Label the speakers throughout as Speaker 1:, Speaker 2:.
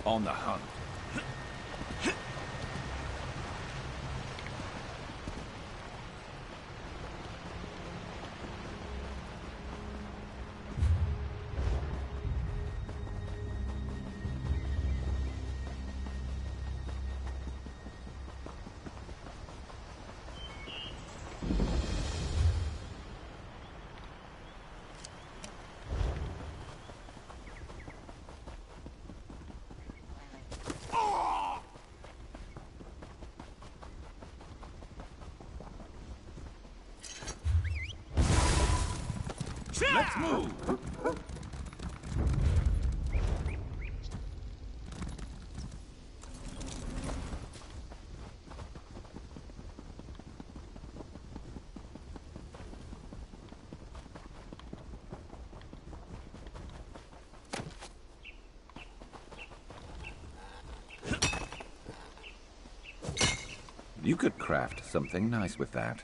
Speaker 1: On the hunt. Let's move! You could craft something nice with that.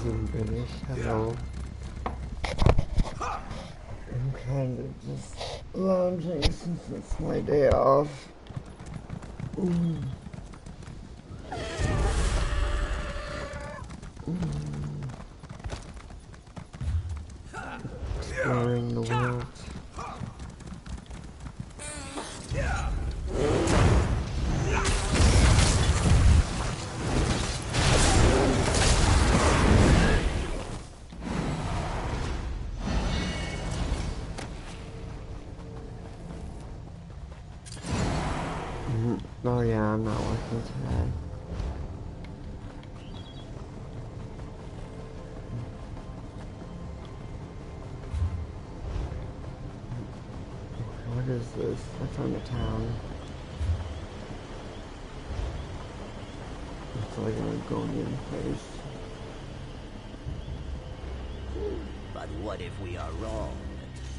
Speaker 2: In British, hello. I'm kind of just lounging since it's my day off. Exploring the world. Oh yeah, I'm not working today. What is this? I found a town. It's like an Argonian place.
Speaker 3: But what if we are wrong?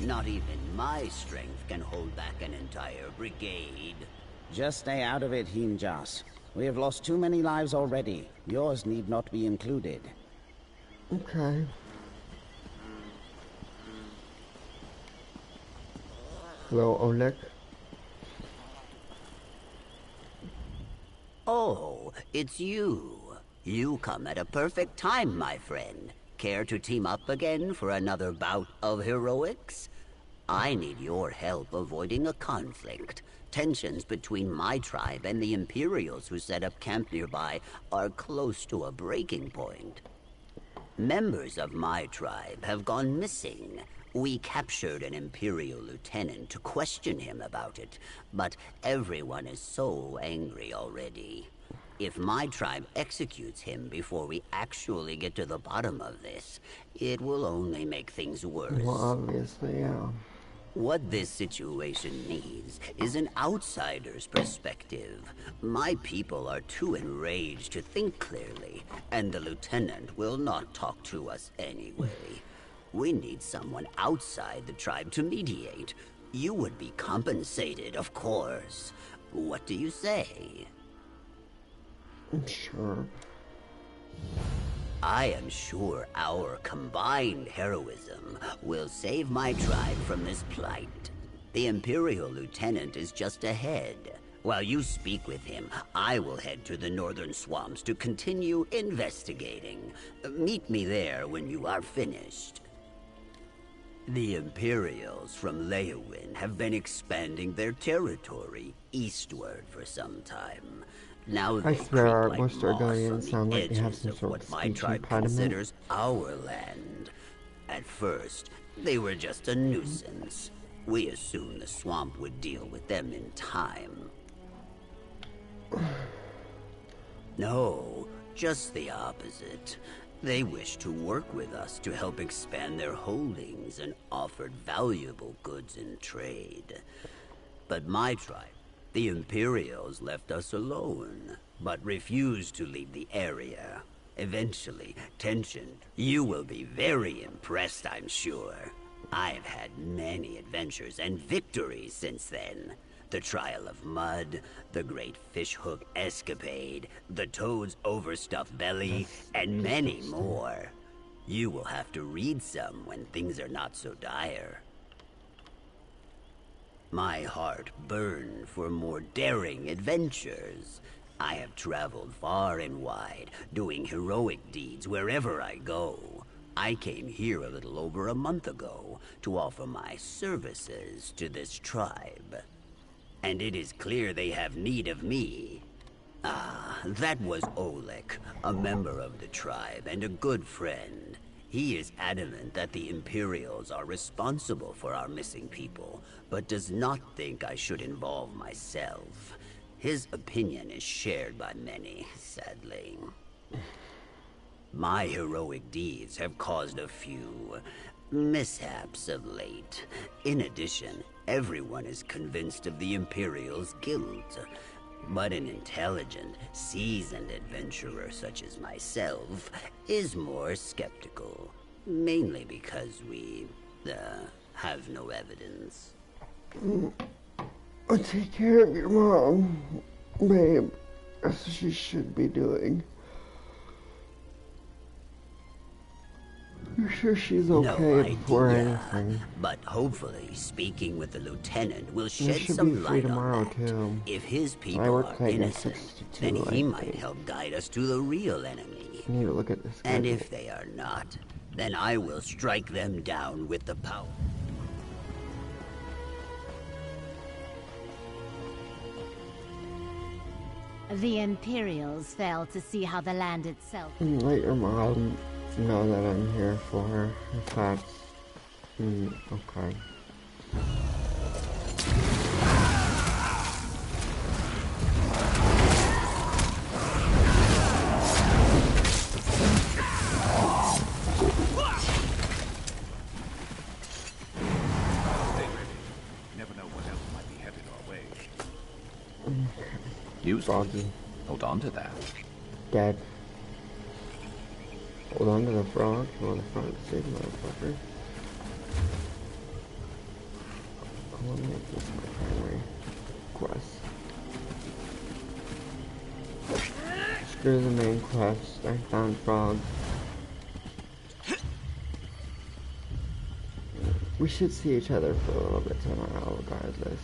Speaker 3: Not even my strength can hold back an entire brigade.
Speaker 4: Just stay out of it, Hinjas. We have lost too many lives already. Yours need not be included.
Speaker 2: Okay. Hello, Oleg.
Speaker 3: Oh, it's you. You come at a perfect time, my friend. Care to team up again for another bout of heroics? I need your help avoiding a conflict. Tensions between my tribe and the Imperials who set up camp nearby are close to a breaking point. Members of my tribe have gone missing. We captured an Imperial lieutenant to question him about it, but everyone is so angry already. If my tribe executes him before we actually get to the bottom of this, it will only make things worse.
Speaker 2: Well, obviously, yeah.
Speaker 3: What this situation needs is an outsider's perspective. My people are too enraged to think clearly, and the lieutenant will not talk to us anyway. We need someone outside the tribe to mediate. You would be compensated, of course. What do you say?
Speaker 2: Sure.
Speaker 3: I am sure our combined heroism will save my tribe from this plight. The Imperial Lieutenant is just ahead. While you speak with him, I will head to the northern swamps to continue investigating. Meet me there when you are finished. The Imperials from Leowin have been expanding their territory eastward for some time. Now
Speaker 2: I
Speaker 3: they
Speaker 2: swear
Speaker 3: creep
Speaker 2: our
Speaker 3: like
Speaker 2: most
Speaker 3: moss on
Speaker 2: Argonians
Speaker 3: the
Speaker 2: sound like they have
Speaker 3: edges
Speaker 2: some
Speaker 3: of
Speaker 2: sort
Speaker 3: what
Speaker 2: of
Speaker 3: my
Speaker 2: speech
Speaker 3: tribe
Speaker 2: impediment.
Speaker 3: considers our land. At first, they were just a nuisance. We assumed the swamp would deal with them in time. No, just the opposite. They wished to work with us to help expand their holdings and offered valuable goods in trade. But my tribe, the Imperials, left us alone, but refused to leave the area. Eventually, tension. You will be very impressed, I'm sure. I've had many adventures and victories since then. The Trial of Mud, the Great Fishhook Escapade, the Toad's Overstuffed Belly, and many more. You will have to read some when things are not so dire. My heart burned for more daring adventures. I have traveled far and wide, doing heroic deeds wherever I go. I came here a little over a month ago to offer my services to this tribe. And it is clear they have need of me. Ah, that was Oleg, a member of the tribe and a good friend. He is adamant that the Imperials are responsible for our missing people, but does not think I should involve myself. His opinion is shared by many, sadly. My heroic deeds have caused a few mishaps of late. In addition, everyone is convinced of the Imperials' guilt. But an intelligent, seasoned adventurer such as myself is more skeptical. Mainly because we, have no evidence.
Speaker 2: Take care of your mom, babe. That's what she should be doing. You sure she's okay
Speaker 3: No
Speaker 2: before
Speaker 3: idea,
Speaker 2: anything?
Speaker 3: but hopefully speaking with the lieutenant will
Speaker 2: She
Speaker 3: shed
Speaker 2: should
Speaker 3: some
Speaker 2: be free
Speaker 3: light
Speaker 2: tomorrow
Speaker 3: on that.
Speaker 2: too.
Speaker 3: If his
Speaker 2: I
Speaker 3: people
Speaker 2: work
Speaker 3: are
Speaker 2: like
Speaker 3: innocent,
Speaker 2: 6 to 2,
Speaker 3: then he
Speaker 2: I
Speaker 3: might
Speaker 2: think.
Speaker 3: help guide us to the real enemy.
Speaker 2: I need to look at this.
Speaker 3: And if they are not, then I will strike them down with the power.
Speaker 5: The Imperials failed to see how the land itself...
Speaker 2: Let your mom know that I'm here for her. In fact, okay. Froggy.
Speaker 1: Hold on to that.
Speaker 2: Dead. Hold on to the frog. Hold on the frog. Save motherfucker. I want to make this my primary quest. Screw the main quest. I found frog. We should see each other for a little bit tomorrow, regardless.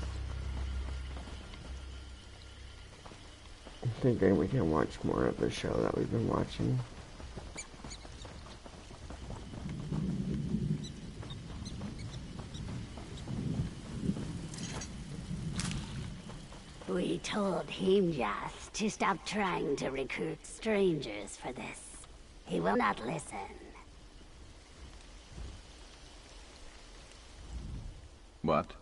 Speaker 2: I'm thinking we can watch more of the show that we've been watching.
Speaker 6: We told Himjas to stop trying to recruit strangers for this. He will not listen.
Speaker 1: What?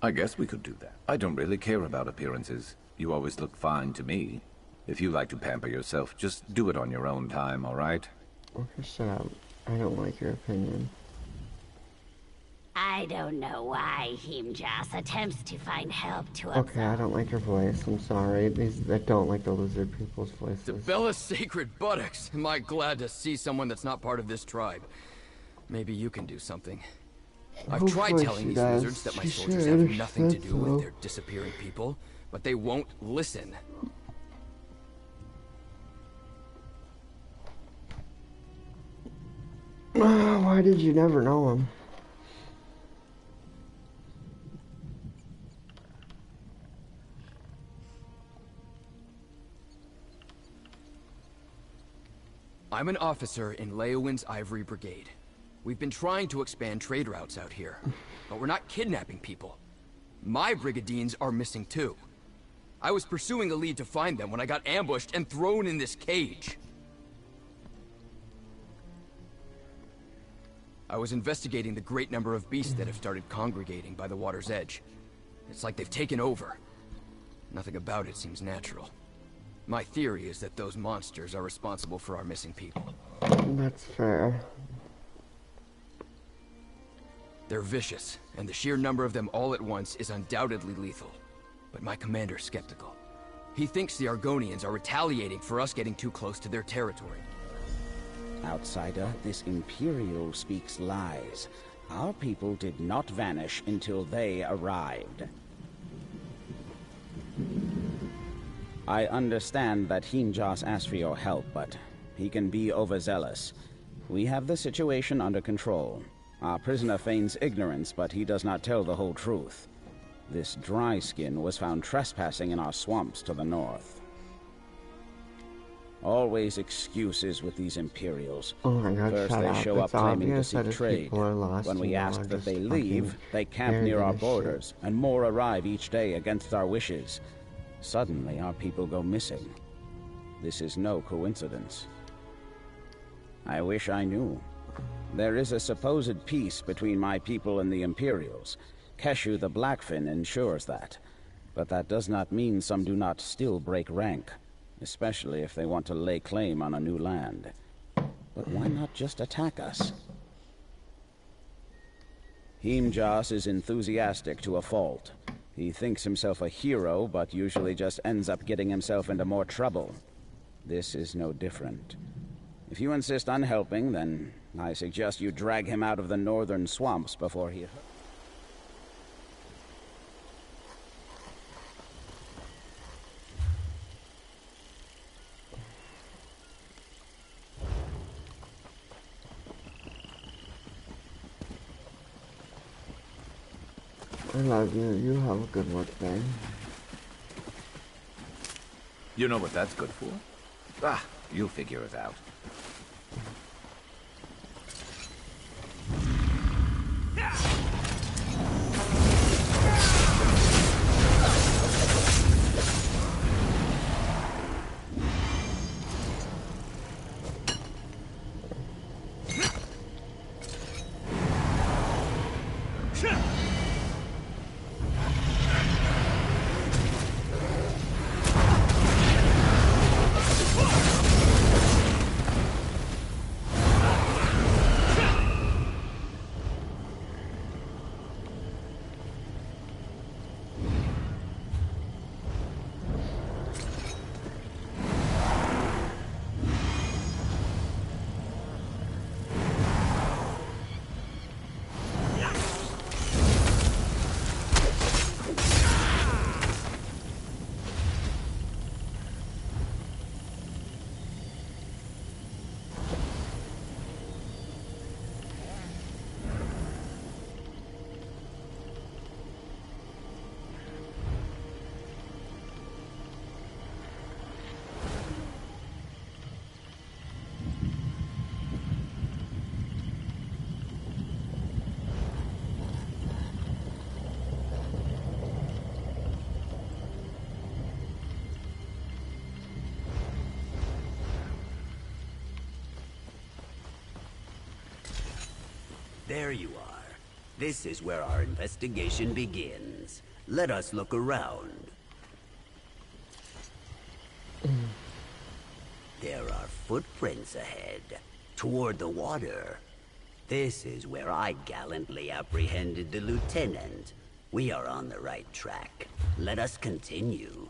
Speaker 1: I guess we could do that. I don't really care about appearances. You always look fine to me. If you like to pamper yourself, just do it on your own time, all right?
Speaker 2: Okay, shut up. I don't like your opinion.
Speaker 6: I don't know why Himjas attempts to find help to
Speaker 2: Okay, I don't like your voice. I'm sorry. I don't like the lizard people's voices.
Speaker 7: To Bella's sacred buttocks, am I glad to see someone that's not part of this tribe. Maybe you can do something. I've tried telling these lizards that my soldiers have nothing to do with their disappearing people, but they won't listen.
Speaker 2: Why did you never know him?
Speaker 7: I'm an officer in Leowin's Ivory Brigade. We've been trying to expand trade routes out here, but we're not kidnapping people. My brigadines are missing too. I was pursuing a lead to find them when I got ambushed and thrown in this cage. I was investigating the great number of beasts that have started congregating by the water's edge. It's like they've taken over. Nothing about it seems natural. My theory is that those monsters are responsible for our missing people.
Speaker 2: That's fair.
Speaker 7: They're vicious, and the sheer number of them all at once is undoubtedly lethal. But my commander's skeptical. He thinks the Argonians are retaliating for us getting too close to their territory.
Speaker 4: Outsider, this Imperial speaks lies. Our people did not vanish until they arrived. I understand that Himjas asked for your help, but he can be overzealous. We have the situation under control. Our prisoner feigns ignorance, but he does not tell the whole truth. This dry skin was found trespassing in our swamps to the north. Always excuses with these Imperials.
Speaker 2: Oh my God,
Speaker 4: First they show up claiming to seek trade. When we ask that they leave, they camp near our borders, and more arrive each day against our wishes. Suddenly, our people go missing. This is no coincidence. I wish I knew. There is a supposed peace between my people and the Imperials. Keshu the Blackfin ensures that. But that does not mean some do not still break rank, especially if they want to lay claim on a new land. But why not just attack us? Himjas is enthusiastic to a fault. He thinks himself a hero, but usually just ends up getting himself into more trouble. This is no different. If you insist on helping, then I suggest you drag him out of the northern swamps before he...
Speaker 2: I love you. You have a good work day.
Speaker 1: You know what that's good for? Ah, you'll figure it out.
Speaker 3: There you are. This is where our investigation begins. Let us look around. There are footprints ahead, toward the water. This is where I gallantly apprehended the lieutenant. We are on the right track. Let us continue.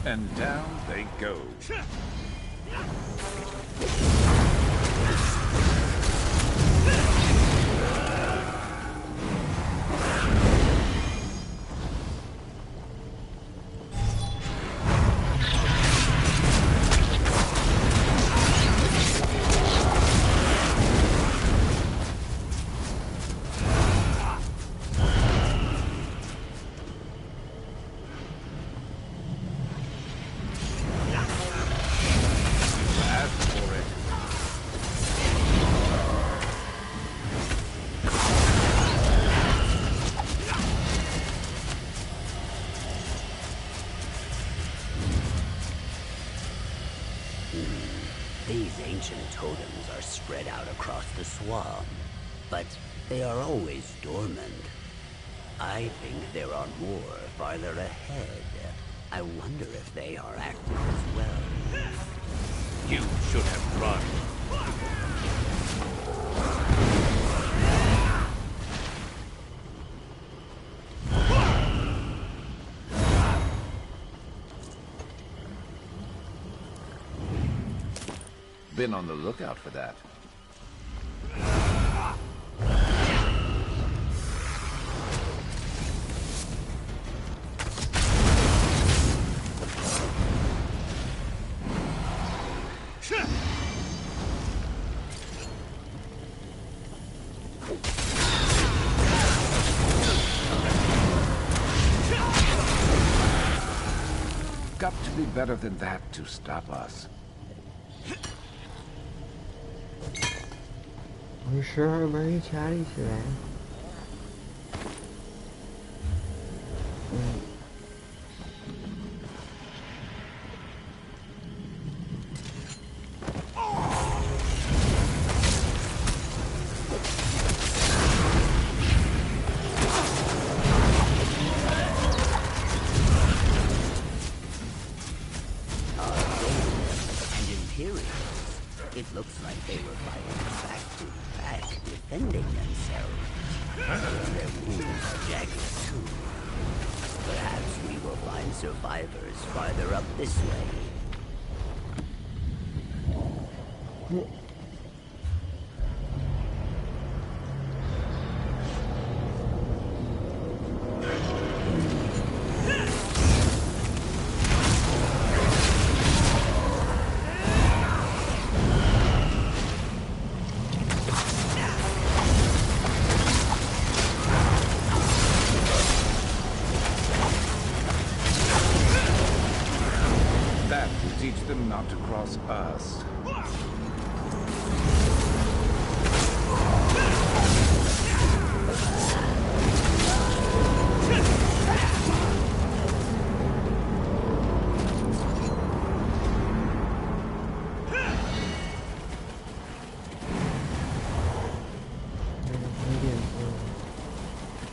Speaker 1: And down they go.
Speaker 3: ancient totems are spread out across the swamp, but they are always dormant. I think there are more farther ahead. I wonder if they are active as well.
Speaker 1: You should have run. Been on the lookout for that. Got to be better than that to stop us.
Speaker 2: We sure are very chatty today.
Speaker 3: It looks like they were fighting back to back, defending themselves. Their wounds are jagged too. Perhaps we will find survivors farther up this way.
Speaker 1: Teach them not to cross us.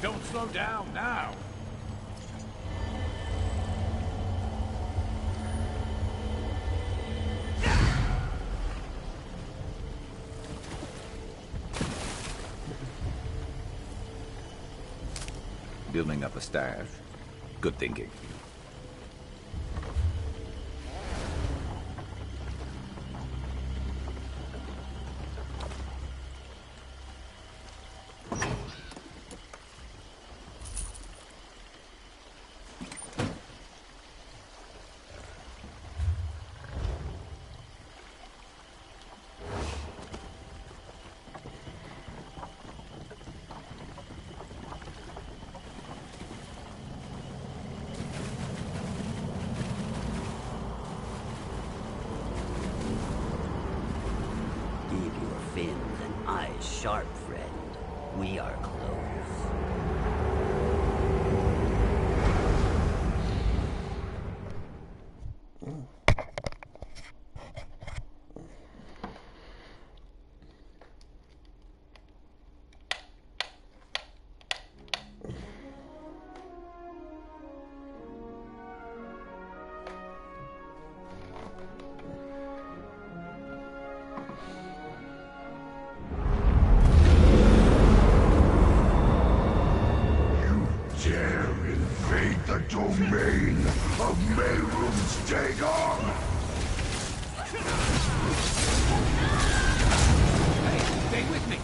Speaker 1: Don't slow down now. Building up a stash. Good thinking. Fins and eyes sharp, friend. We are close.
Speaker 8: Domain of Mayroom's Dagon!
Speaker 1: Hey, stay with me!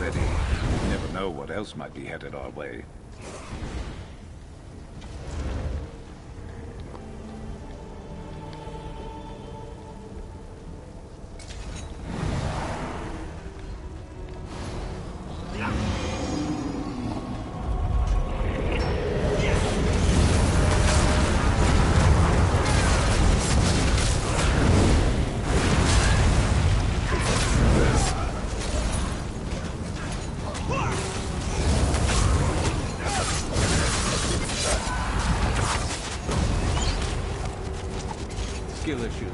Speaker 1: ready. You never know what else might be headed our way. Skill issue.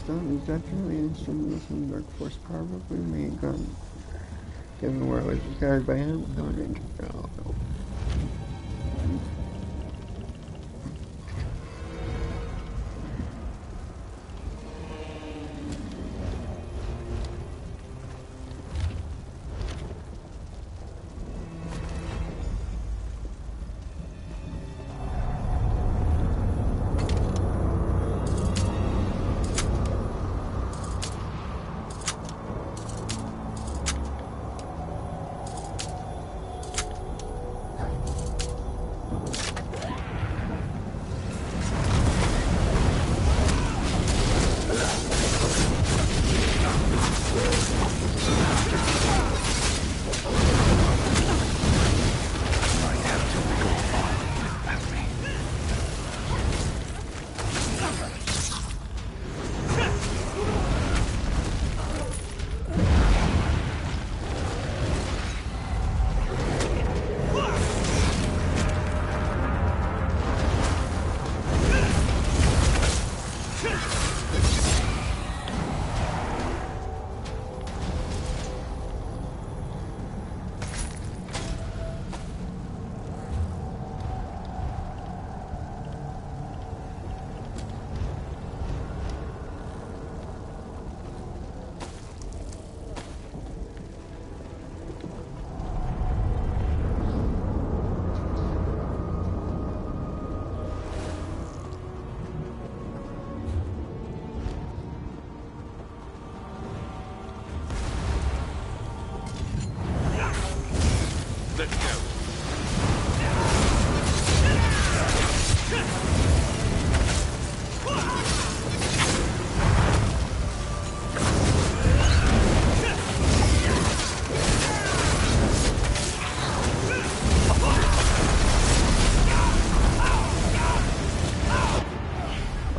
Speaker 2: Is definitely instrumental in Dark Force probably made gun. Given where it was discovered by him, no danger. No.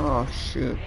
Speaker 2: Oh shoot.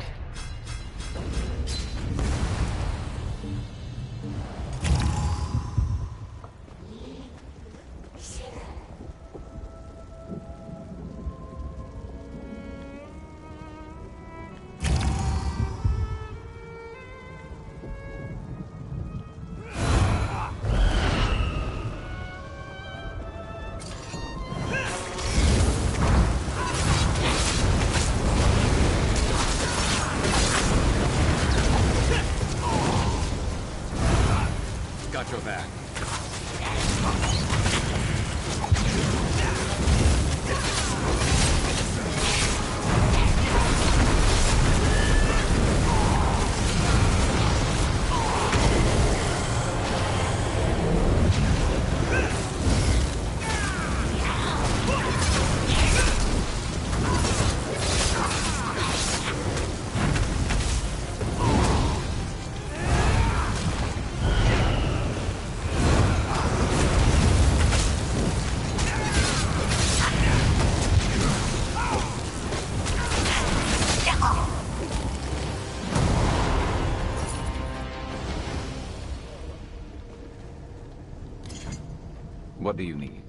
Speaker 1: Whatever you need.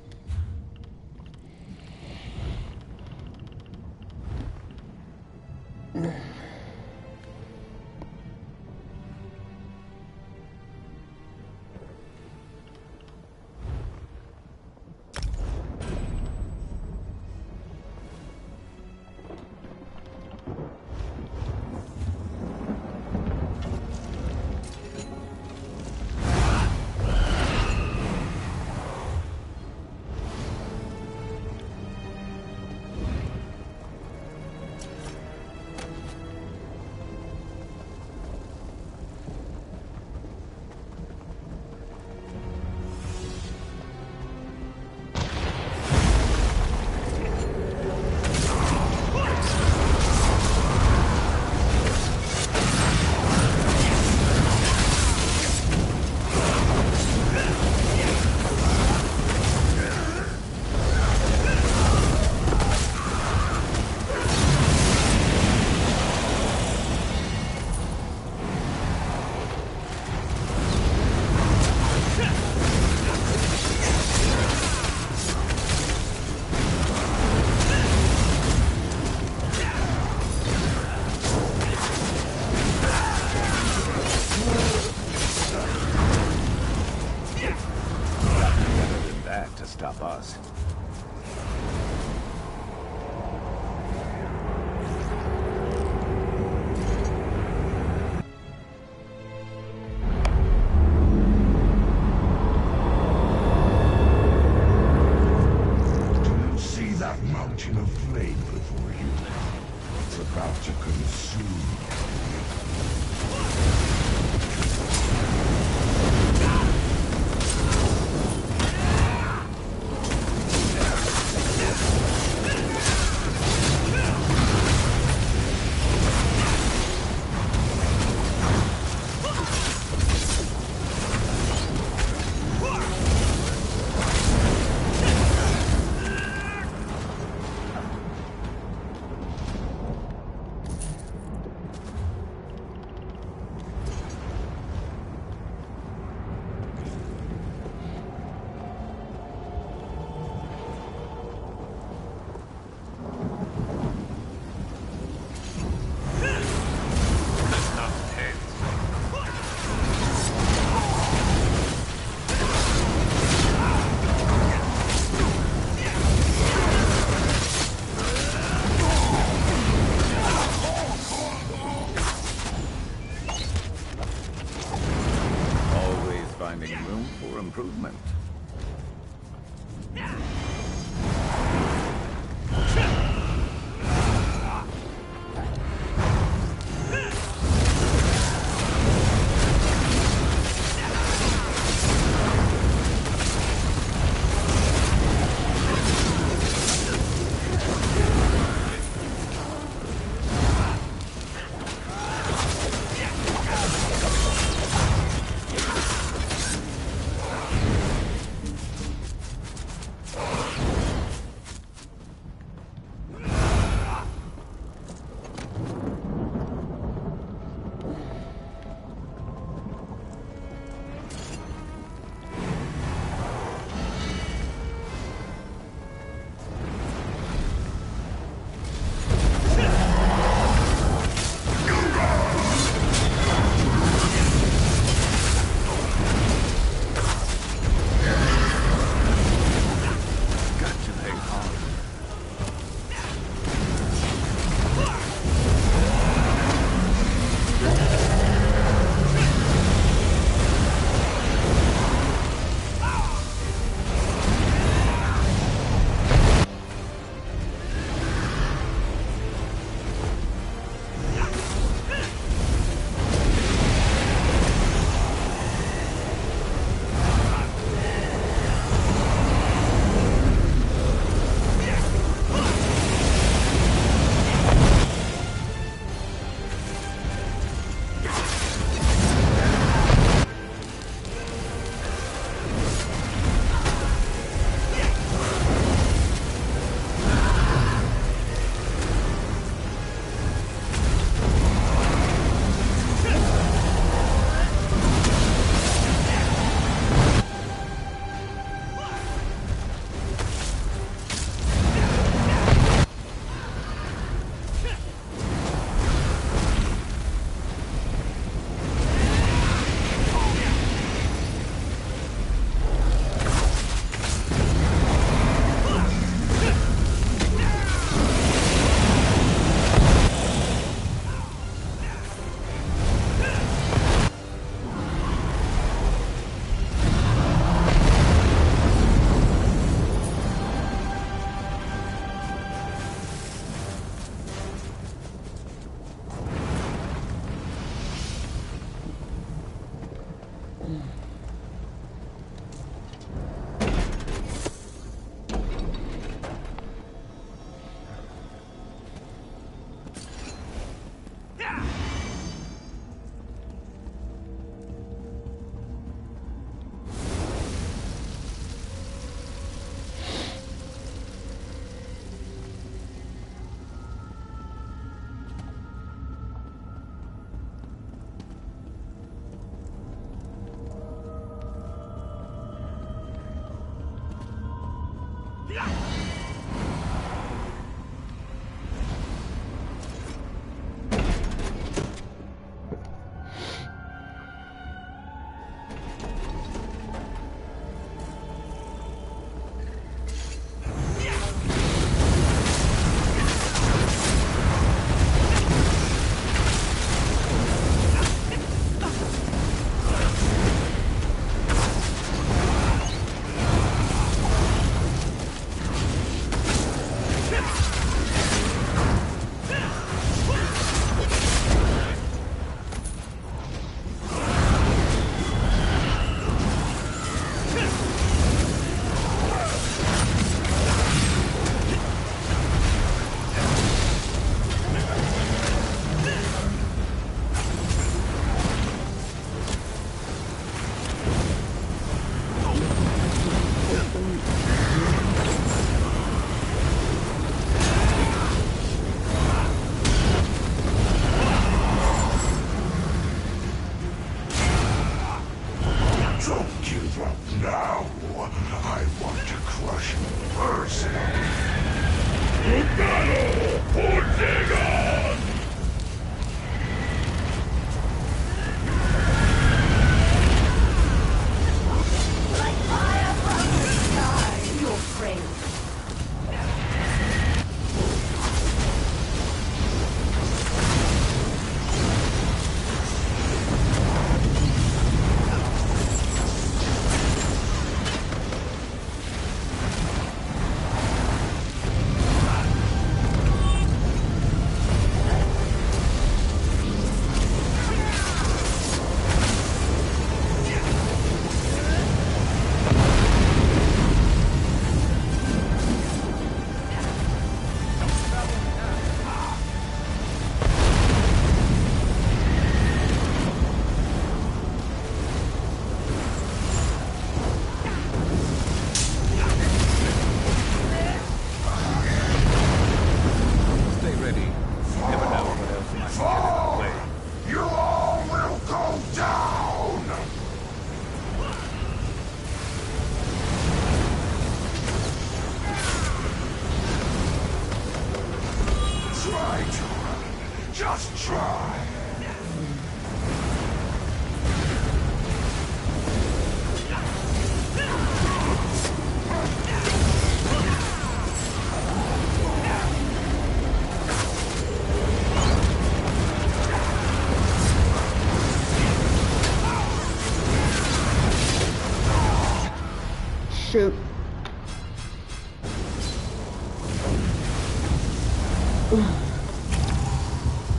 Speaker 2: Shoot.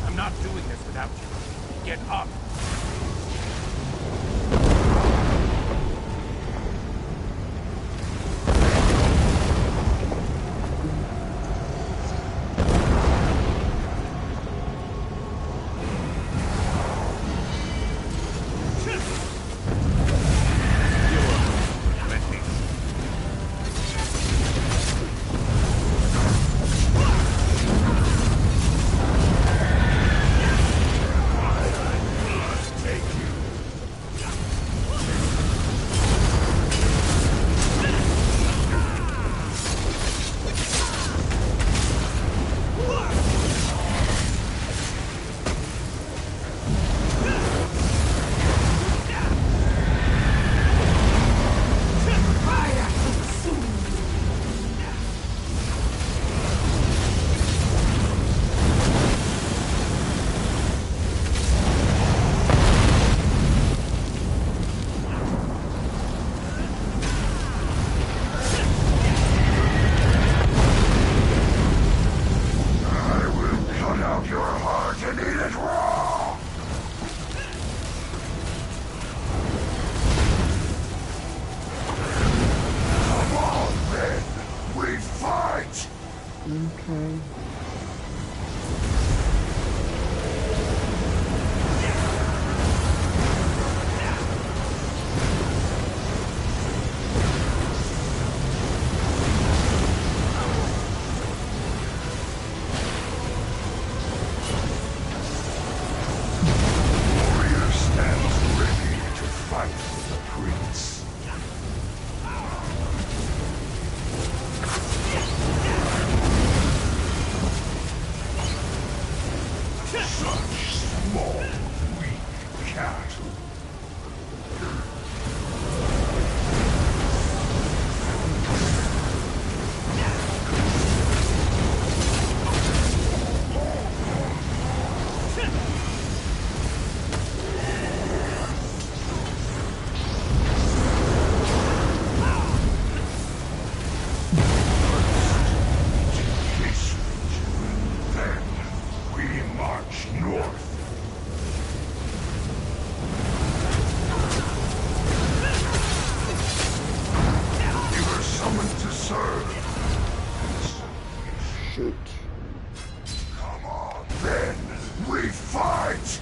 Speaker 9: I'm not doing this without you. Get up.
Speaker 2: Okay.
Speaker 8: Warrior stands ready to fight for the prince.
Speaker 2: Shoot.
Speaker 8: Come on, then. We fight!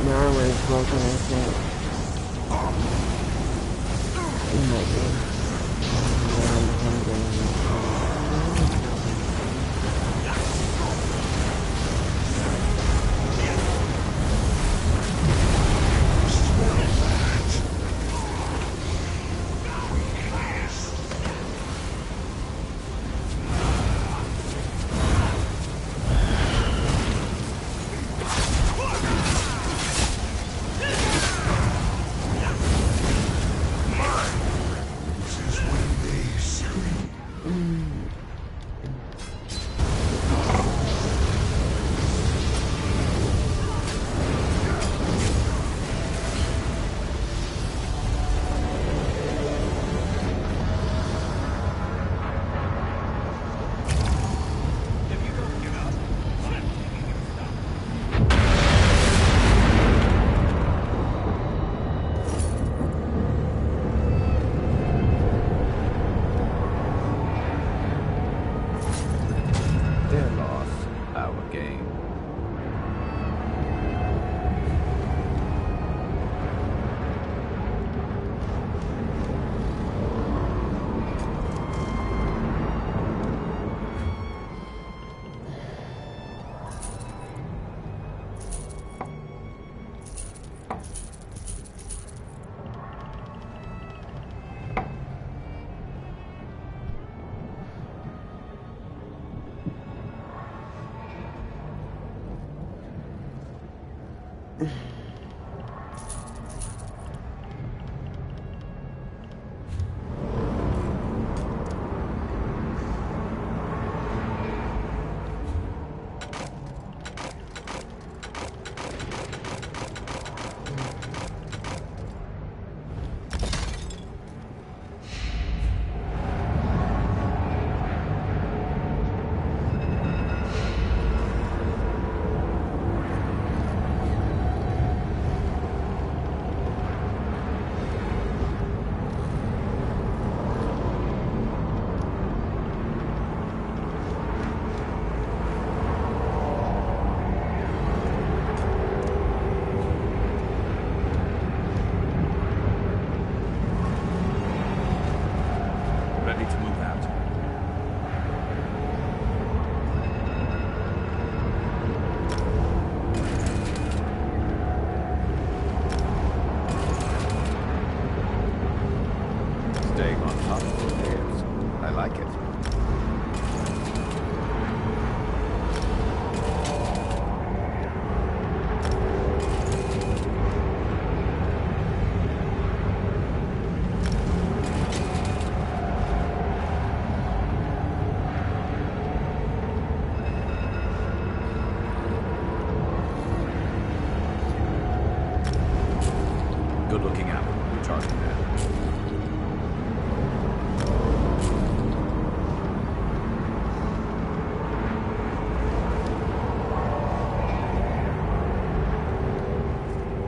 Speaker 2: My armor is broken, I think. It might be.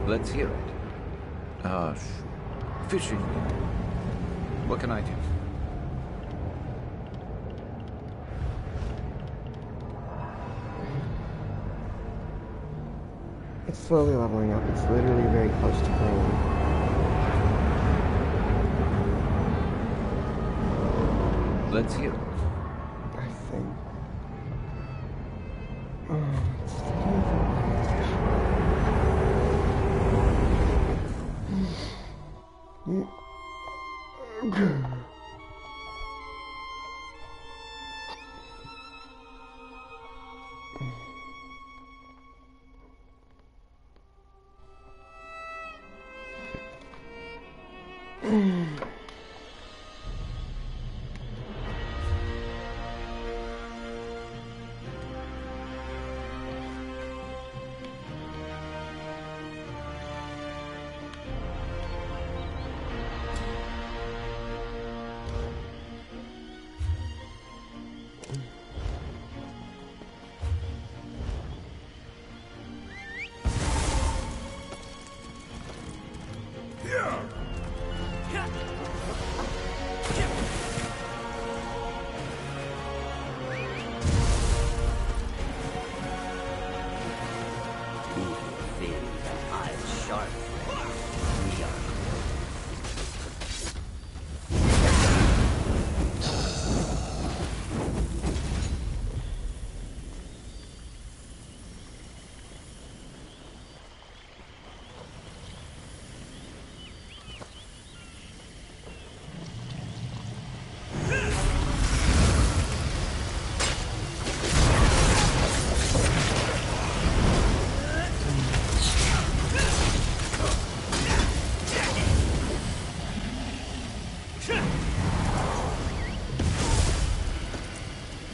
Speaker 1: Let's hear it. Fishing. What can I do?
Speaker 2: It's slowly leveling up. It's literally very close to playing.
Speaker 1: Let's hear it.
Speaker 2: I think.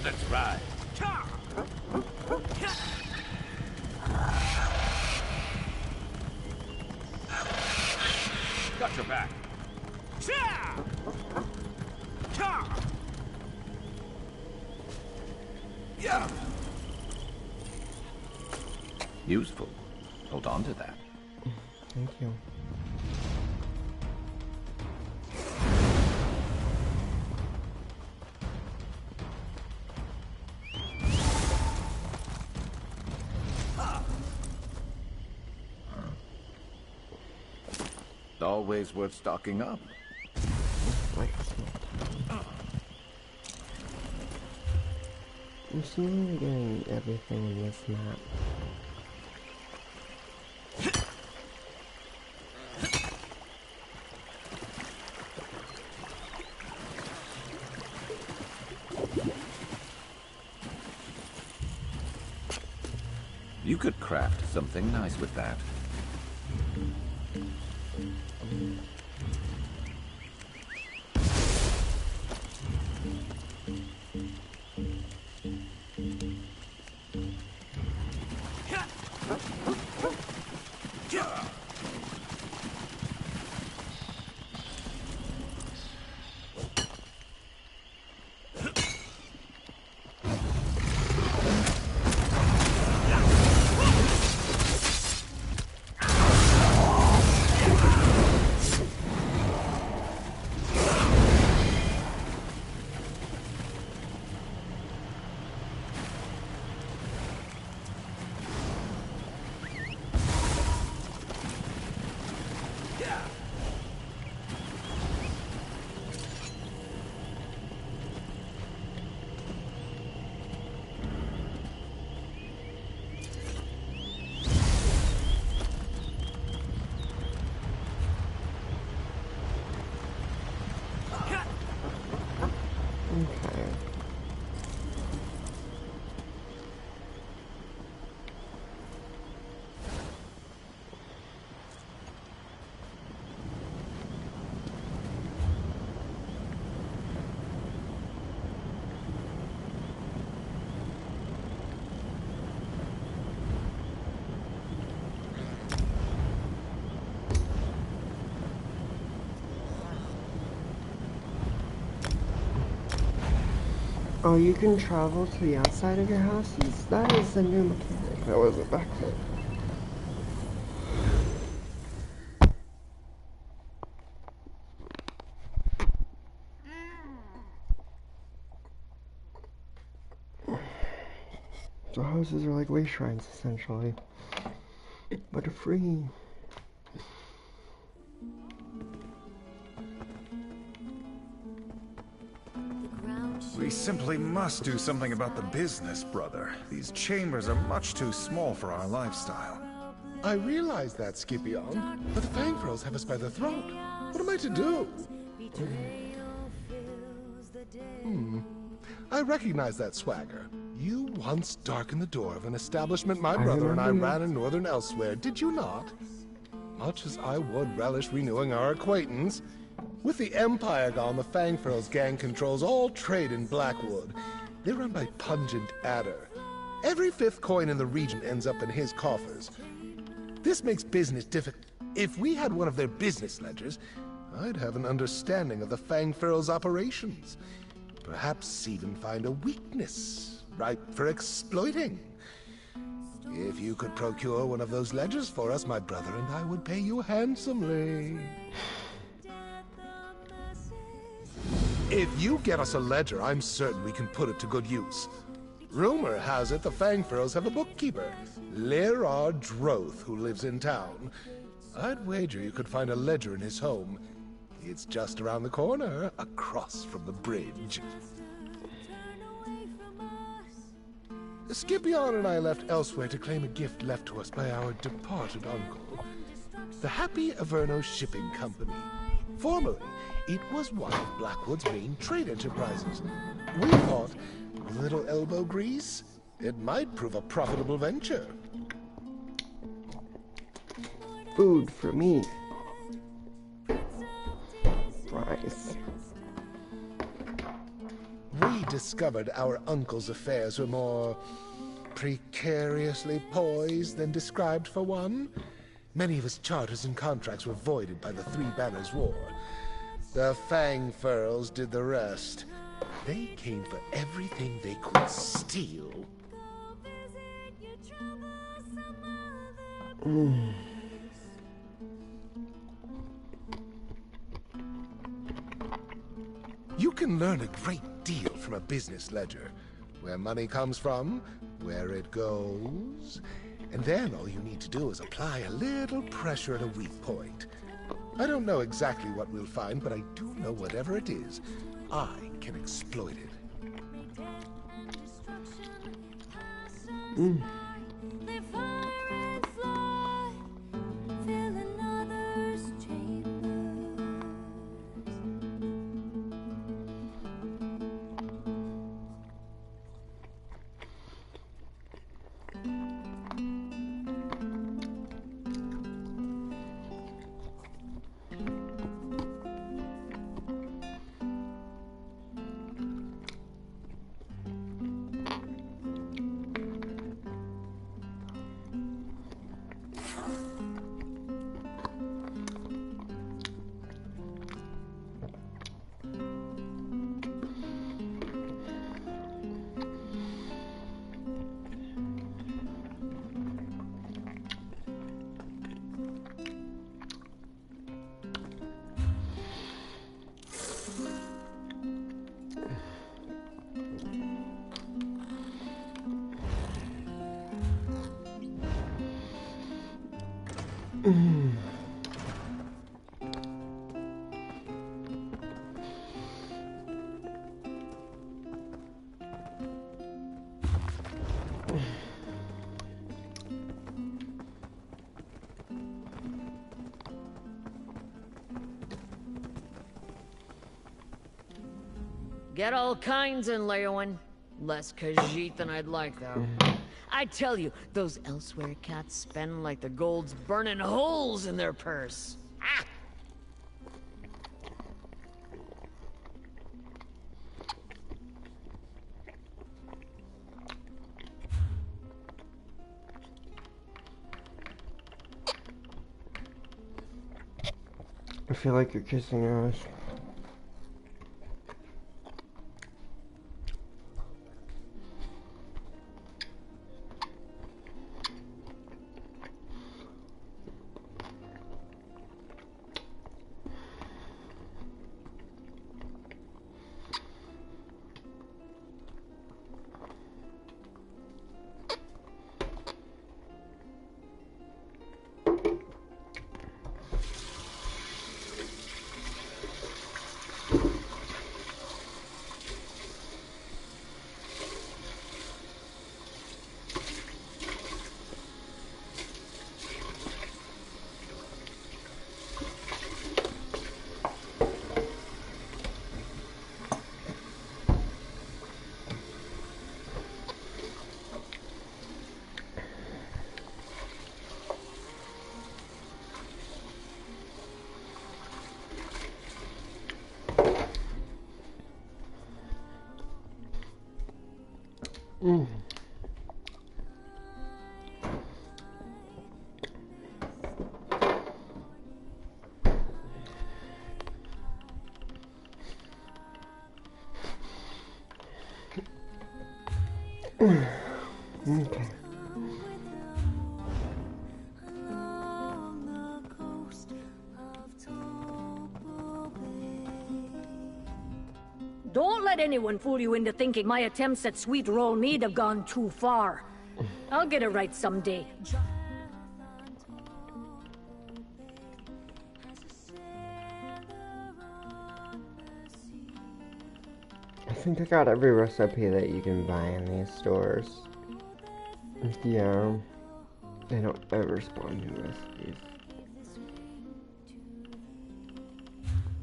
Speaker 9: Let's ride. Got your back. Yeah.
Speaker 1: Useful. Hold on to that.
Speaker 2: Thank you.
Speaker 1: Always worth stocking up.
Speaker 2: I'm seemingly getting everything in this map.
Speaker 1: You could craft something nice with that.
Speaker 2: Oh, you can travel to the outside of your house? That is a new mechanic. That wasn't back then. So houses are like way shrines, essentially. But are free.
Speaker 10: We simply must do something about the business, brother. These chambers are much too small for our lifestyle.
Speaker 11: I realize that, Scipion, but the Fangfrows have us by the throat. What am I to do? I recognize that swagger. You once darkened the door of an establishment my brother and I ran in northern Elsewhere, did you not? Much as I would relish renewing our acquaintance, with the Empire gone, the Fangfrows gang controls all trade in Blackwood. They're run by Pungent Adder. Every fifth coin in the region ends up in his coffers. This makes business difficult. If we had one of their business ledgers, I'd have an understanding of the Fangfrows' operations. Perhaps even find a weakness ripe for exploiting. If you could procure one of those ledgers for us, my brother and I would pay you handsomely. If you get us a ledger, I'm certain we can put it to good use. Rumor has it the Fangfrows have a bookkeeper, Lerard Droth, who lives in town. I'd wager you could find a ledger in his home. It's just around the corner, across from the bridge. Scipion and I left Elsewhere to claim a gift left to us by our departed uncle, the Happy Averno Shipping Company. Formerly, it was one of Blackwood's main trade enterprises. We thought, with a little elbow grease, it might prove a profitable venture.
Speaker 2: Food for me. Fries.
Speaker 11: discovered our uncle's affairs were more precariously poised than described for one. Many of his charters and contracts were voided by the Three Banners War. The Fang Furls did the rest. They came for everything they could steal. You can learn a great deal from a business ledger. Where money comes from, where it goes, and then all you need to do is apply a little pressure at a weak point. I don't know exactly what we'll find, but I do know whatever it is, I can exploit it.
Speaker 12: Get all kinds in, Leowen. Less Khajiit than I'd like, though. I tell you, those elsewhere cats spend like the gold's burning holes in their purse. Ah!
Speaker 2: I feel like you're kissing us. Okay.
Speaker 13: Don't let anyone fool you into thinking my attempts at sweet roll mead have gone too far. I'll get it right someday.
Speaker 2: I think I got every recipe that you can buy in these stores. Yeah, they don't ever spawn new recipes.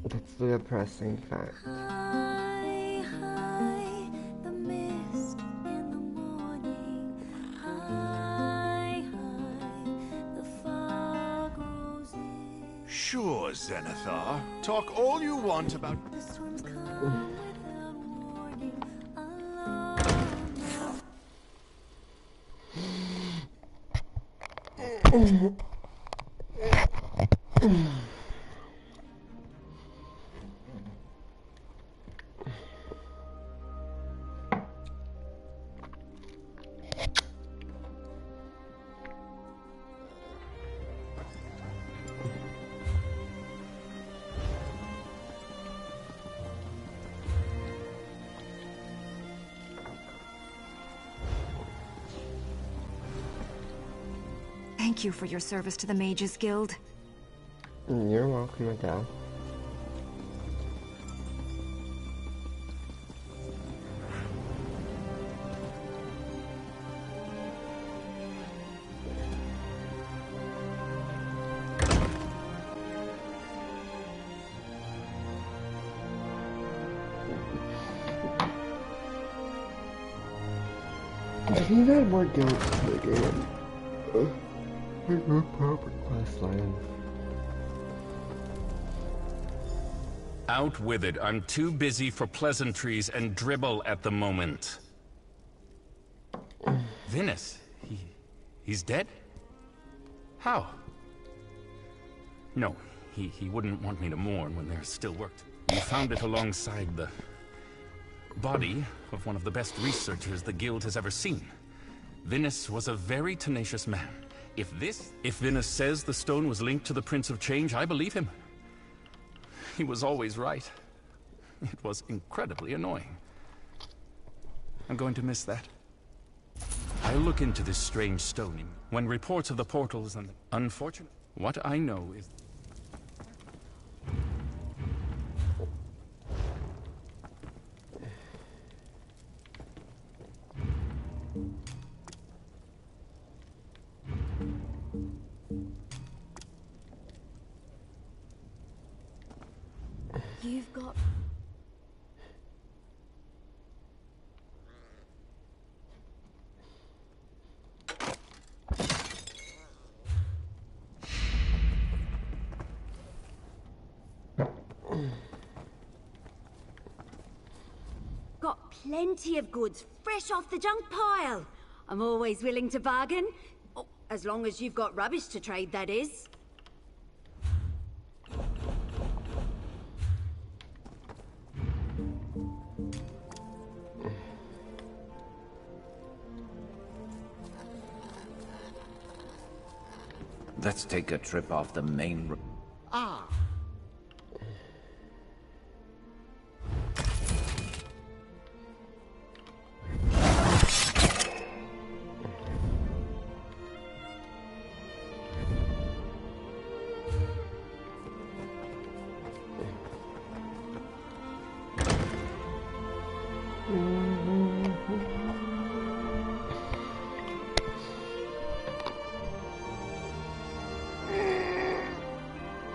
Speaker 2: That's the depressing fact.
Speaker 8: Sure, Zenithar. Talk all you want about...
Speaker 14: Thank you for your service to the Mages Guild.
Speaker 2: You're welcome, Adele. If you had more guilds to the game, more proper quest line.
Speaker 15: Out with it. I'm too busy for pleasantries and dribble at the moment. Venus, he's dead? How? No, he wouldn't want me to mourn when there's still work. You found it alongside the body of one of the best researchers the guild has ever seen. Venus was a very tenacious man. If Venus says the stone was linked to the Prince of Change, I believe him. He was always right. It was incredibly annoying. I'm going to miss that. I'll look into this strange stone. When reports of the portals and unfortunate, what I know is...
Speaker 14: You've got...
Speaker 16: Got plenty of goods, fresh off the junk pile. I'm always willing to bargain. Oh, as long as you've got rubbish to trade, that is.
Speaker 1: Let's take a trip off the main road.
Speaker 16: Ah.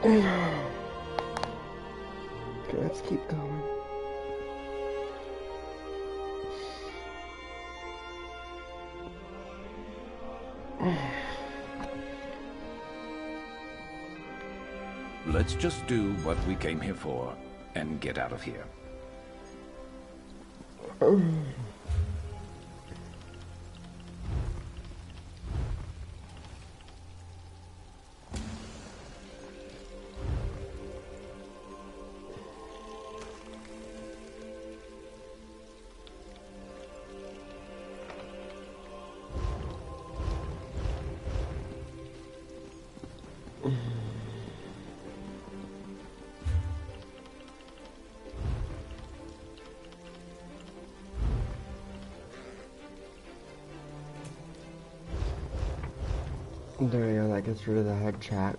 Speaker 2: Okay, let's keep going.
Speaker 1: Let's just do what we came here for and get out of here.
Speaker 2: There we go, that gets rid of the head chat.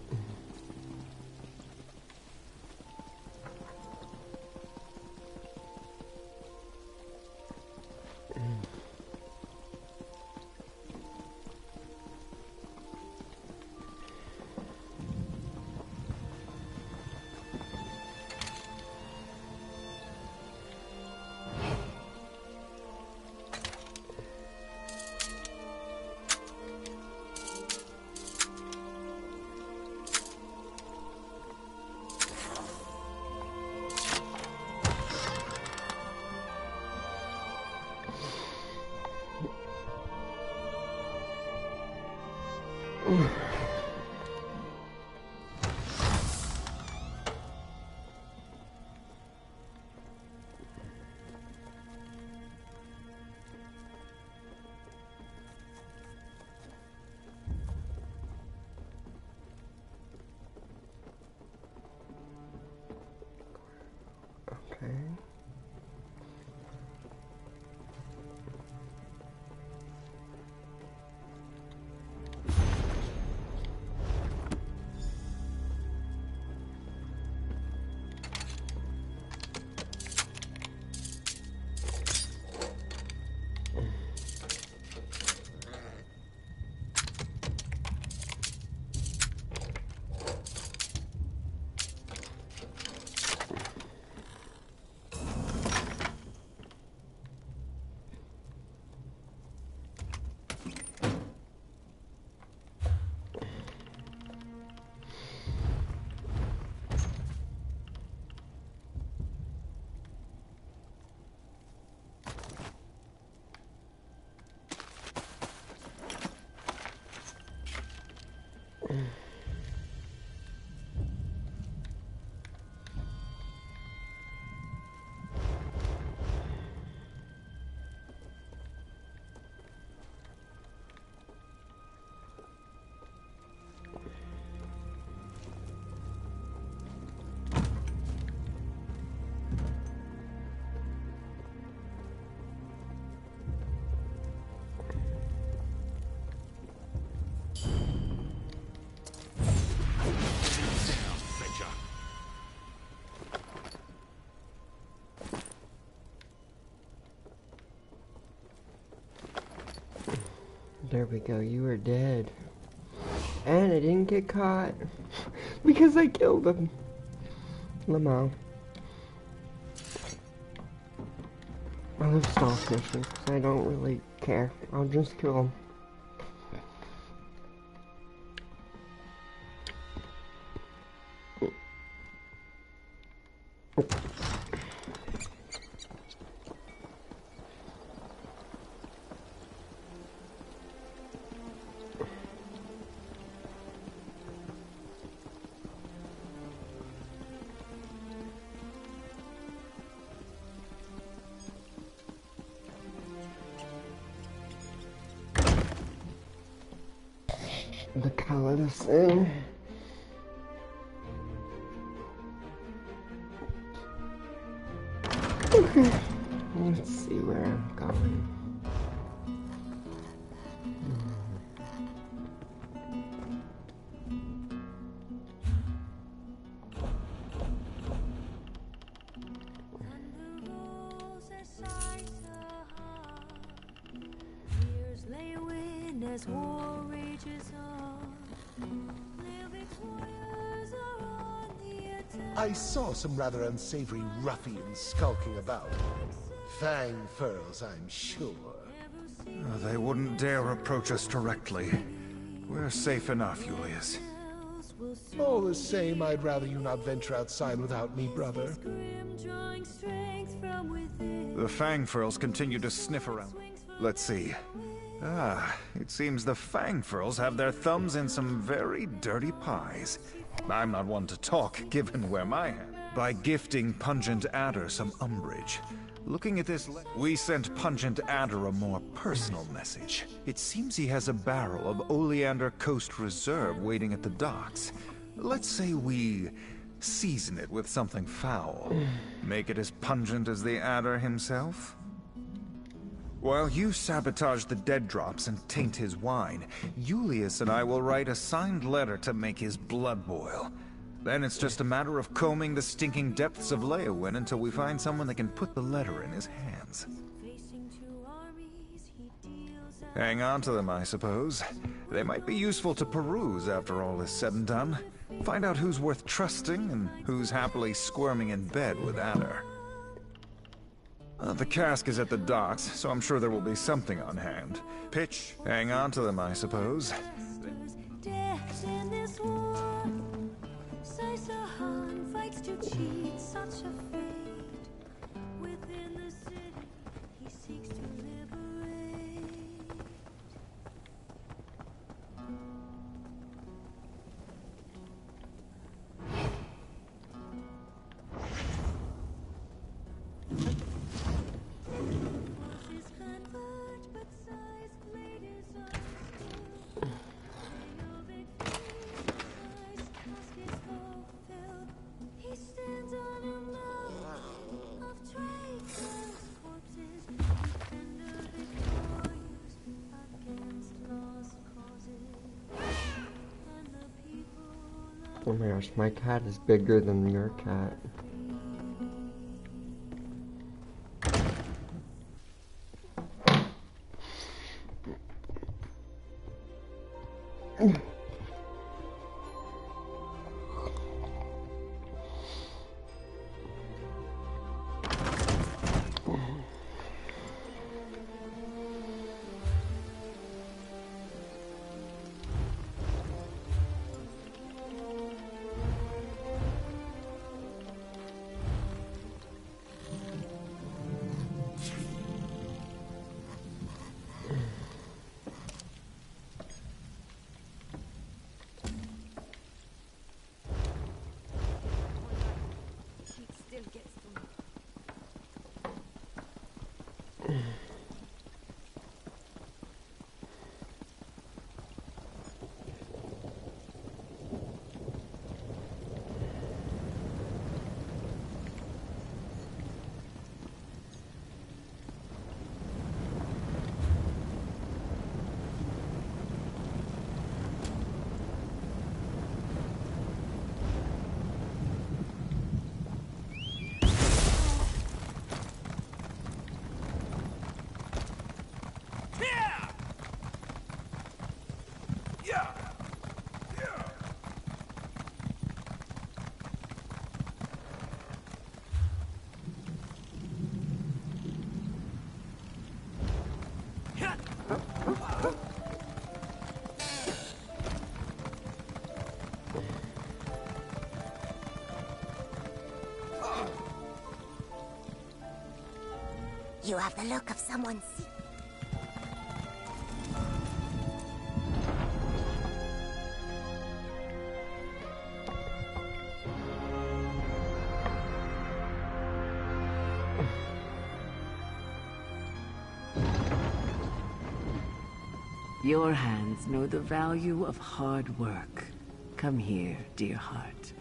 Speaker 2: There we go, you are dead. And I didn't get caught. Because I killed him. Lamo. I love stealth missions because I don't really care. I'll just kill him. The color the same. Okay, let's see where I'm going.
Speaker 11: I saw some rather unsavory ruffians skulking about. Fang furls, I'm sure.
Speaker 10: They wouldn't dare approach us directly. We're safe enough, Julius.
Speaker 11: All the same, I'd rather you not venture outside without me, brother.
Speaker 10: The Fang Furls continue to sniff around. Let's see. It seems the Fang Furls have their thumbs in some very dirty pies. I'm not one to talk, given where my hand. By gifting Pungent Adder some umbrage. Looking at this, we sent Pungent Adder a more personal message. It seems he has a barrel of Oleander Coast Reserve waiting at the docks. Let's say we season it with something foul. Make it as pungent as the adder himself? While you sabotage the dead drops and taint his wine, Julius and I will write a signed letter to make his blood boil. Then it's just a matter of combing the stinking depths of Leowin until we find someone that can put the letter in his hands. Hang on to them, I suppose. They might be useful to peruse after all is said and done. Find out who's worth trusting and who's happily squirming in bed with Adder. The cask is at the docks, so I'm sure there will be something on hand. Pitch, hang on to them, I suppose.
Speaker 2: Oh my gosh, my cat is bigger than your cat.
Speaker 17: You have the look of someone sick.
Speaker 18: Your hands know the value of hard work. Come here, dear heart,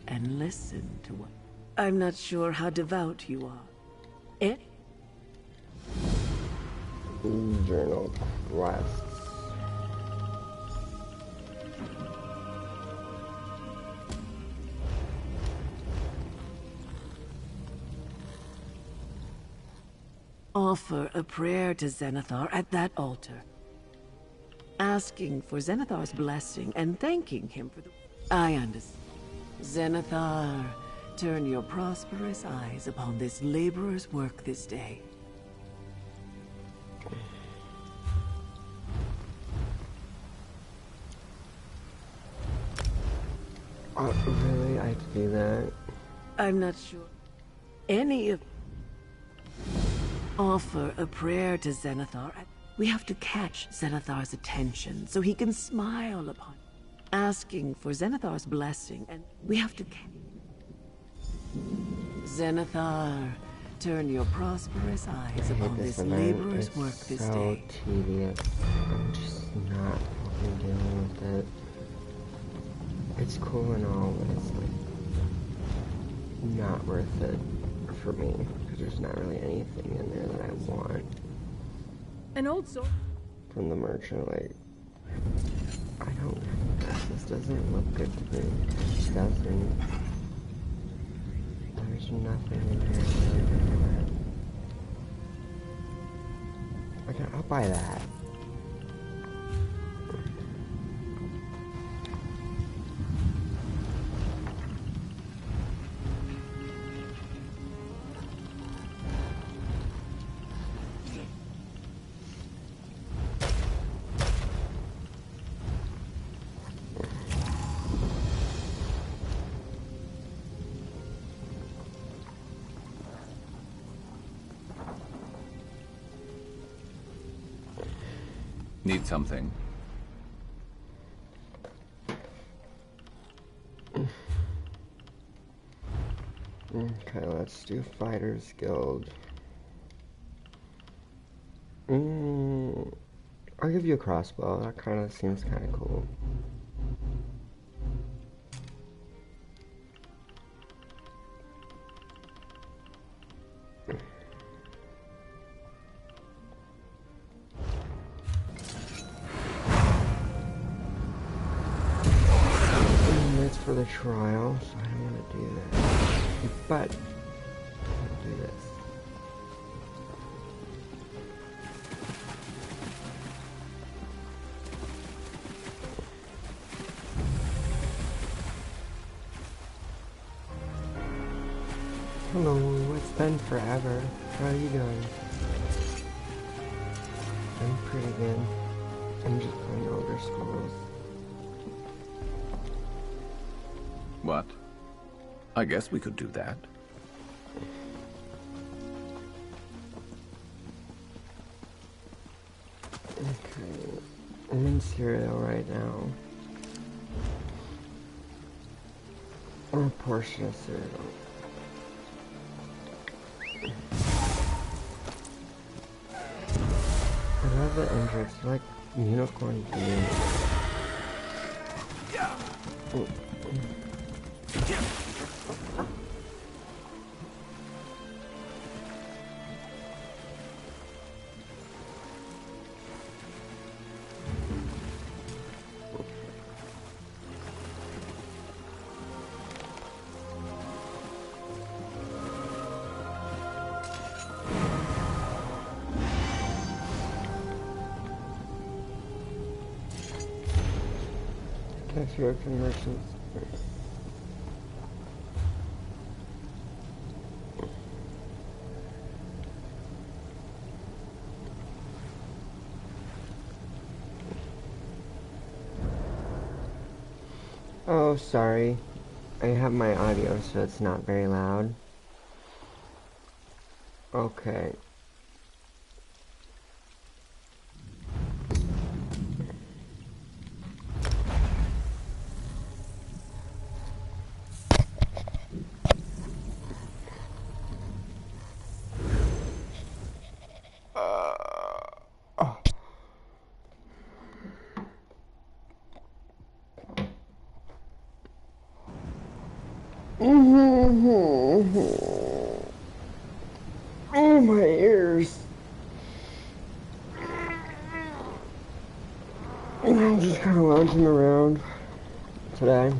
Speaker 18: and listen to what... I'm not sure how devout you are. It?
Speaker 2: Journal quests.
Speaker 18: Offer a prayer to Zenithar at that altar, asking for Zenithar's blessing and thanking him for the... I understand. Zenithar, turn your prosperous eyes upon this laborer's work this day.
Speaker 2: Really? I have to do that?
Speaker 18: I'm not sure. Any of... Offer a prayer to Zenithar. We have to catch Zenithar's attention so he can smile upon... Asking for Zenithar's blessing, and we have to... Zenithar, turn your prosperous eyes upon this laborer's work this day.
Speaker 2: It's so tedious. I'm just not fucking dealing with it. It's cool and all, but it's like not worth it for me because there's not really anything in there that I want.
Speaker 12: An old sword
Speaker 2: From the merchant, like I don't. This doesn't look good to me. It just doesn't. There's nothing in here. Okay, I'll buy that.
Speaker 1: Need something?
Speaker 2: Okay, let's do Fighters Guild. I'll give you a crossbow. That kind of seems kind of cool. For the trial, so I don't want to do that. But I'll do this. Hello, it's been forever. How are you doing? I'm pretty good. I'm just playing Elder Scrolls.
Speaker 1: What? I guess we could do that.
Speaker 2: Okay, I'm in cereal right now. Or a portion of cereal. I love the entrance, like unicorn being. That's your merchants. Oh, sorry. I have my audio so it's not very loud. Okay. Oh, my ears. I'm just kind of lounging around today.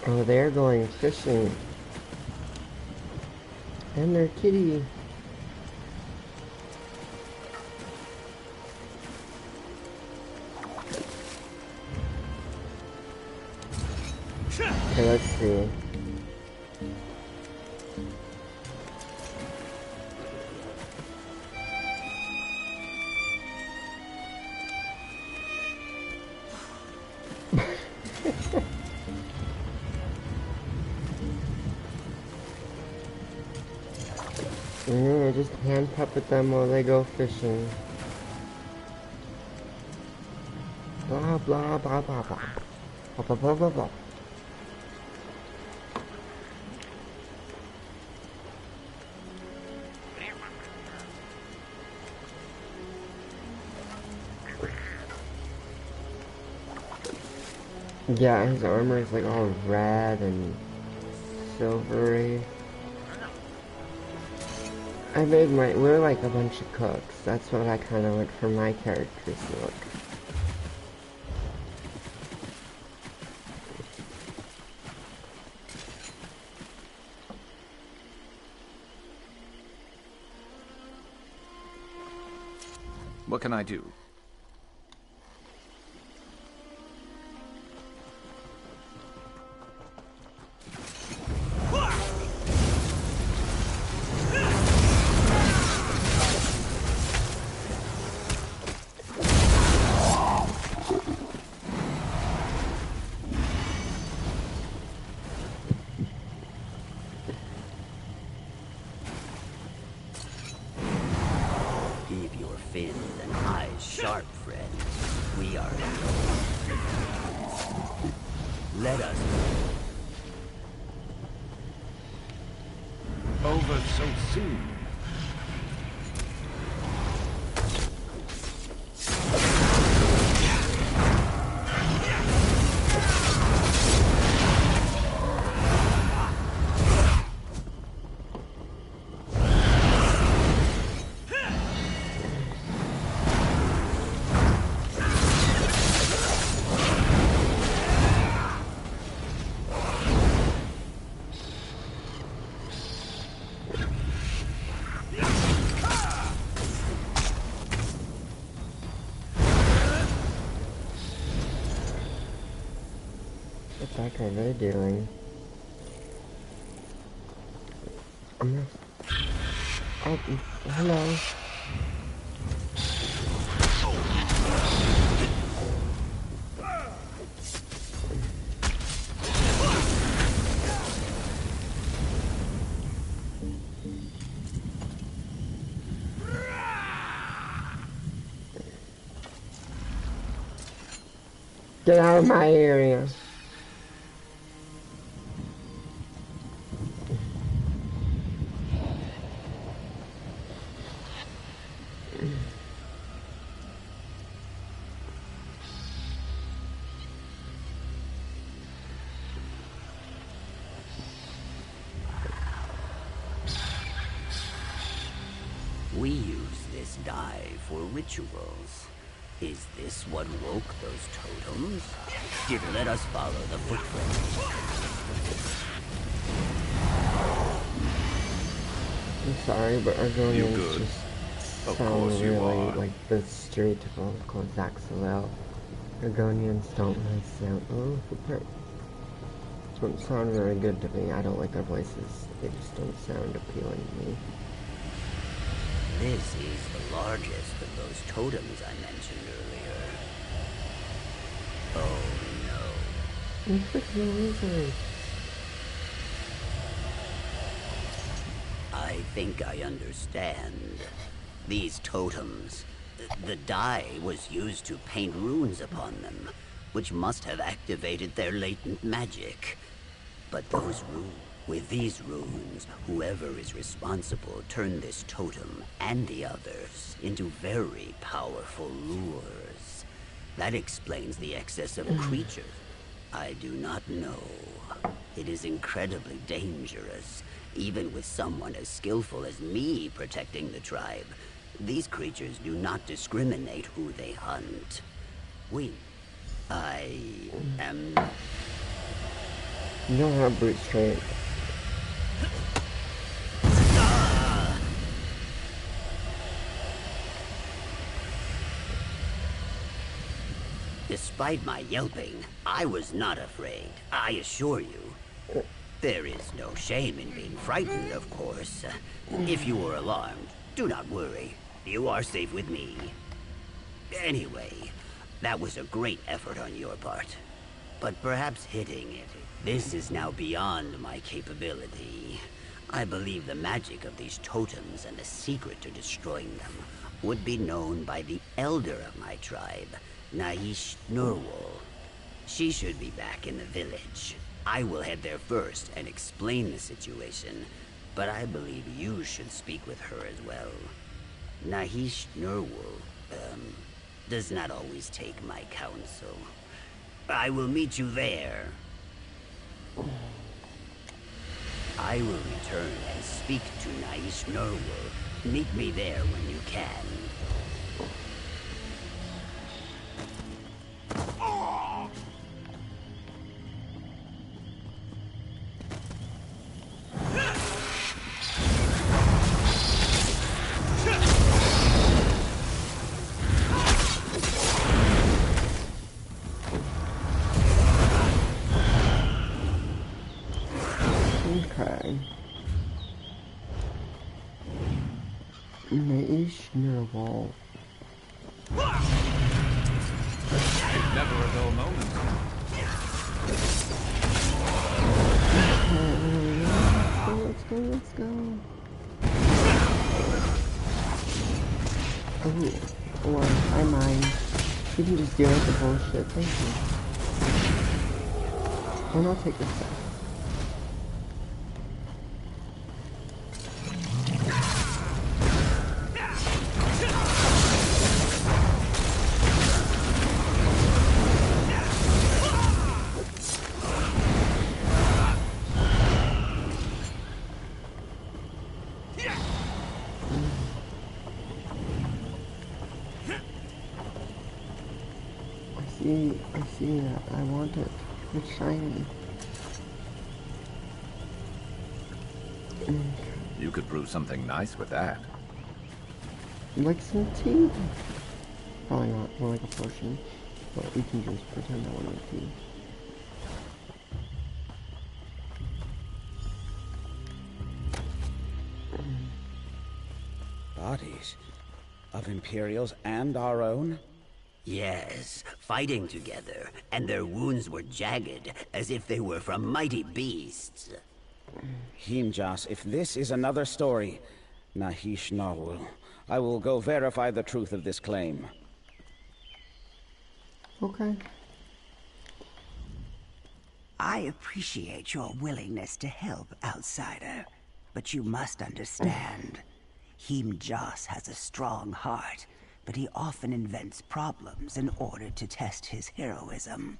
Speaker 2: Oh, they're going fishing. And their kitty. Okay, let's see. I just hand puppet them while they go fishing. Blah blah blah blah blah. Blah blah blah blah blah. Yeah, his armor is like all red and silvery. We're like a bunch of cooks. That's what I kind of went for my character's look.
Speaker 1: What can I do?
Speaker 3: Let us
Speaker 8: over so soon.
Speaker 2: What are they doing? Oh, hello. Get out of my area.
Speaker 3: We use this dye for rituals. Is this what woke those totems? Let us follow the footprints.
Speaker 2: I'm sorry, but Argonians just sound really like the stereotypical Zaxxilel. Argonians don't really sound... Oh, footprint. Don't sound very good to me. I don't like their voices. They just don't sound appealing to me.
Speaker 3: This is the largest of those totems I mentioned earlier. Oh no. I think I understand. These totems, the dye was used to paint runes upon them, which must have activated their latent magic. But those runes, With these runes, whoever is responsible turned this totem and the others into very powerful lures. That explains the excess of creatures. I do not know. It is incredibly dangerous, even with someone as skillful as me protecting the tribe. These creatures do not discriminate who they hunt. I am...
Speaker 2: You don't have brute strength.
Speaker 3: Despite my yelping, I was not afraid, I assure you. There is no shame in being frightened, of course. If you are alarmed, do not worry. You are safe with me. Anyway, that was a great effort on your part. But perhaps hitting it, this is now beyond my capability. I believe the magic of these totems and the secret to destroying them would be known by the elder of my tribe, Naish Nurwal. She should be back in the village. I will head there first and explain the situation, but I believe you should speak with her as well. Naish Nurwal, does not always take my counsel. I will meet you there. I will return and speak to Naish Nurwal. Meet me there when you can.
Speaker 2: Okay. Naish Nurwal.
Speaker 1: Never a dull moment.
Speaker 2: Let's go. Oh, or I mind. You can just deal with the bullshit, thank you. And I'll take this stuff. I see that. I want it. It's shiny.
Speaker 1: You could brew something nice with that.
Speaker 2: Like some tea? Probably not. More like a potion. But we can just pretend I want a tea.
Speaker 4: Bodies? Of Imperials and our own?
Speaker 3: Yes, fighting together, and their wounds were jagged, as if they were from mighty beasts.
Speaker 4: Himjas, if this is another story, Naish Nurwal, I will go verify the truth of this claim.
Speaker 2: Okay.
Speaker 19: I appreciate your willingness to help, outsider, but you must understand. Himjas has a strong heart, but he often invents problems in order to test his heroism.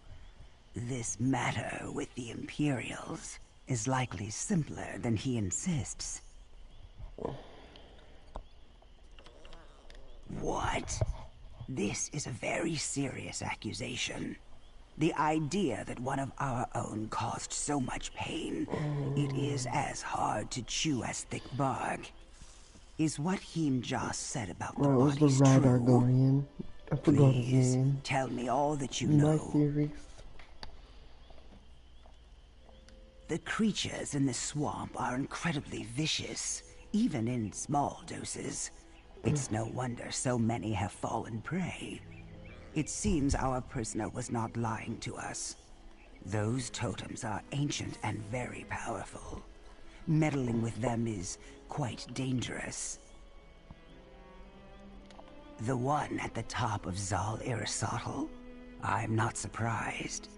Speaker 19: This matter with the Imperials is likely simpler than he insists. What? This is a very serious accusation. The idea that one of our own caused so much pain, it is as hard to chew as thick bark. Is what Himjas said about the bodies true?
Speaker 2: Was the Red Argonian? I forgot his name.
Speaker 19: Tell me all that you know.
Speaker 2: My theories.
Speaker 19: The creatures in the swamp are incredibly vicious, even in small doses. It's no wonder so many have fallen prey. It seems our prisoner was not lying to us. Those totems are ancient and very powerful. Meddling with them is quite dangerous. The one at the top of Zal Aristotle? I'm not surprised.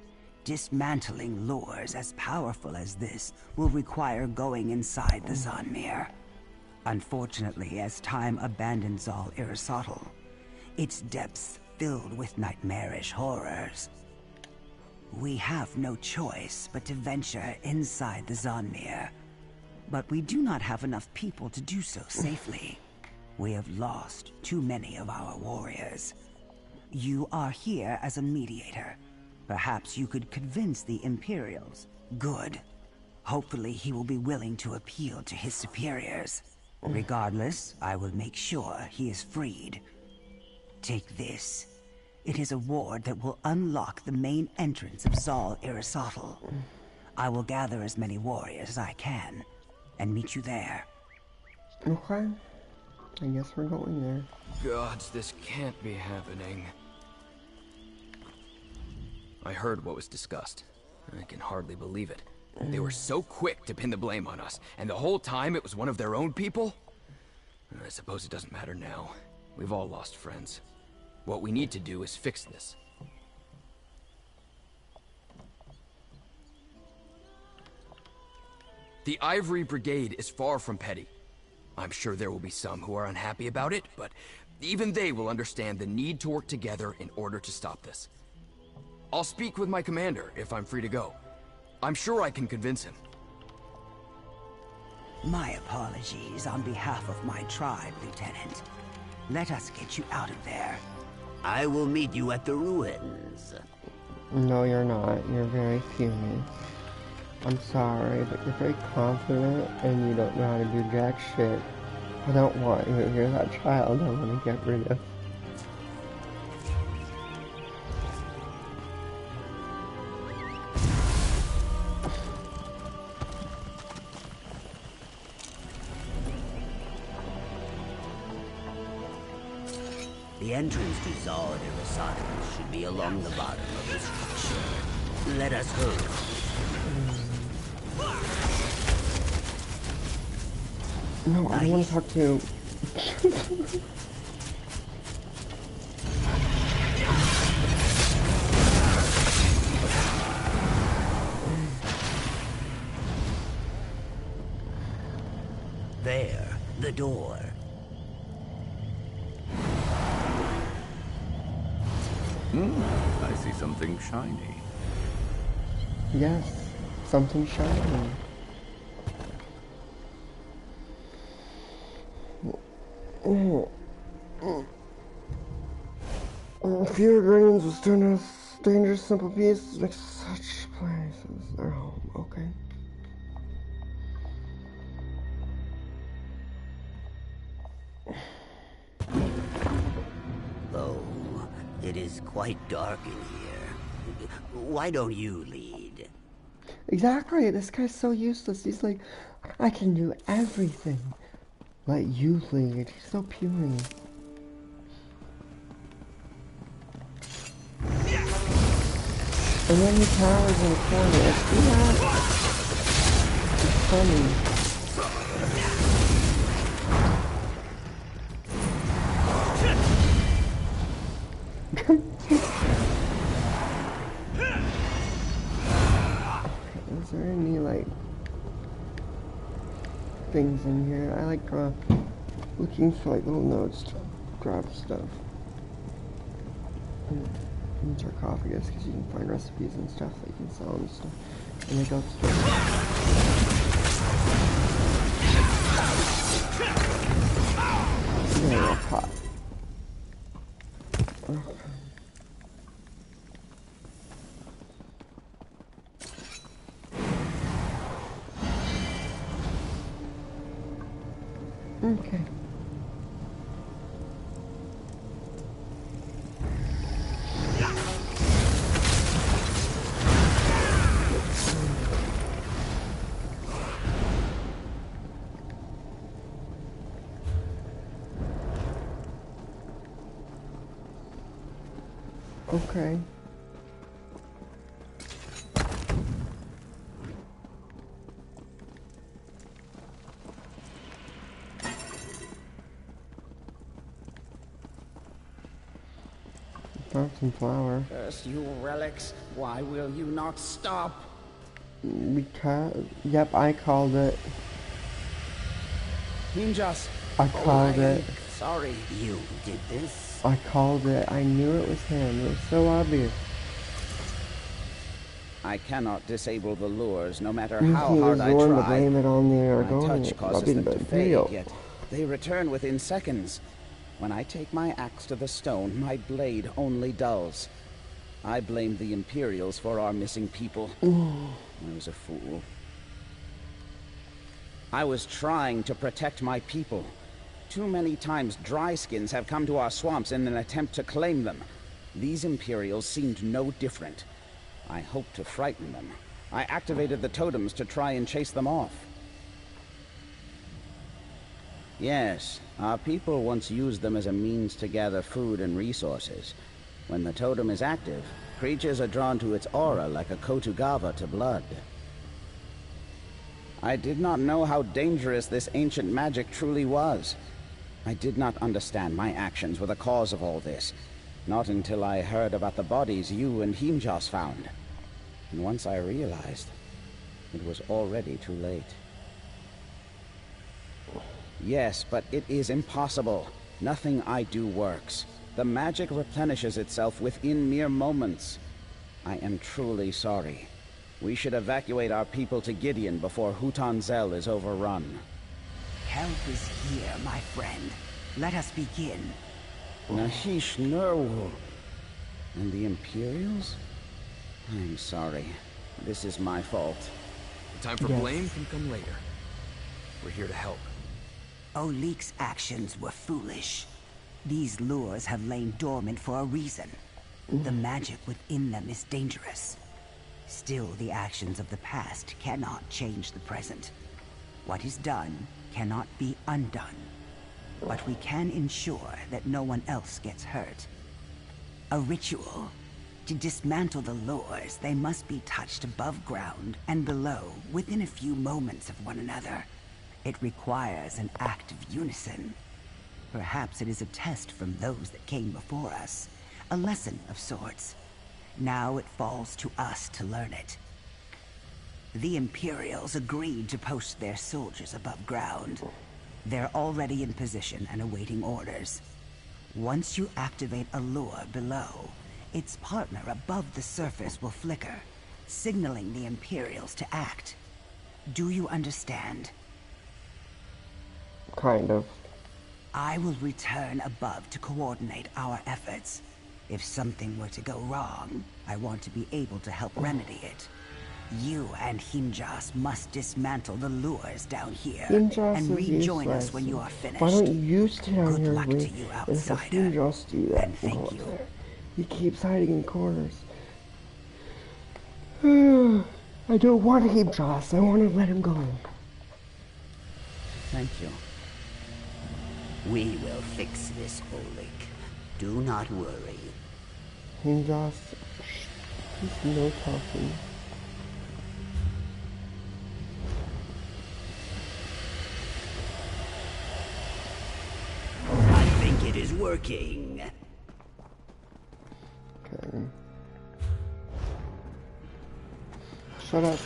Speaker 19: Dismantling lures as powerful as this will require going inside the Zonmir. Unfortunately, as time abandons all Aristotle, its depths filled with nightmarish horrors. We have no choice but to venture inside the Zonmir. But we do not have enough people to do so safely. We have lost too many of our warriors. You are here as a mediator. Perhaps you could convince the Imperials. Good. Hopefully he will be willing to appeal to his superiors. Regardless, I will make sure he is freed. Take this. It is a ward that will unlock the main entrance of Zal Aristotle. I will gather as many warriors as I can, and meet you there.
Speaker 2: Okay. I guess we're going there.
Speaker 7: Gods, this can't be happening. I heard what was discussed. I can hardly believe it. They were so quick to pin the blame on us, and the whole time it was one of their own people? I suppose it doesn't matter now. We've all lost friends. What we need to do is fix this. The Ivory Brigade is far from petty. I'm sure there will be some who are unhappy about it, but even they will understand the need to work together in order to stop this. I'll speak with my commander if I'm free to go. I'm sure I can convince him.
Speaker 19: My apologies on behalf of my tribe, Lieutenant. Let us get you out of there.
Speaker 3: I will meet you at the ruins.
Speaker 2: No, you're not. You're very fuming. I'm sorry, but you're very confident and you don't know how to do jack shit. I don't want you. You're that child I want to get rid of.
Speaker 3: The entrance to Zal Aristotle should be along the bottom of the structure. Let us hurry.
Speaker 2: No, I want to talk to you.
Speaker 3: There, the door.
Speaker 1: I see something shiny.
Speaker 2: Yes, something shiny. Fewer grains will turn us dangerous, simple pieces make such places their home. Okay.
Speaker 3: Oh, it is quite dark in here. Why don't you lead?
Speaker 2: Exactly. This guy's so useless. He's like, I can do everything. Let you lead. He's so puny. And then he cowers in the corner. See that? It's funny. Is there any, like, things in here? I like looking for, like, little notes to grab stuff. And sarcophagus, because you can find recipes and stuff that you can sell and stuff. And they go stuff. Yeah, pot. Okay. Okay. Found some flour.
Speaker 4: Curse you relics, why will you not stop?
Speaker 2: Because, yep, I called it.
Speaker 4: Ninjas.
Speaker 2: I called it.
Speaker 3: Sorry you did this.
Speaker 2: I called it. I knew it was him. It was so obvious.
Speaker 4: I cannot disable the lures, no matter how hard I try.
Speaker 2: To blame it on the
Speaker 4: my touch causes them to fade, yet they return within seconds. When I take my axe to the stone, my blade only dulls. I blame the Imperials for our missing people. I was a fool. I was trying to protect my people. Too many times dryskins have come to our swamps in an attempt to claim them. These Imperials seemed no different. I hoped to frighten them. I activated the totems to try and chase them off. Yes, our people once used them as a means to gather food and resources. When the totem is active, creatures are drawn to its aura like a Kotugava to blood. I did not know how dangerous this ancient magic truly was. I did not understand my actions were the cause of all this. Not until I heard about the bodies you and Himjas found. And once I realized, it was already too late. Yes, but it is impossible. Nothing I do works. The magic replenishes itself within mere moments. I am truly sorry. We should evacuate our people to Gideon before Hutanzel is overrun.
Speaker 19: Help is here, my friend. Let us begin.
Speaker 4: Nahish Nerwul. And the Imperials? I'm sorry. This is my fault.
Speaker 7: The time for blame can come later. We're here to help.
Speaker 19: Olik's actions were foolish. These lures have lain dormant for a reason. The magic within them is dangerous. Still, the actions of the past cannot change the present. What is done cannot be undone. But we can ensure that no one else gets hurt. A ritual. To dismantle the lures, they must be touched above ground and below within a few moments of one another. It requires an act of unison. Perhaps it is a test from those that came before us. A lesson of sorts. Now it falls to us to learn it. The Imperials agreed to post their soldiers above ground. They're already in position and awaiting orders. Once you activate a lure below, its partner above the surface will flicker, signaling the Imperials to act. Do you understand?
Speaker 2: Kind of.
Speaker 19: I will return above to coordinate our efforts. If something were to go wrong, I want to be able to help remedy it. You and Himjas must dismantle the lures down here and rejoin us when you are finished.
Speaker 2: Why don't you stay down
Speaker 19: Good
Speaker 2: here
Speaker 19: luck
Speaker 2: with
Speaker 19: to you,
Speaker 2: and
Speaker 19: outsider.
Speaker 2: Himjas do that?
Speaker 19: And thank you.
Speaker 2: He keeps hiding in corners. I don't want Himjas. I want to let him go.
Speaker 4: Thank you.
Speaker 3: We will fix this, Olik. Do not worry.
Speaker 2: Himjas, please no talking.
Speaker 3: I think it is working.
Speaker 2: Okay. Shut up.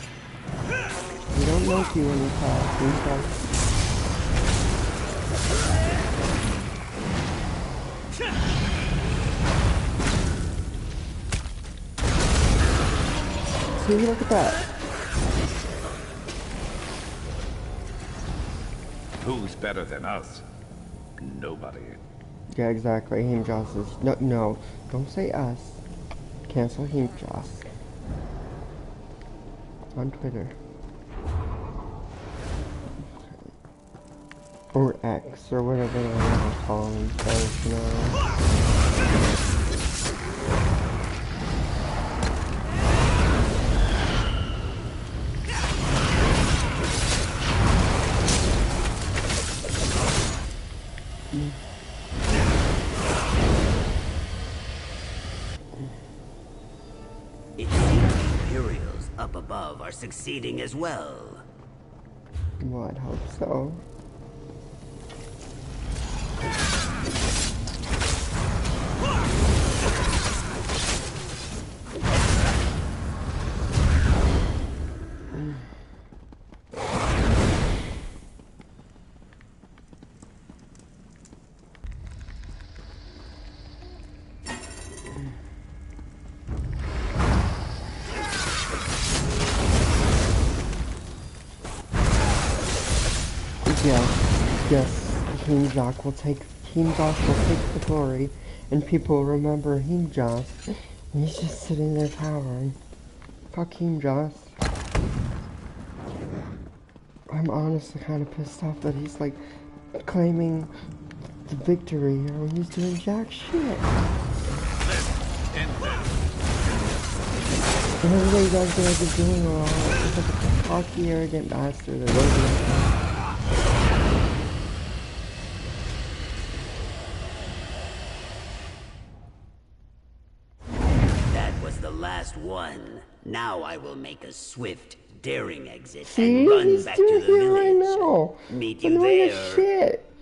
Speaker 2: We don't like you when you talk. We talk. See, look at that.
Speaker 1: Who's better than us? Nobody.
Speaker 2: Yeah, exactly. Himjas is... No, don't say us. Cancel Himjas. On Twitter. Or X, or whatever they want to call themselves now.
Speaker 3: It seems the Imperials up above are succeeding as well.
Speaker 2: Well, I'd hope so. Yes, King Jock will take the glory, and people will remember King Joss. And he's just sitting there powering. Fuck King Joss. I'm honestly kind of pissed off that he's like claiming the victory when he's doing jack shit. And everybody does like he's doing a lot. He's like a cocky, arrogant bastard that doesn't.
Speaker 3: One. Now I will make a swift, daring exit
Speaker 2: See?
Speaker 3: and run
Speaker 2: He's
Speaker 3: back to the village.
Speaker 2: Right now.
Speaker 3: Meet you there.
Speaker 2: Shit.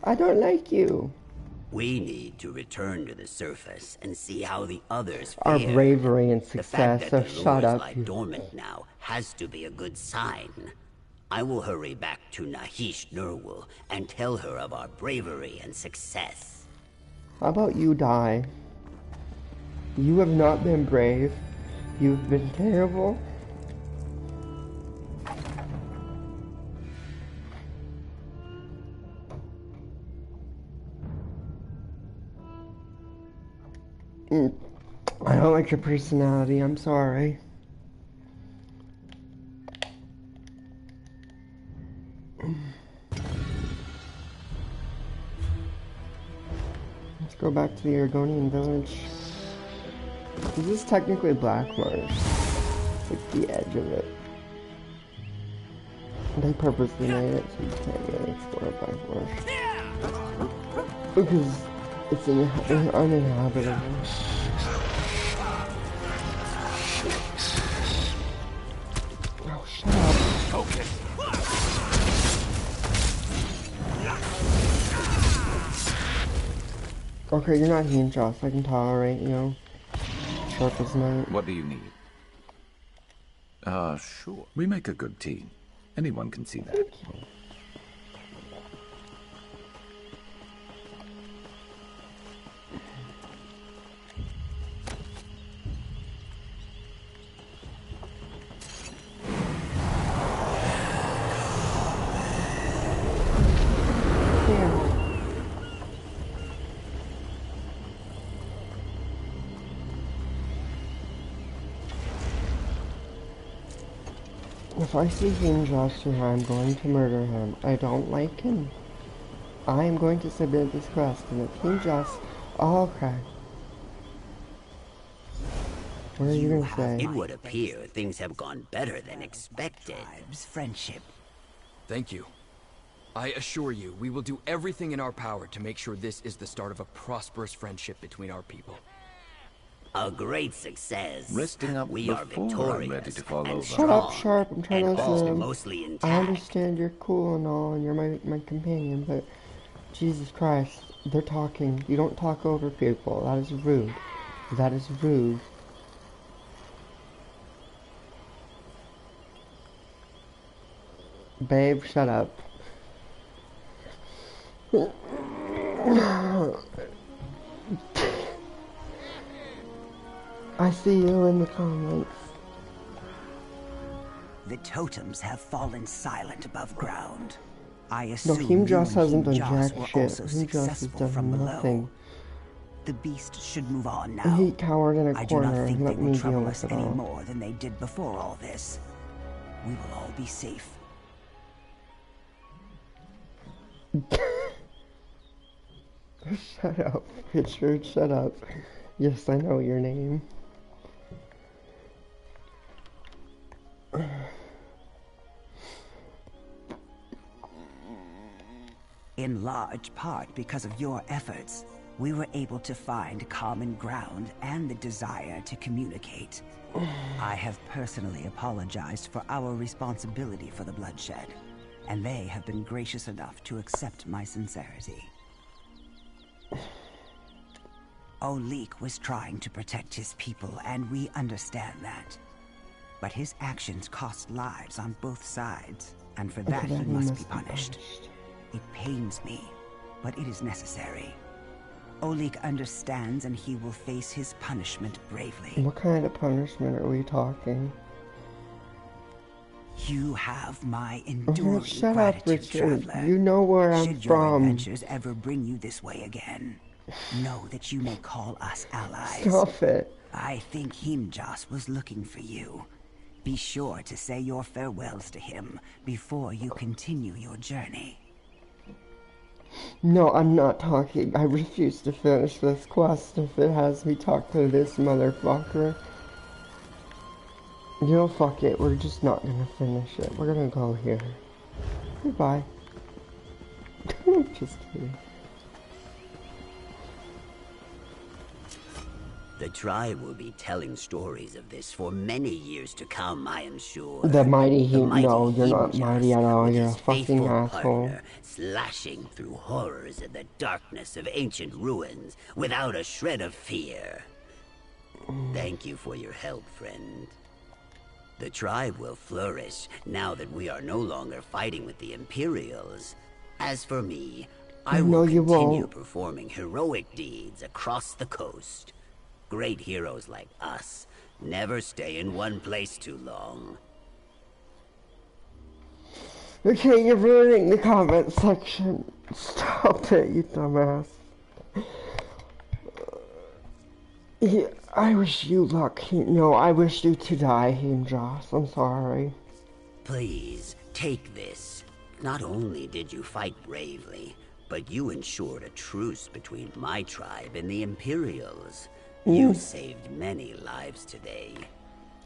Speaker 2: I don't like you.
Speaker 3: We need to return to the surface and see how the others fare.
Speaker 2: Our bravery and success.
Speaker 3: The fact that
Speaker 2: So shut up.
Speaker 3: lie dormant now has to be a good sign. I will hurry back to Nahish Nurwul and tell her of our bravery and success.
Speaker 2: How about you die? You have not been brave. You've been terrible. I don't like your personality. I'm sorry. Let's go back to the Argonian village. This is technically Black Marsh. Like the edge of it. They purposely made it so you can't really explore Black Marsh. Because it's uninhabitable. Oh, shut up.
Speaker 9: Okay.
Speaker 2: Okay, you're not Heen Joss. I can tolerate you. Sharp as night.
Speaker 1: What do you need? Sure. We make a good team. Anyone can see that.
Speaker 2: If I see King Josh here, I'm going to murder him. I don't like him. I am going to submit this quest, and if King Josh... Oh, okay. What are you going to say?
Speaker 3: It would appear things have gone better than expected.
Speaker 19: Friendship.
Speaker 7: Thank you. I assure you, we will do everything in our power to make sure this is the start of a prosperous friendship between our people.
Speaker 3: A great success.
Speaker 1: Resting up
Speaker 3: we are victorious.
Speaker 1: I'm ready to fall over.
Speaker 2: Shut up, Sharp. I'm trying to listen.
Speaker 3: Mostly intact.
Speaker 2: I understand you're cool and all, and you're my companion, but Jesus Christ, they're talking. You don't talk over people. That is rude. That is rude. Babe, shut up. I see you in the comments.
Speaker 19: The totems have fallen silent above ground. I assume
Speaker 2: King Joss hasn't done
Speaker 19: Joss
Speaker 2: jack
Speaker 19: were
Speaker 2: shit.
Speaker 19: also
Speaker 2: King Joss has
Speaker 19: successful from
Speaker 2: done
Speaker 19: below.
Speaker 2: nothing.
Speaker 19: The beast should move on now.
Speaker 2: And he cowered in a
Speaker 19: I do not
Speaker 2: corner
Speaker 19: think
Speaker 2: and
Speaker 19: they
Speaker 2: let me
Speaker 19: will
Speaker 2: deal
Speaker 19: trouble
Speaker 2: with
Speaker 19: us
Speaker 2: it
Speaker 19: any
Speaker 2: all.
Speaker 19: more than they did before all this. We will all be safe.
Speaker 2: Shut up, Richard, shut up. Yes, I know your name.
Speaker 19: In large part because of your efforts, we were able to find common ground and the desire to communicate. I have personally apologized for our responsibility for the bloodshed, and they have been gracious enough to accept my sincerity. Olik was trying to protect his people, and we understand that. But his actions cost lives on both sides, and for that he must be punished. It pains me, but it is necessary. Olik understands, and he will face his punishment bravely.
Speaker 2: What kind of punishment are we talking?
Speaker 19: You have my enduring
Speaker 2: shut
Speaker 19: gratitude,
Speaker 2: up, Richard.
Speaker 19: traveler.
Speaker 2: You know where I'm
Speaker 19: Should your
Speaker 2: from.
Speaker 19: adventures ever bring you this way again, know that you may call us allies.
Speaker 2: Stop it.
Speaker 19: I think Himjas was looking for you. Be sure to say your farewells to him before you continue your journey.
Speaker 2: No, I'm not talking. I refuse to finish this quest if it has me talk to this motherfucker. You know, fuck it. We're just not gonna finish it. We're gonna go here. Goodbye. Just kidding.
Speaker 3: The tribe will be telling stories of this for many years to come, I am sure.
Speaker 2: The mighty no, you're not mighty at all. You're a fucking asshole.
Speaker 3: Partner, slashing through horrors in the darkness of ancient ruins without a shred of fear. Thank you for your help, friend. The tribe will flourish now that we are no longer fighting with the Imperials. As for me, I will continue performing heroic deeds across the coast. Great heroes like us never stay in one place too long.
Speaker 2: Okay, you're ruining the comment section. Stop it, you dumbass. Yeah, I wish you luck. No, I wish you to die, Himjas. I'm sorry.
Speaker 3: Please, take this. Not only did you fight bravely, but you ensured a truce between my tribe and the Imperials. You saved many lives today.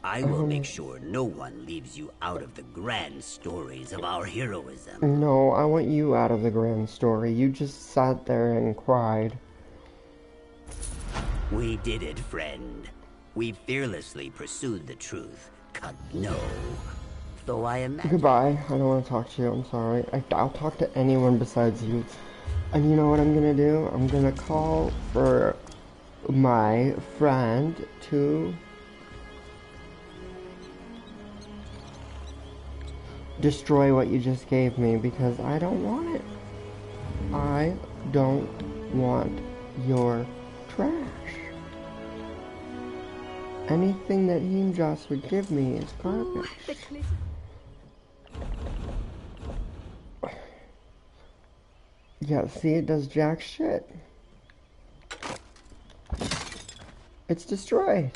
Speaker 3: I will make sure no one leaves you out of the grand stories of our heroism.
Speaker 2: No, I want you out of the grand story. You just sat there and cried.
Speaker 3: We did it, friend. We fearlessly pursued the truth. Cut no. Though I imagine...
Speaker 2: Goodbye. I don't want to talk to you. I'm sorry. I'll talk to anyone besides you. And you know what I'm gonna do? I'm gonna call for my friend to destroy what you just gave me because I don't want it. I don't want your trash. Anything that Himjas would give me is garbage. Yeah, see, it does jack shit. It's destroyed.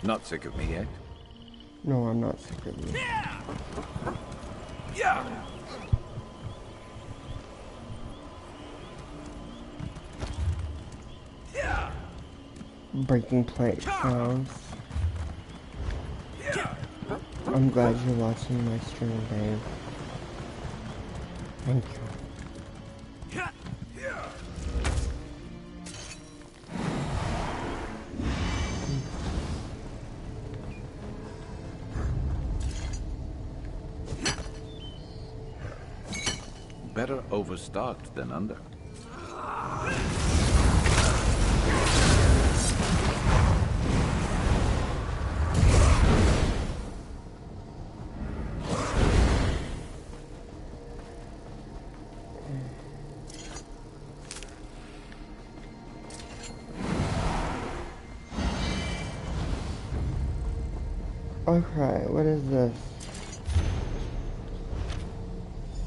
Speaker 1: Not sick of me yet?
Speaker 2: No, I'm not sick of you.
Speaker 9: Yeah.
Speaker 2: Breaking plate sounds. I'm glad you're watching my stream, Dave. Thank you.
Speaker 1: Better overstocked than under.
Speaker 2: Okay, what is this?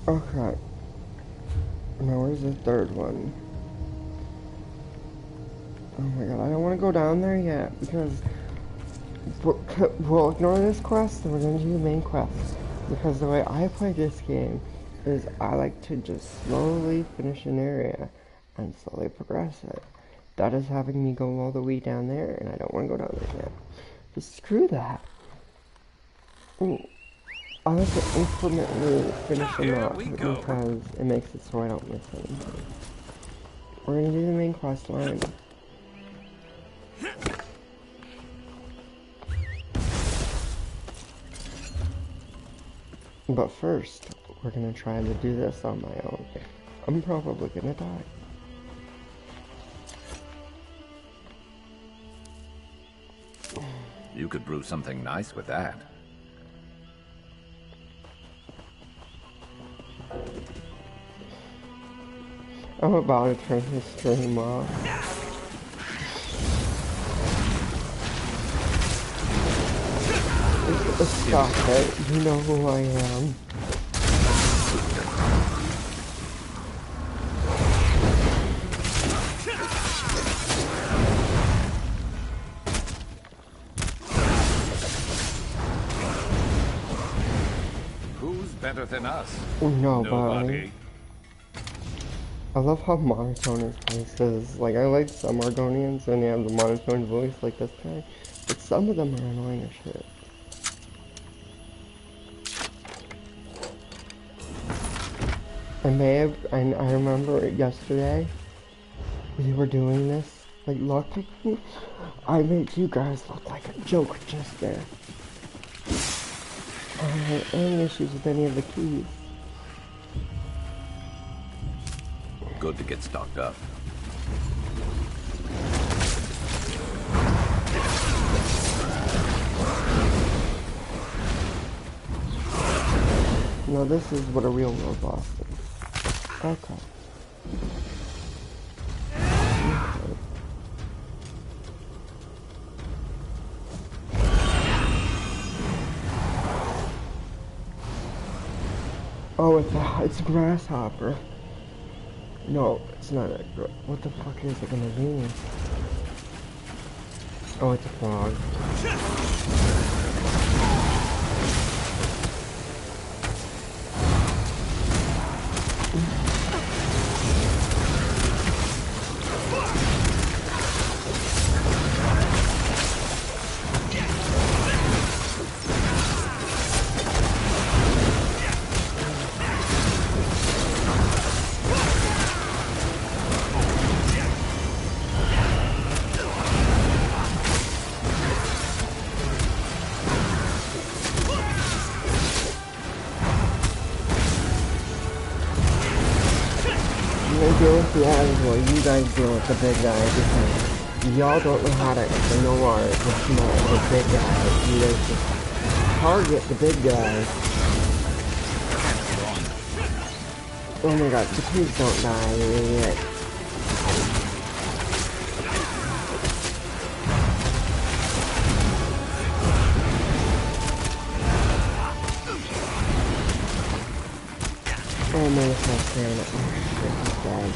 Speaker 2: Okay. Now where's the third one? Oh my god, I don't want to go down there yet because we'll ignore this quest and we're going to do the main quest. Because the way I play this game is I like to just slowly finish an area and slowly progress it. That is having me go all the way down there and I don't want to go down there yet. Just screw that. Ooh. I like to incrementally finish them up because it makes it so I don't miss anything. We're gonna do the main quest line. But first, we're gonna try to do this on my own. I'm probably gonna die.
Speaker 1: You could brew something nice with that.
Speaker 2: I'm about to turn his stream off. Stop it. You know who I am.
Speaker 1: Who's better than us?
Speaker 2: Nobody. I love how monotone his voice is. Like, I like some Argonians and they have the monotone voice like this guy, but some of them are annoying as shit. I remember yesterday, we were doing this, like, look, I made you guys look like a joke just there. I don't have any issues with any of the keys.
Speaker 1: Good to get stocked up.
Speaker 2: No, this is what a real world boss is. Okay. Oh, it's a grasshopper. No, it's not a... What the fuck is it gonna be? Oh, it's a frog. Well, you guys deal with the big guy because y'all don't know how to ignore the big guy. You guys just target the big guy. Oh my god, please don't die, you idiot. Oh man, it's not staring at me. He's dead.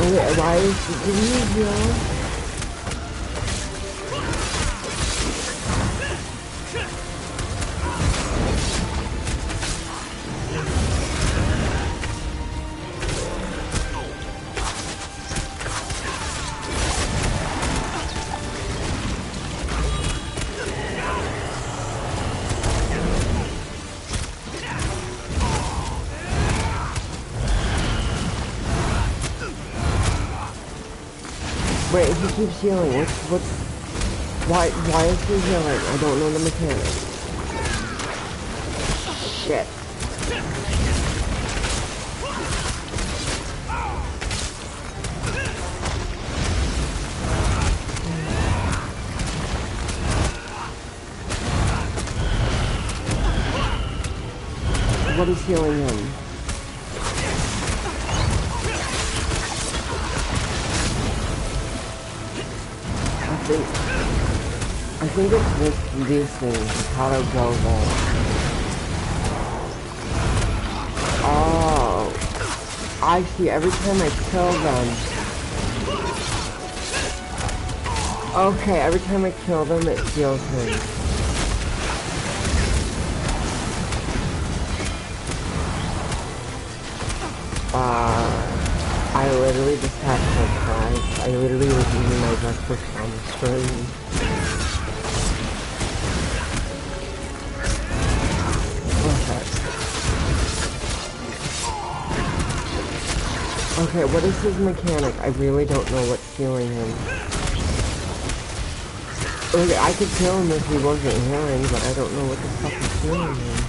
Speaker 2: Wait, why is he doing it? Wait, he keeps healing. Why is he healing? I don't know the mechanics. Shit. What is healing him? I think it's these things, how to go there. Oh, I see, every time I kill them. Okay, every time I kill them, it heals him. I literally just had to cry. I literally was using my breakfast on the screen. Okay, what is his mechanic? I really don't know what's healing him. Okay, I could kill him if he wasn't healing, but I don't know what the fuck is healing him.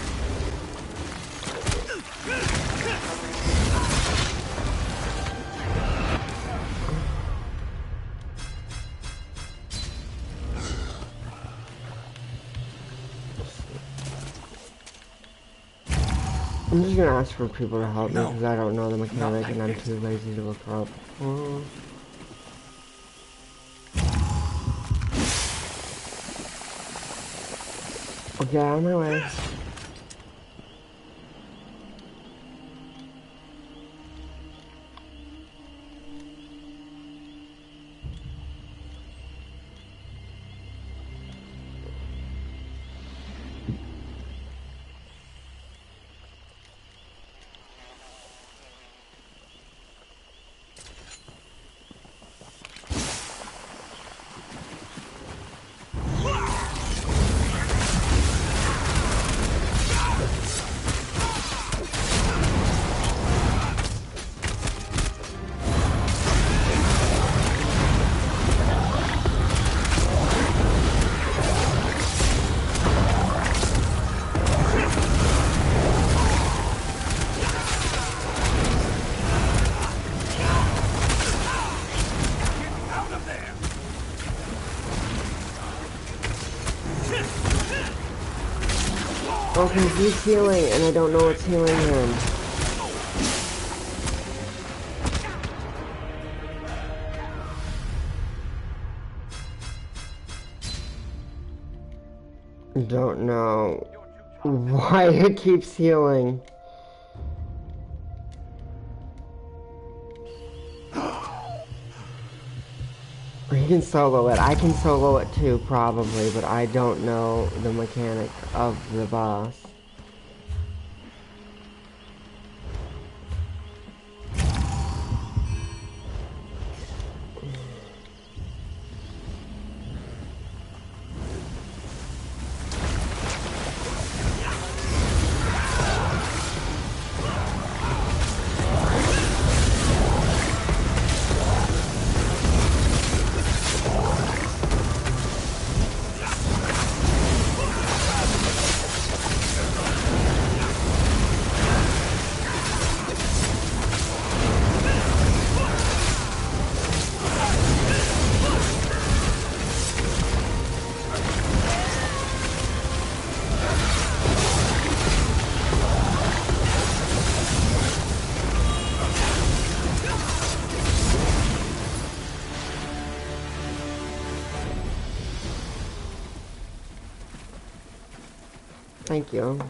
Speaker 2: I'm just gonna ask for people to help me because I don't know the mechanic and I'm too lazy to look her up. Okay, out of my way. Okay, he's healing, and I don't know what's healing him. Don't know why it keeps healing. He can solo it. I can solo it too, probably, but I don't know the mechanic of the boss. Thank you.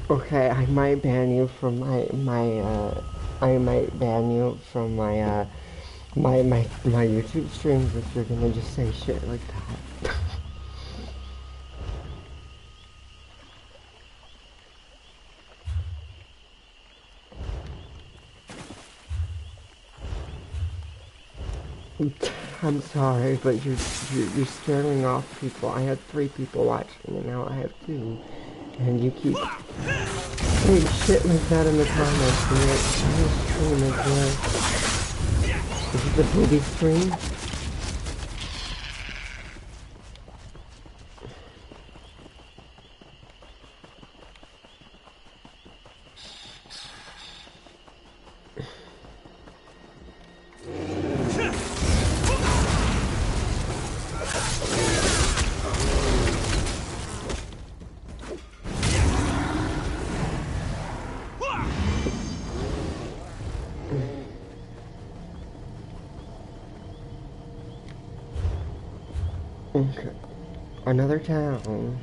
Speaker 2: Okay, I might ban you from my YouTube streams if you're gonna just say shit like that. I'm sorry, but you're scaring off people. I had 3 people watching, and now I have 2. And you keep saying shit like that in the comments. And your stream is this is the booby stream? Okay. Another town.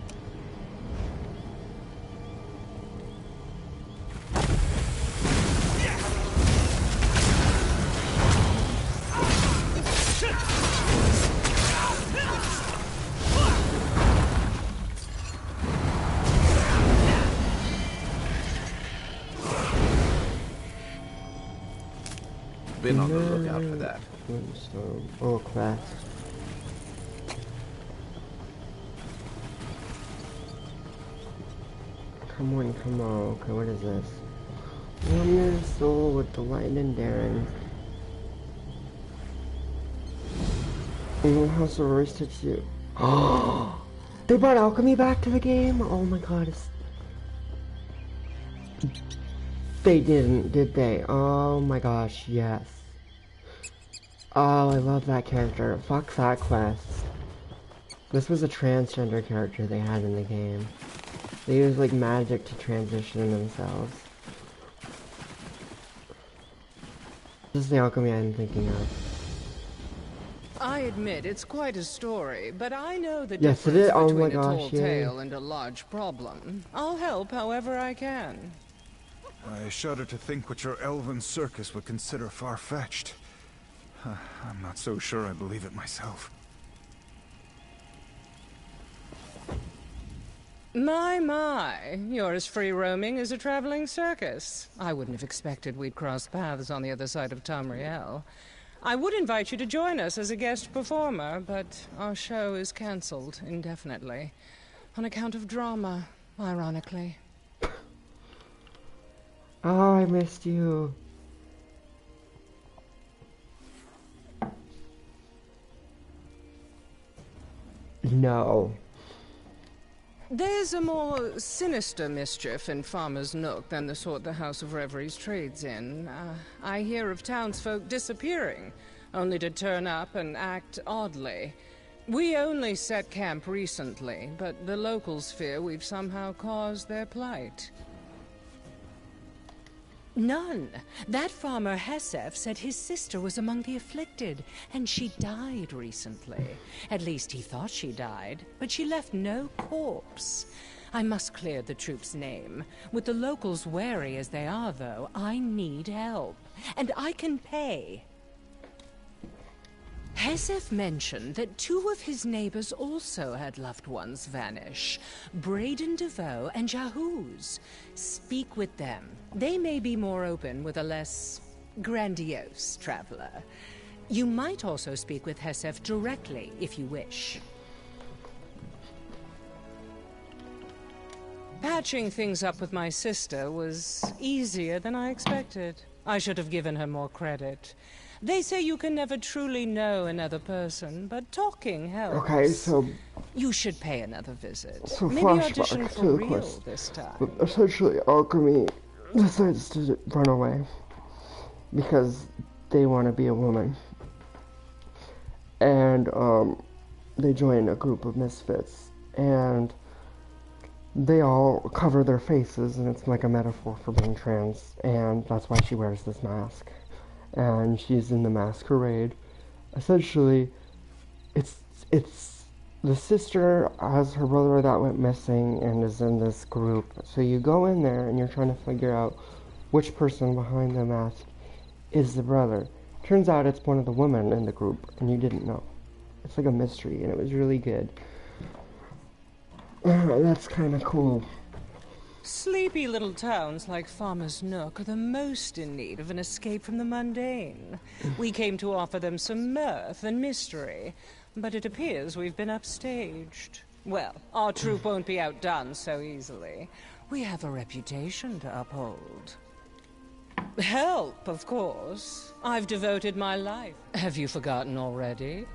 Speaker 1: Been on the lookout for that.
Speaker 2: Oh, class. Come on, come on. Okay, what is this? Warm your soul with delight and daring. In the house of roasted you. Oh! They brought alchemy back to the game? Oh my god, They didn't, did they? Oh my gosh, yes. Oh, I love that character. Fuck that quest. This was a transgender character they had in the game. They used like magic to transition themselves. This is the alchemy I'm thinking of.
Speaker 20: I admit it's quite a story, but I know the
Speaker 2: yes,
Speaker 20: difference between
Speaker 2: a
Speaker 20: tall tale and a large problem. I'll help however I can.
Speaker 10: I shudder to think what your elven circus would consider far-fetched. I'm not so sure I believe it myself.
Speaker 20: My, you're as free-roaming as a traveling circus. I wouldn't have expected we'd cross paths on the other side of Tamriel. I would invite you to join us as a guest performer, but our show is cancelled indefinitely. On account of drama, ironically.
Speaker 2: Oh, I missed you. No.
Speaker 20: There's a more sinister mischief in Farmer's Nook than the sort the House of Reveries trades in. I hear of townsfolk disappearing, only to turn up and act oddly. We only set camp recently, but the locals fear we've somehow caused their plight. None. That farmer Hesef said his sister was among the afflicted, and she died recently. At least he thought she died, but she left no corpse. I must clear the troop's name. With the locals wary as they are, though, I need help, and I can pay. Hesef mentioned that 2 of his neighbors also had loved ones vanish, Braden DeVoe and Jahuz. Speak with them. They may be more open with a less grandiose traveler. You might also speak with Hesef directly, if you wish. Patching things up with my sister was easier than I expected. I should have given her more credit. They say you can never truly know another person, but talking helps.
Speaker 2: Okay, so...
Speaker 20: You should pay another visit.
Speaker 2: So
Speaker 20: maybe audition for real
Speaker 2: quest.
Speaker 20: This time.
Speaker 2: Essentially, Alchemy decides to run away because they want to be a woman. And, they join a group of misfits. And they all cover their faces, and it's like a metaphor for being trans. And that's why she wears this mask. And she's in the masquerade. Essentially, it's the sister has her brother that went missing and is in this group. So you go in there and you're trying to figure out which person behind the mask is the brother. Turns out it's one of the women in the group, and you didn't know. It's like a mystery, and it was really good. That's kind of cool.
Speaker 20: Sleepy little towns like Farmer's Nook are the most in need of an escape from the mundane. We came to offer them some mirth and mystery, but it appears we've been upstaged. Well, our troop won't be outdone so easily. We have a reputation to uphold. Help, of course. I've devoted my life. Have you forgotten already?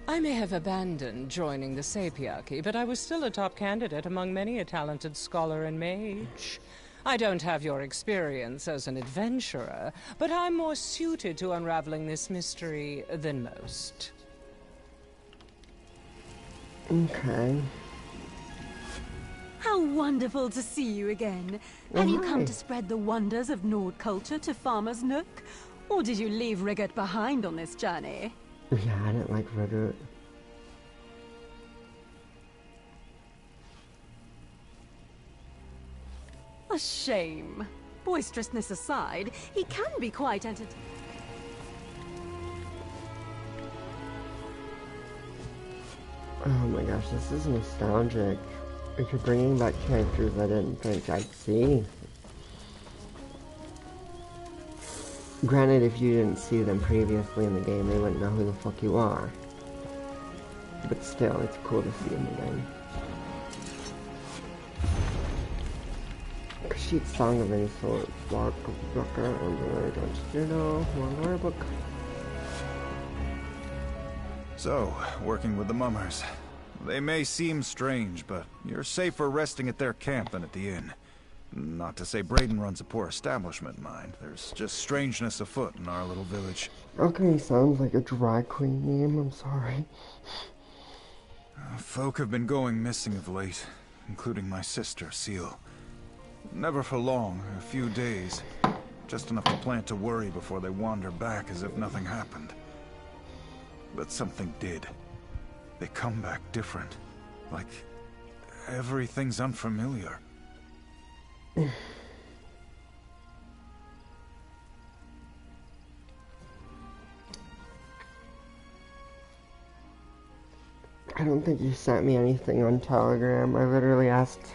Speaker 20: I may have abandoned joining the Sapiarchy, but I was still a top candidate among many a talented scholar and mage. I don't have your experience as an adventurer, but I'm more suited to unraveling this mystery than most.
Speaker 2: Okay.
Speaker 21: How wonderful to see you again. Have you come to spread the wonders of Nord culture to Farmer's Nook? Or did you leave Rigert behind on this journey?
Speaker 2: Yeah, I didn't like Rigert.
Speaker 21: A shame. Boisterousness aside, he can be quite entertaining.
Speaker 2: Oh my gosh, this is nostalgic. You're bringing back characters I didn't think I'd see. Granted, if you didn't see them previously in the game, they wouldn't know who the fuck you are. But still, it's cool to see them again. Sheet Song of any sort. Block, blocker, and don't know, one book.
Speaker 10: So, working with the mummers. They may seem strange, but you're safer resting at their camp than at the inn. Not to say Braden runs a poor establishment, mind. There's just strangeness afoot in our little village.
Speaker 2: Okay, sounds like a drag queen name, I'm sorry.
Speaker 10: Folk have been going missing of late, including my sister, Seal. Never for long, a few days. Just enough to plant a worry before they wander back as if nothing happened. But something did. They come back different. Like everything's unfamiliar.
Speaker 2: I don't think you sent me anything on Telegram. I literally asked...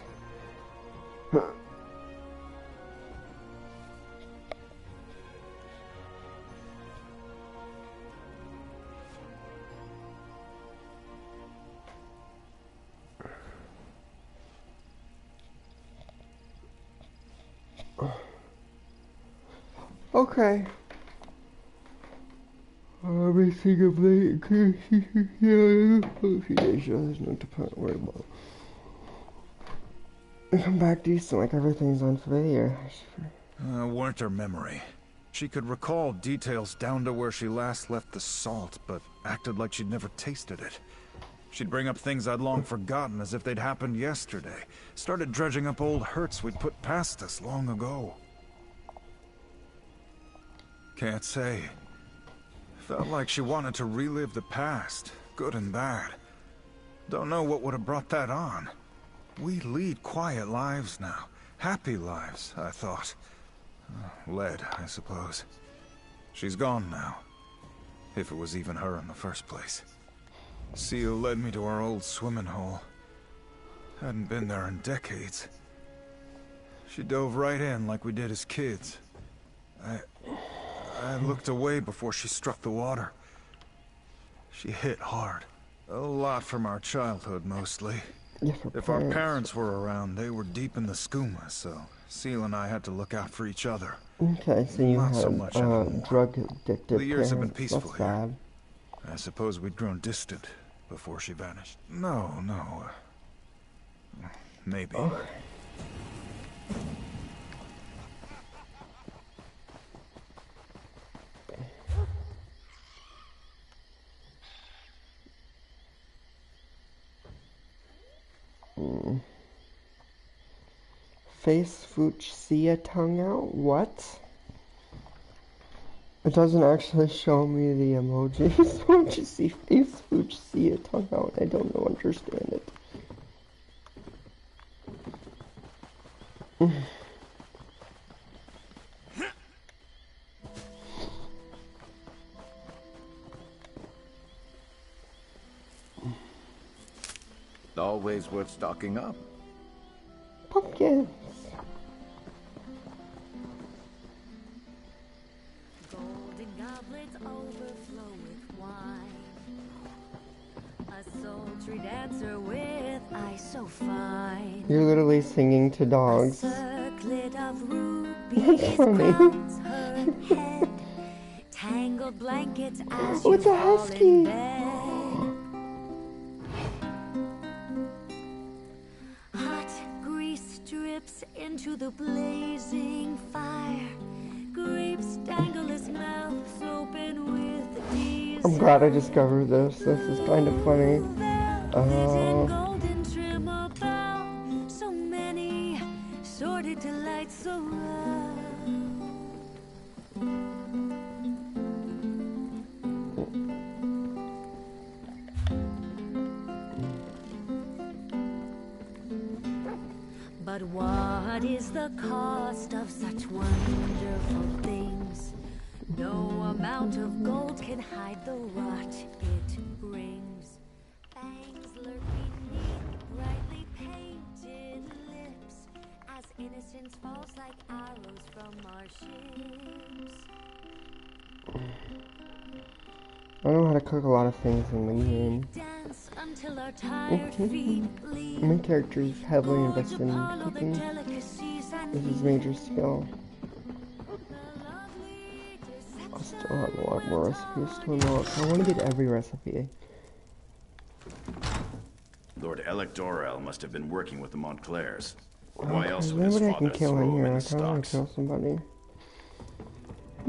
Speaker 2: Okay. Everything of late, there's no to worry about. I come back decent, like everything's unfamiliar.
Speaker 10: Weren't her memory. She could recall details down to where she last left the salt, but acted like she'd never tasted it. She'd bring up things I'd long forgotten as if they'd happened yesterday. Started dredging up old hurts we'd put past us long ago. Can't say. Felt like she wanted to relive the past, good and bad. Don't know what would have brought that on. We lead quiet lives now. Happy lives, I thought. Led, I suppose. She's gone now. If it was even her in the first place. Seal led me to our old swimming hole. Hadn't been there in decades. She dove right in like we did as kids. I looked away before she struck the water. She hit hard. A lot from our childhood, mostly.
Speaker 2: Yeah,
Speaker 10: if our parents were around, they were deep in the skooma, so Seal and I had to look out for each other.
Speaker 2: Okay, so you
Speaker 10: Not
Speaker 2: had
Speaker 10: so much anymore.
Speaker 2: drug-addicted
Speaker 10: The years
Speaker 2: parents.
Speaker 10: have been peaceful
Speaker 2: That's
Speaker 10: here.
Speaker 2: bad.
Speaker 10: I suppose we'd grown distant before she vanished. No. Maybe.
Speaker 2: Oh. Face Fooch see a tongue out? What? It doesn't actually show me the emojis. Don't you see Face Fooch see a tongue out? I don't understand it.
Speaker 1: Always worth stocking up.
Speaker 2: Pumpkins.
Speaker 5: Golden goblets overflow with wine. A sultry dancer with eyes so fine.
Speaker 2: You're literally singing to dogs.
Speaker 5: A circlet of rubies
Speaker 2: That's funny.
Speaker 5: crowns her head. Tangled blankets as
Speaker 2: Oh,
Speaker 5: you
Speaker 2: it's a
Speaker 5: fall
Speaker 2: husky.
Speaker 5: in bed. Into the blazing fire, grapes dangle his mouth open with the tears.
Speaker 2: I'm glad I discovered this. This is kind of funny.
Speaker 5: Golden trim about, so many sordid delights around. But what is the cost of such wonderful things? No amount of gold can hide the rot it brings. Fangs lurk beneath brightly painted lips, as innocence falls like arrows from our ships.
Speaker 2: I know how to cook a lot of things in the game. My character is heavily invested in cooking. This is major skill. I still have a lot more recipes to unlock. I want to get every recipe.
Speaker 22: Lord Alec Dorrell must have been working with the Montclairs.
Speaker 2: Why else would his father throw him in the stocks? I kinda wanna kill somebody.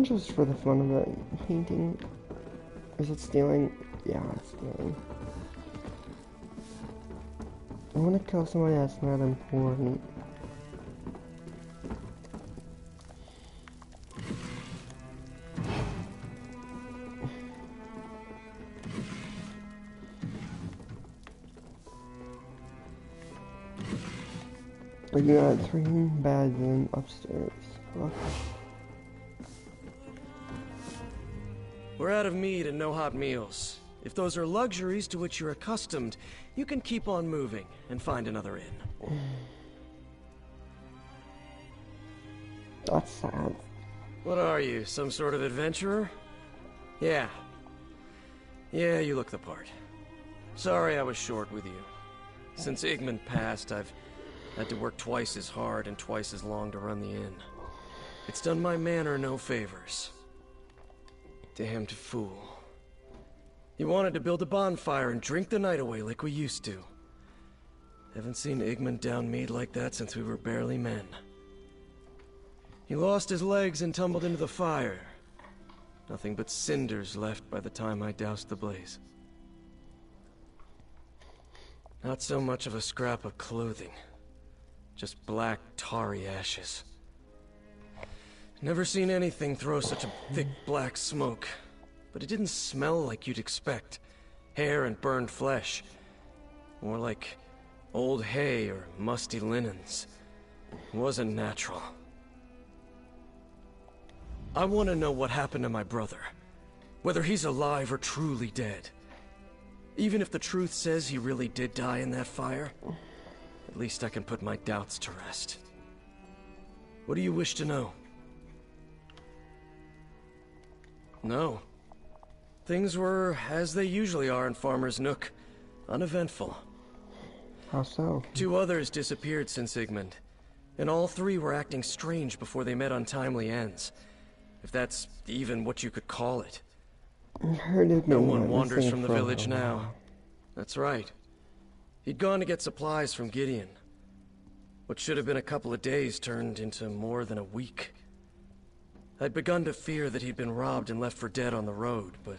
Speaker 2: Just for the fun of it. Painting. Is it stealing? Yeah, it's stealing. I wanna kill somebody that's not important. We got 3 beds in upstairs. Okay.
Speaker 6: We're out of meat and no hot meals. If those are luxuries to which you're accustomed, you can keep on moving and find another inn.
Speaker 2: That's sad.
Speaker 6: What are you, some sort of adventurer? Yeah. Yeah, you look the part. Sorry I was short with you. Since Igmund passed, I've had to work twice as hard and twice as long to run the inn. It's done my manor no favors. Damned fool. He wanted to build a bonfire and drink the night away like we used to. Haven't seen Igmund down mead like that since we were barely men. He lost his legs and tumbled into the fire. Nothing but cinders left by the time I doused the blaze. Not so much of a scrap of clothing. Just black, tarry ashes. Never seen anything throw such a thick black smoke. But it didn't smell like you'd expect. Hair and burned flesh. More like old hay or musty linens. It wasn't natural. I want to know what happened to my brother. Whether he's alive or truly dead. Even if the truth says he really did die in that fire, at least I can put my doubts to rest. What do you wish to know? No. Things were as they usually are in Farmer's Nook. Uneventful.
Speaker 2: How so?
Speaker 6: 2 others disappeared since Igmund, and all 3 were acting strange before they met untimely ends. If that's even what you could call it. No one wanders from the village now. That's right. He'd gone to get supplies from Gideon. What should have been a couple of days turned into more than a week. I'd begun to fear that he'd been robbed and left for dead on the road, but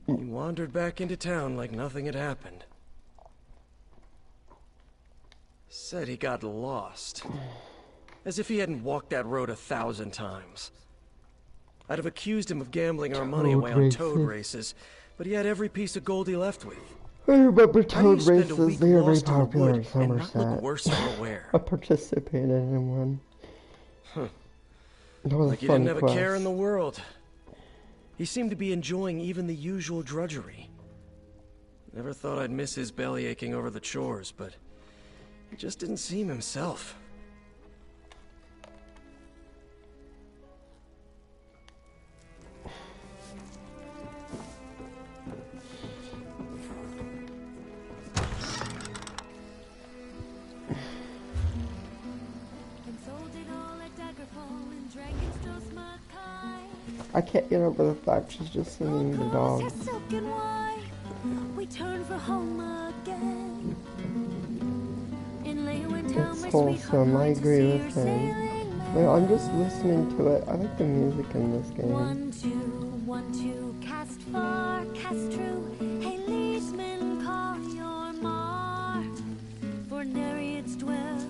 Speaker 6: he wandered back into town like nothing had happened. Said he got lost. As if he hadn't walked that road 1,000 times. I'd have accused him of gambling our money away on toad races, but he had every piece of gold he left with.
Speaker 2: I remember toad races, they are very popular in Somerset. I participated in one.
Speaker 6: Huh.
Speaker 2: That was
Speaker 6: like he didn't have a care in the world. He seemed to be enjoying even the usual drudgery. Never thought I'd miss his belly aching over the chores, but he just didn't seem himself.
Speaker 2: I can't get over the fact she's just singing the dog. It's wholesome, I agree with him. Wait, I'm just listening to it. I like the music in this game.
Speaker 5: 1, 2, 1, 2, cast far, cast true. Hey, leadsman, call your mar. For nereids dwell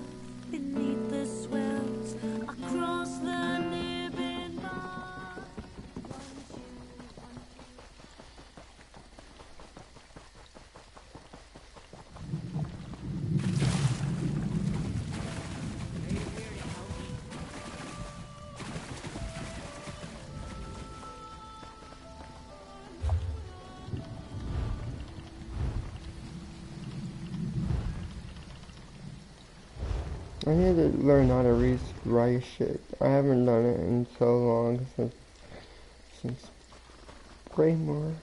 Speaker 5: beneath the swells across the Nibbin bar.
Speaker 2: I need to learn how to write shit. I haven't done it in so long since Greymore.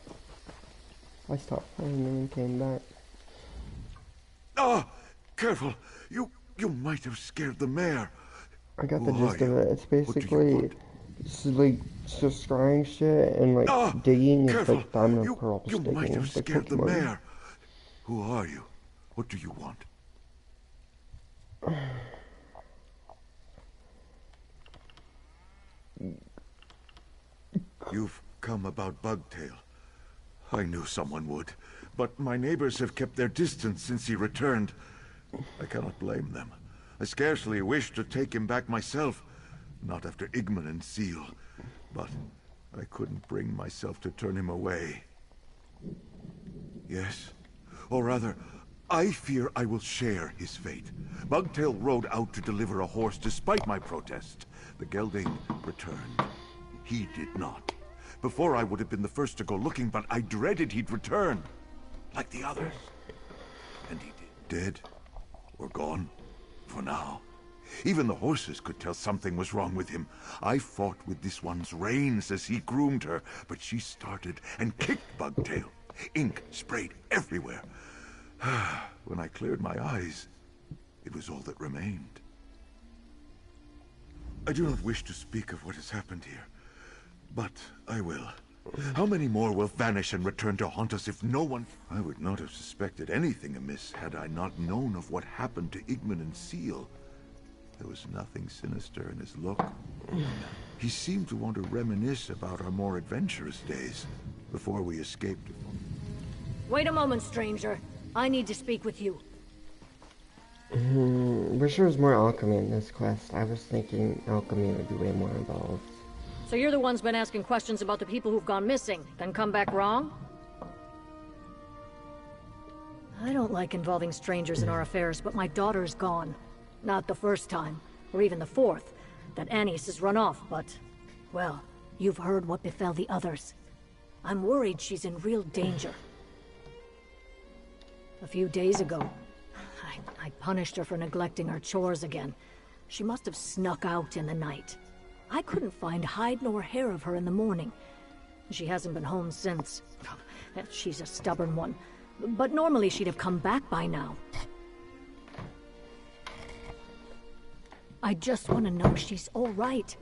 Speaker 2: I stopped playing and came back.
Speaker 8: Ah, careful! You might have scared the mayor.
Speaker 2: I got the gist of it. It's basically like just scrying shit and like digging. It's like diamond and pearl
Speaker 8: digging. You might have scared the mayor. Who are you? What do you want? You've come about Bugtail. I knew someone would, but my neighbors have kept their distance since he returned. I cannot blame them. I scarcely wish to take him back myself, not after Igman and Seal, but I couldn't bring myself to turn him away. Yes, or rather, I fear I will share his fate. Bugtail rode out to deliver a horse despite my protest. The gelding returned. He did not. Before I would have been the first to go looking, but I dreaded he'd return, like the others. And he did. Dead, or gone, for now. Even the horses could tell something was wrong with him. I fought with this one's reins as he groomed her, but she started and kicked Bugtail. Ink sprayed everywhere. When I cleared my eyes, it was all that remained. I do not wish to speak of what has happened here, but I will. How many more will vanish and return to haunt us if no one... I would not have suspected anything amiss had I not known of what happened to Igman and Seal. There was nothing sinister in his look. He seemed to want to reminisce about our more adventurous days before we escaped.
Speaker 5: Wait a moment, stranger. I need to speak with you.
Speaker 2: Wish there was more alchemy in this quest. I was thinking alchemy would be way more involved.
Speaker 5: So you're the one's been asking questions about the people who've gone missing, then come back wrong? I don't like involving strangers in our affairs, but my daughter's gone. Not the first time, or even the fourth, that Anise has run off, but... well, you've heard what befell the others. I'm worried she's in real danger. A few days ago, I punished her for neglecting her chores again. She must have snuck out in the night. I couldn't find hide nor hair of her in the morning. She hasn't been home since. She's a stubborn one. But normally she'd have come back by now. I just want to know she's all right.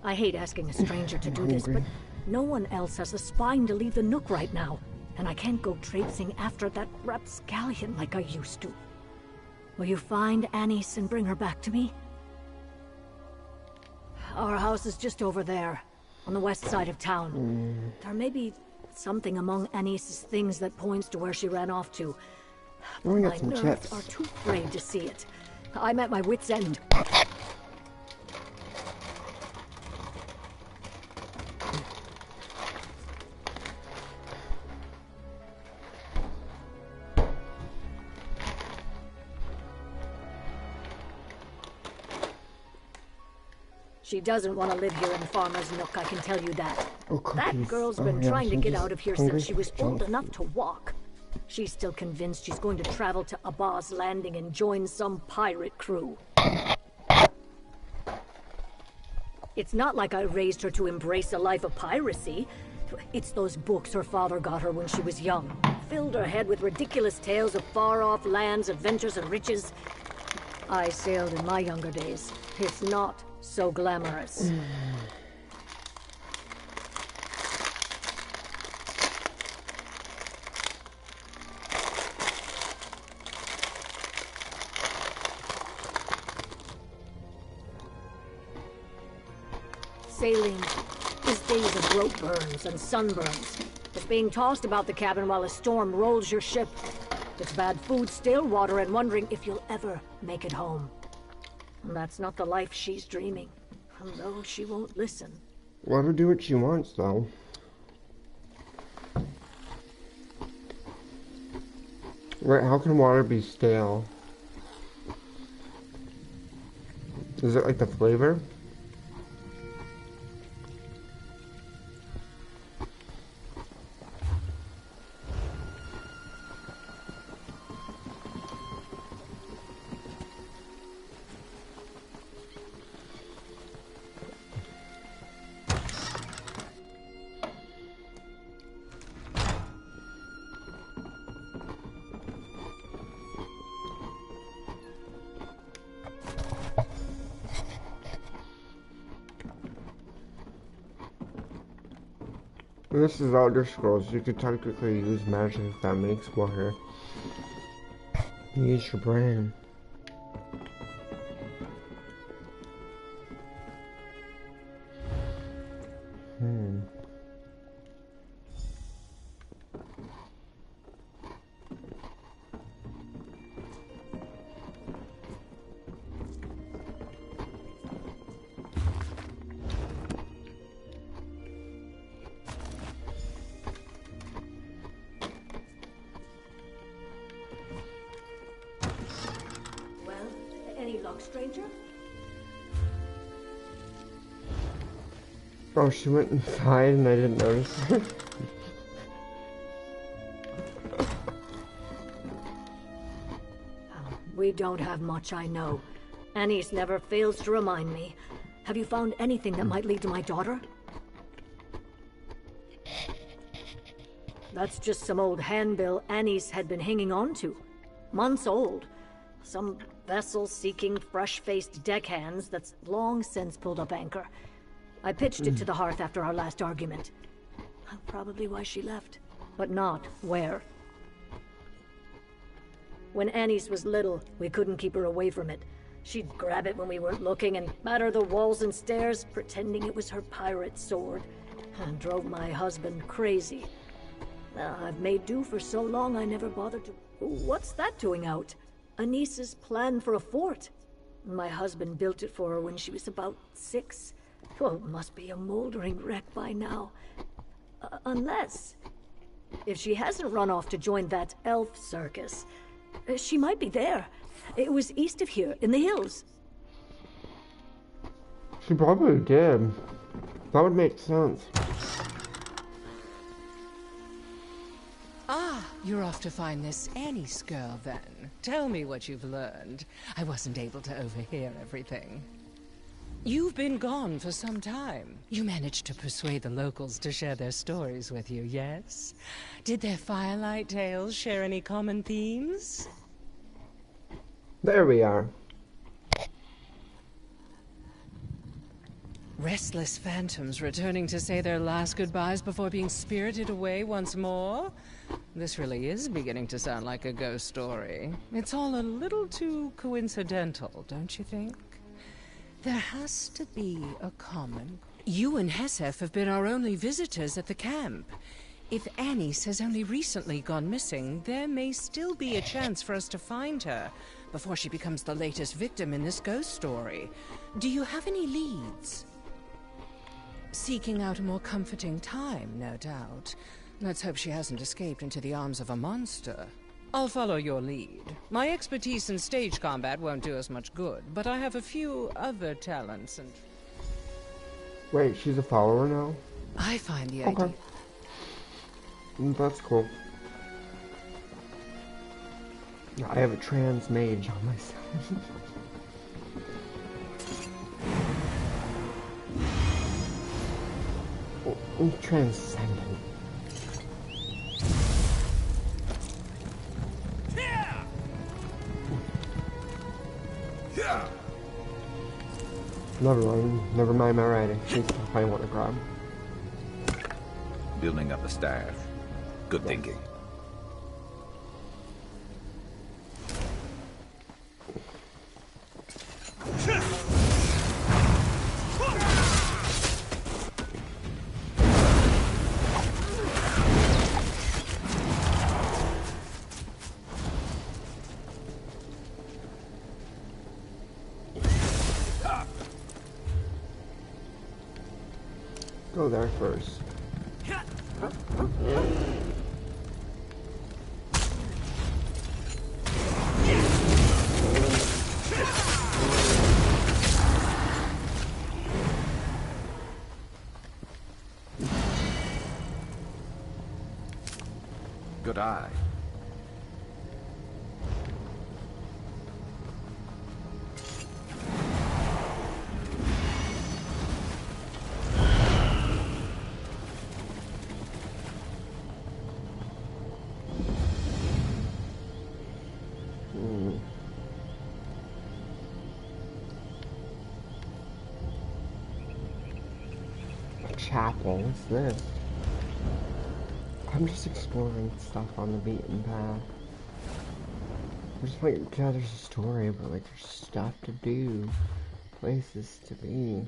Speaker 5: I hate asking a stranger to do this, but no one else has the spine to leave the Nook right now. And I can't go traipsing after that rapscallion like I used to. Will you find Anise and bring her back to me? Our house is just over there, on the west side of town. There may be something among Anise's things that points to where she ran off to. But my nerves are too frayed to see it. I'm at my wit's end. She doesn't want to live here in Farmer's Nook, I can tell you that. That girl's been trying to get out of here since she was old enough to walk. She's still convinced she's going to travel to Abba's Landing and join some pirate crew. It's not like I raised her to embrace a life of piracy. It's those books her father got her when she was young. Filled her head with ridiculous tales of far-off lands, adventures, and riches. I sailed in my younger days. It's not so glamorous. Sailing is days of rope burns and sunburns. It's being tossed about the cabin while a storm rolls your ship. It's bad food, stale water, and wondering if you'll ever make it home. And that's not the life she's dreaming. And though she won't listen.
Speaker 2: Let her do what she wants, though. Right, how can water be stale? Is it like the flavor? This is Elder Scrolls. You could technically use magic if that makes water. Use your brain.
Speaker 13: talk, stranger?
Speaker 2: Oh, she went inside and I didn't notice.
Speaker 13: We don't have much, I know. Annie's never fails to remind me. Have you found anything that might lead to my daughter? That's just some old handbill Annie's had been hanging on to. Months old. Some vessel seeking fresh-faced deckhands that's long since pulled up anchor. I pitched it to the hearth after our last argument. Probably why she left, but not where. When Annie's was little, we couldn't keep her away from it. She'd grab it when we weren't looking and batter the walls and stairs, pretending it was her pirate sword, and drove my husband crazy. I've made do for so long I never bothered to... What's that doing out? Anissa's plan for a fort. My husband built it for her when she was about 6. Well, it must be a moldering wreck by now. Unless... if she hasn't run off to join that elf circus, she might be there. It was east of here, in the hills.
Speaker 2: She probably did. That would make sense.
Speaker 20: Ah, you're off to find this Annie's girl, then. Tell me what you've learned. I wasn't able to overhear everything. You've been gone for some time. You managed to persuade the locals to share their stories with you, yes? Did their firelight tales share any common themes?
Speaker 2: There we are.
Speaker 20: Restless phantoms returning to say their last goodbyes before being spirited away once more? This really is beginning to sound like a ghost story. It's all a little too coincidental, don't you think? There has to be a common... You and Hesef have been our only visitors at the camp. If Annie's has only recently gone missing, there may still be a chance for us to find her before she becomes the latest victim in this ghost story. Do you have any leads? Seeking out a more comforting time, no doubt. Let's hope she hasn't escaped into the arms of a monster. I'll follow your lead. My expertise in stage combat won't do us much good, but I have a few other talents and...
Speaker 2: Wait, she's a follower now?
Speaker 20: I find the idea...
Speaker 2: That's cool. I have a trans mage on my side. Transcendent. Never mind my writing. I want to grab.
Speaker 1: Building up a staff. Good thinking.
Speaker 2: Go there first.
Speaker 1: Good eye.
Speaker 2: Chapel, what's this? I'm just exploring stuff on the beaten path. I'm just like, yeah, there's a story, but like there's stuff to do, places to be.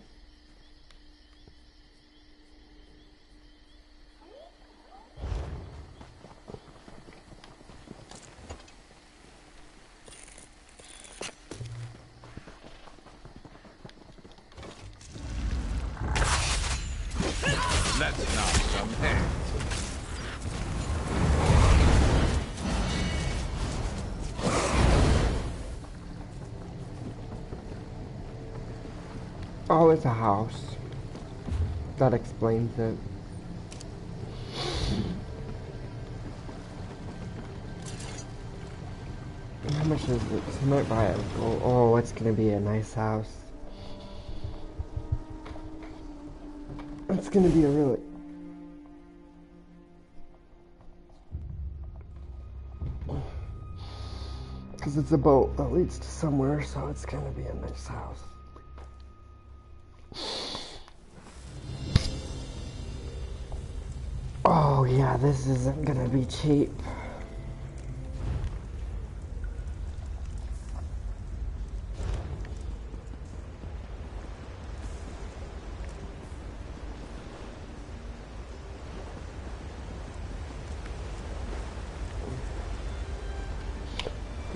Speaker 1: Let's knock some heads.
Speaker 2: Oh, it's a house. That explains it. How much is it? I might buy it. Oh, it's gonna be a nice house. It's gonna be a really... Because it's a boat that leads to somewhere, so it's gonna be a nice house. Oh yeah, this isn't gonna be cheap.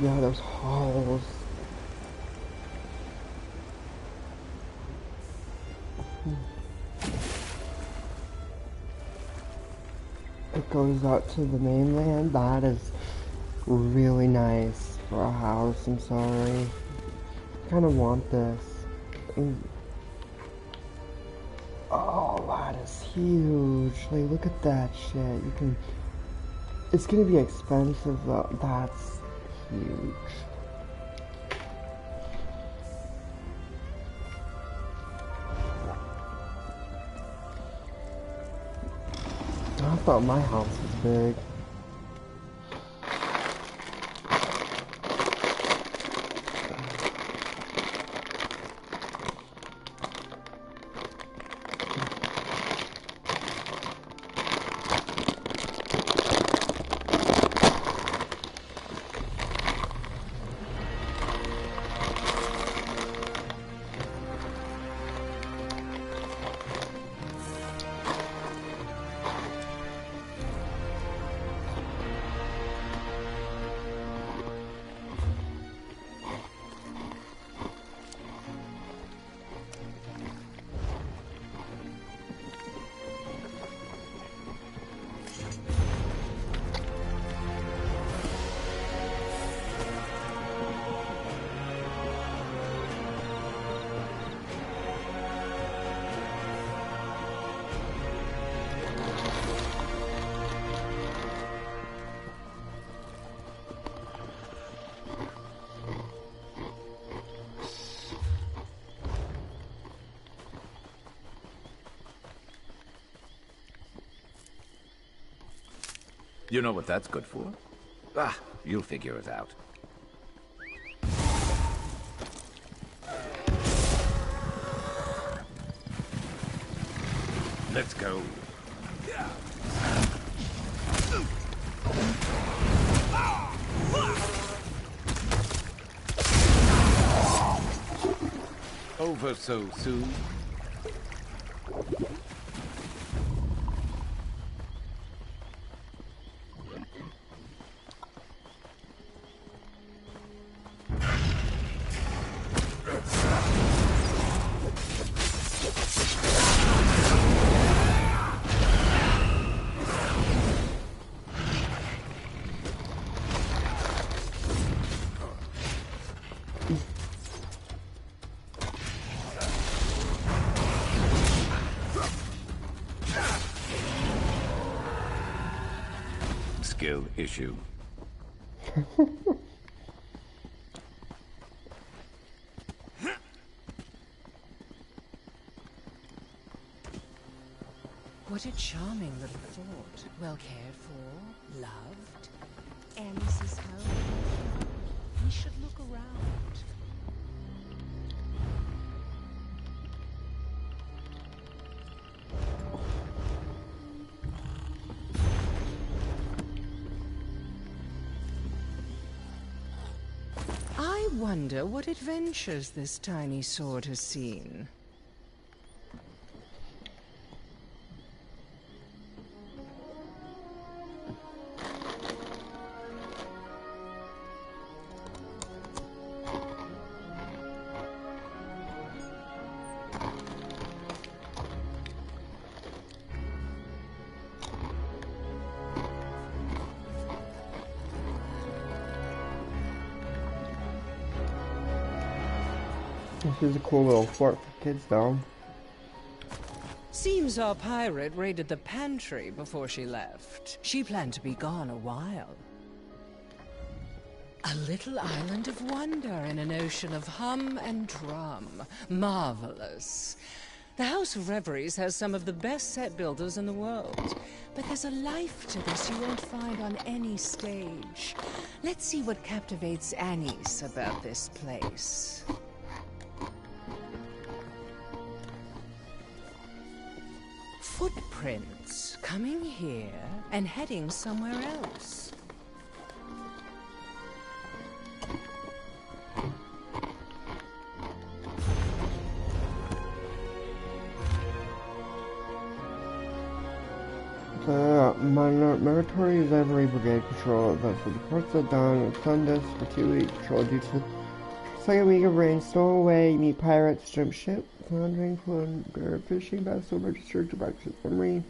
Speaker 2: Yeah, those halls. It goes out to the mainland. That is really nice for a house. I'm sorry. I kind of want this. Oh, that is huge. Like, look at that shit. You can... It's gonna be expensive though. That's huge. I thought my house was big.
Speaker 1: You know what that's good for? Ah, you'll figure it out. Let's go. Over so soon. Skill issue.
Speaker 20: What a charming little fort. Well cared for, loved. Alice's home. We should look around. I wonder what adventures this tiny sword has seen.
Speaker 2: This is a cool little fort for kids, though.
Speaker 20: Seems our pirate raided the pantry before she left. She planned to be gone a while. A little island of wonder in an ocean of hum and drum. Marvelous. The House of Reveries has some of the best set builders in the world. But there's a life to this you won't find on any stage. Let's see what captivates Anise about this place. Footprints coming here and heading somewhere else.
Speaker 2: The Military Reverie Brigade patrol vessel departs at dawn of Sundays for 2 weeks. Patrol due to second week of rain. Stow away, meet pirates, jump ship, plundering, plunder, fishing vessel, registered to practice memory.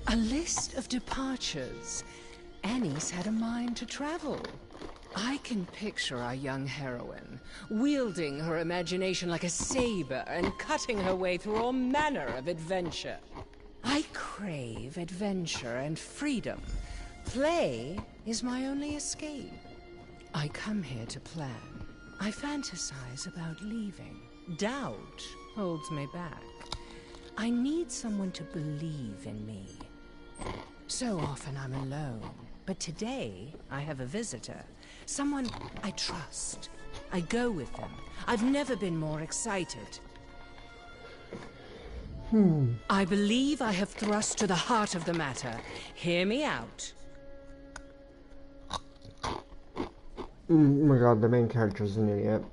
Speaker 20: A list of departures. Annie's had a mind to travel. I can picture our young heroine, wielding her imagination like a saber and cutting her way through all manner of adventure. I crave adventure and freedom. Play is my only escape. I come here to plan. I fantasize about leaving. Doubt holds me back. I need someone to believe in me. So often I'm alone. But today, I have a visitor. Someone I trust. I go with them. I've never been more excited. I believe I have thrust to the heart of the matter. Hear me out.
Speaker 2: Oh my god, the main character's an idiot.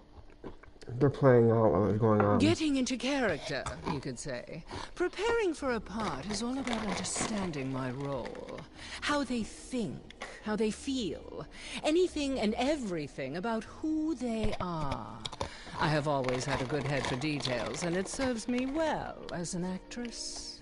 Speaker 2: They're playing out what was going on.
Speaker 20: Getting into character, you could say. Preparing for a part is all about understanding my role. How they think, how they feel. Anything and everything about who they are. I have always had a good head for details, and it serves me well as an actress.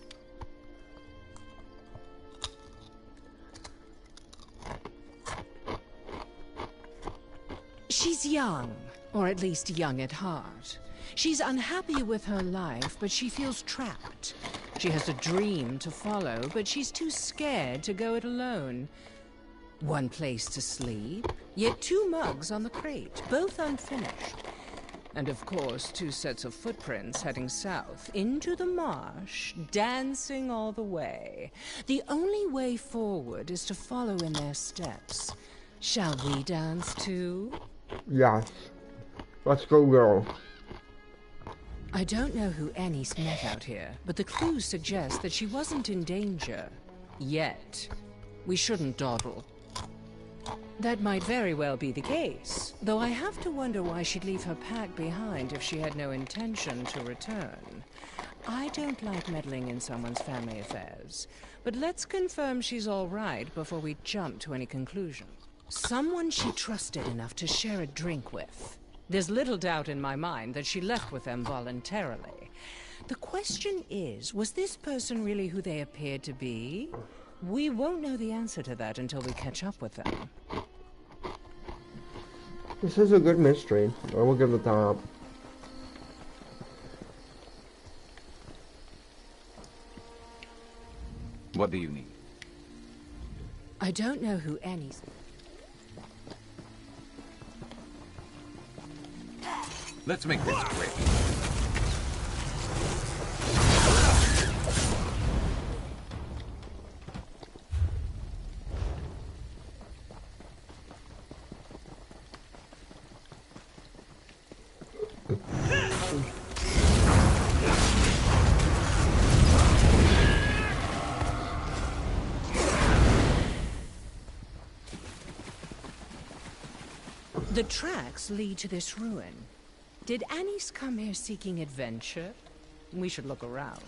Speaker 20: She's young. Or at least young at heart. She's unhappy with her life, but she feels trapped. She has a dream to follow, but she's too scared to go it alone. One place to sleep, yet 2 mugs on the crate, both unfinished. And of course, 2 sets of footprints heading south, into the marsh, dancing all the way. The only way forward is to follow in their steps. Shall we dance too?
Speaker 2: Yes. Let's go, girl.
Speaker 20: I don't know who Annie's met out here, but the clues suggest that she wasn't in danger. Yet. We shouldn't dawdle. That might very well be the case, though I have to wonder why she'd leave her pack behind if she had no intention to return. I don't like meddling in someone's family affairs, but let's confirm she's all right before we jump to any conclusion. Someone she trusted enough to share a drink with. There's little doubt in my mind that she left with them voluntarily. The question is, was this person really who they appeared to be? We won't know the answer to that until we catch up with them.
Speaker 2: This is a good mystery. I will give it that.
Speaker 1: What do you need?
Speaker 20: I don't know who Annie's...
Speaker 1: Let's make this quick.
Speaker 20: The tracks lead to this ruin. Did Annie's come here seeking adventure? We should look around.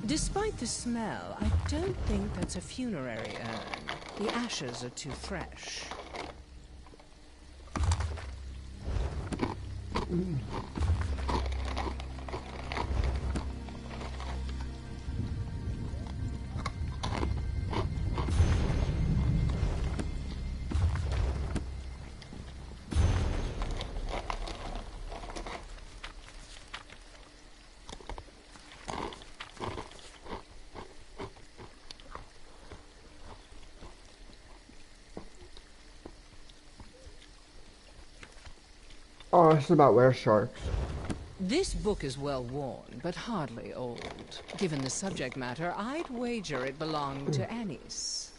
Speaker 20: Despite the smell, I don't think that's a funerary urn. The ashes are too fresh.
Speaker 2: Oh, it's about were sharks.
Speaker 20: This book is well worn, but hardly old. Given the subject matter, I'd wager it belonged to Anise.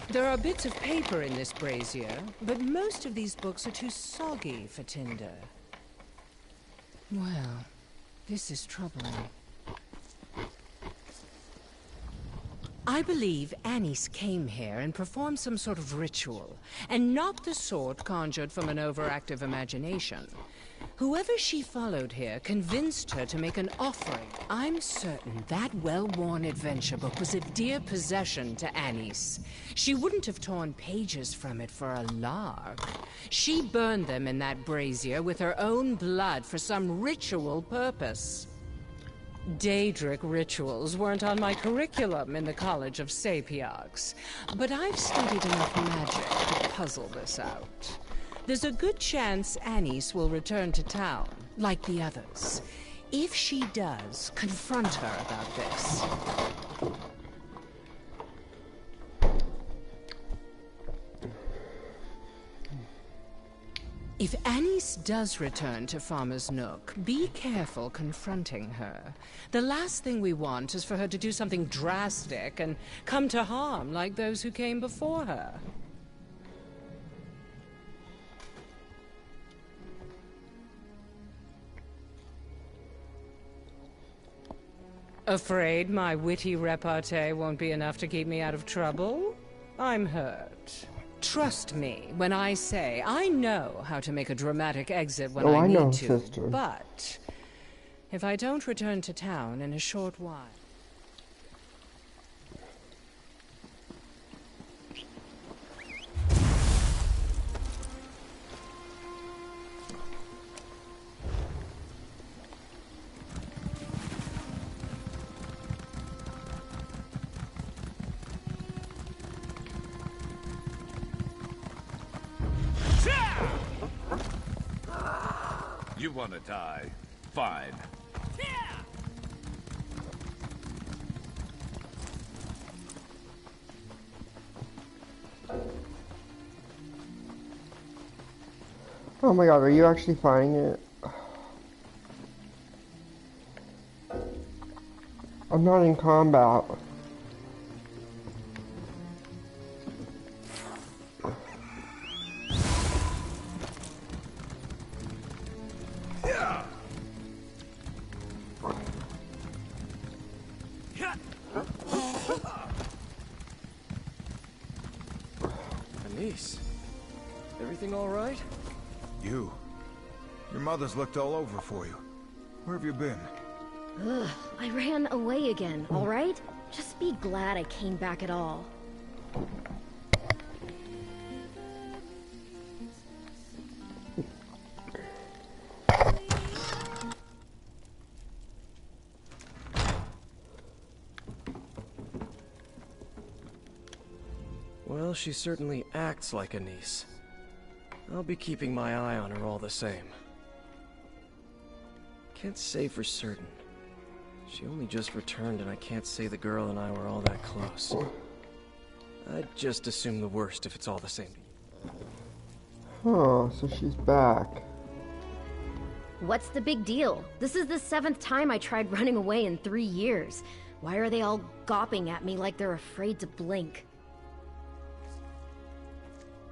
Speaker 20: There are bits of paper in this brazier, but most of these books are too soggy for tinder. Well, this is troubling. I believe Anise came here and performed some sort of ritual, and not the sort conjured from an overactive imagination. Whoever she followed here convinced her to make an offering. I'm certain that well-worn adventure book was a dear possession to Anise. She wouldn't have torn pages from it for a lark. She burned them in that brazier with her own blood for some ritual purpose. Daedric rituals weren't on my curriculum in the College of Sapiarchs, but I've studied enough magic to puzzle this out. There's a good chance Anise will return to town, like the others. If she does, confront her about this. If Anise does return to Farmer's Nook, be careful confronting her. The last thing we want is for her to do something drastic and come to harm like those who came before her. Afraid my witty repartee won't be enough to keep me out of trouble? I'm hurt. Trust me when I say I know how to make a dramatic exit when I need to, sister. But if I don't return to town in a short while...
Speaker 1: You want to die? Fine.
Speaker 2: Oh my god, are you actually finding it? I'm not in combat.
Speaker 6: Anise, everything all right?
Speaker 10: Your mother's looked all over for you. Where have you been?
Speaker 15: Ugh, I ran away again, all right? Just be glad I came back at all.
Speaker 6: Well, she certainly acts like Anise. I'll be keeping my eye on her all the same. Can't say for certain. She only just returned and I can't say the girl and I were all that close. I'd just assume the worst if it's all the same to you.
Speaker 2: Oh, so she's back.
Speaker 15: What's the big deal? This is the 7th time I tried running away in 3 years. Why are they all gawping at me like they're afraid to blink?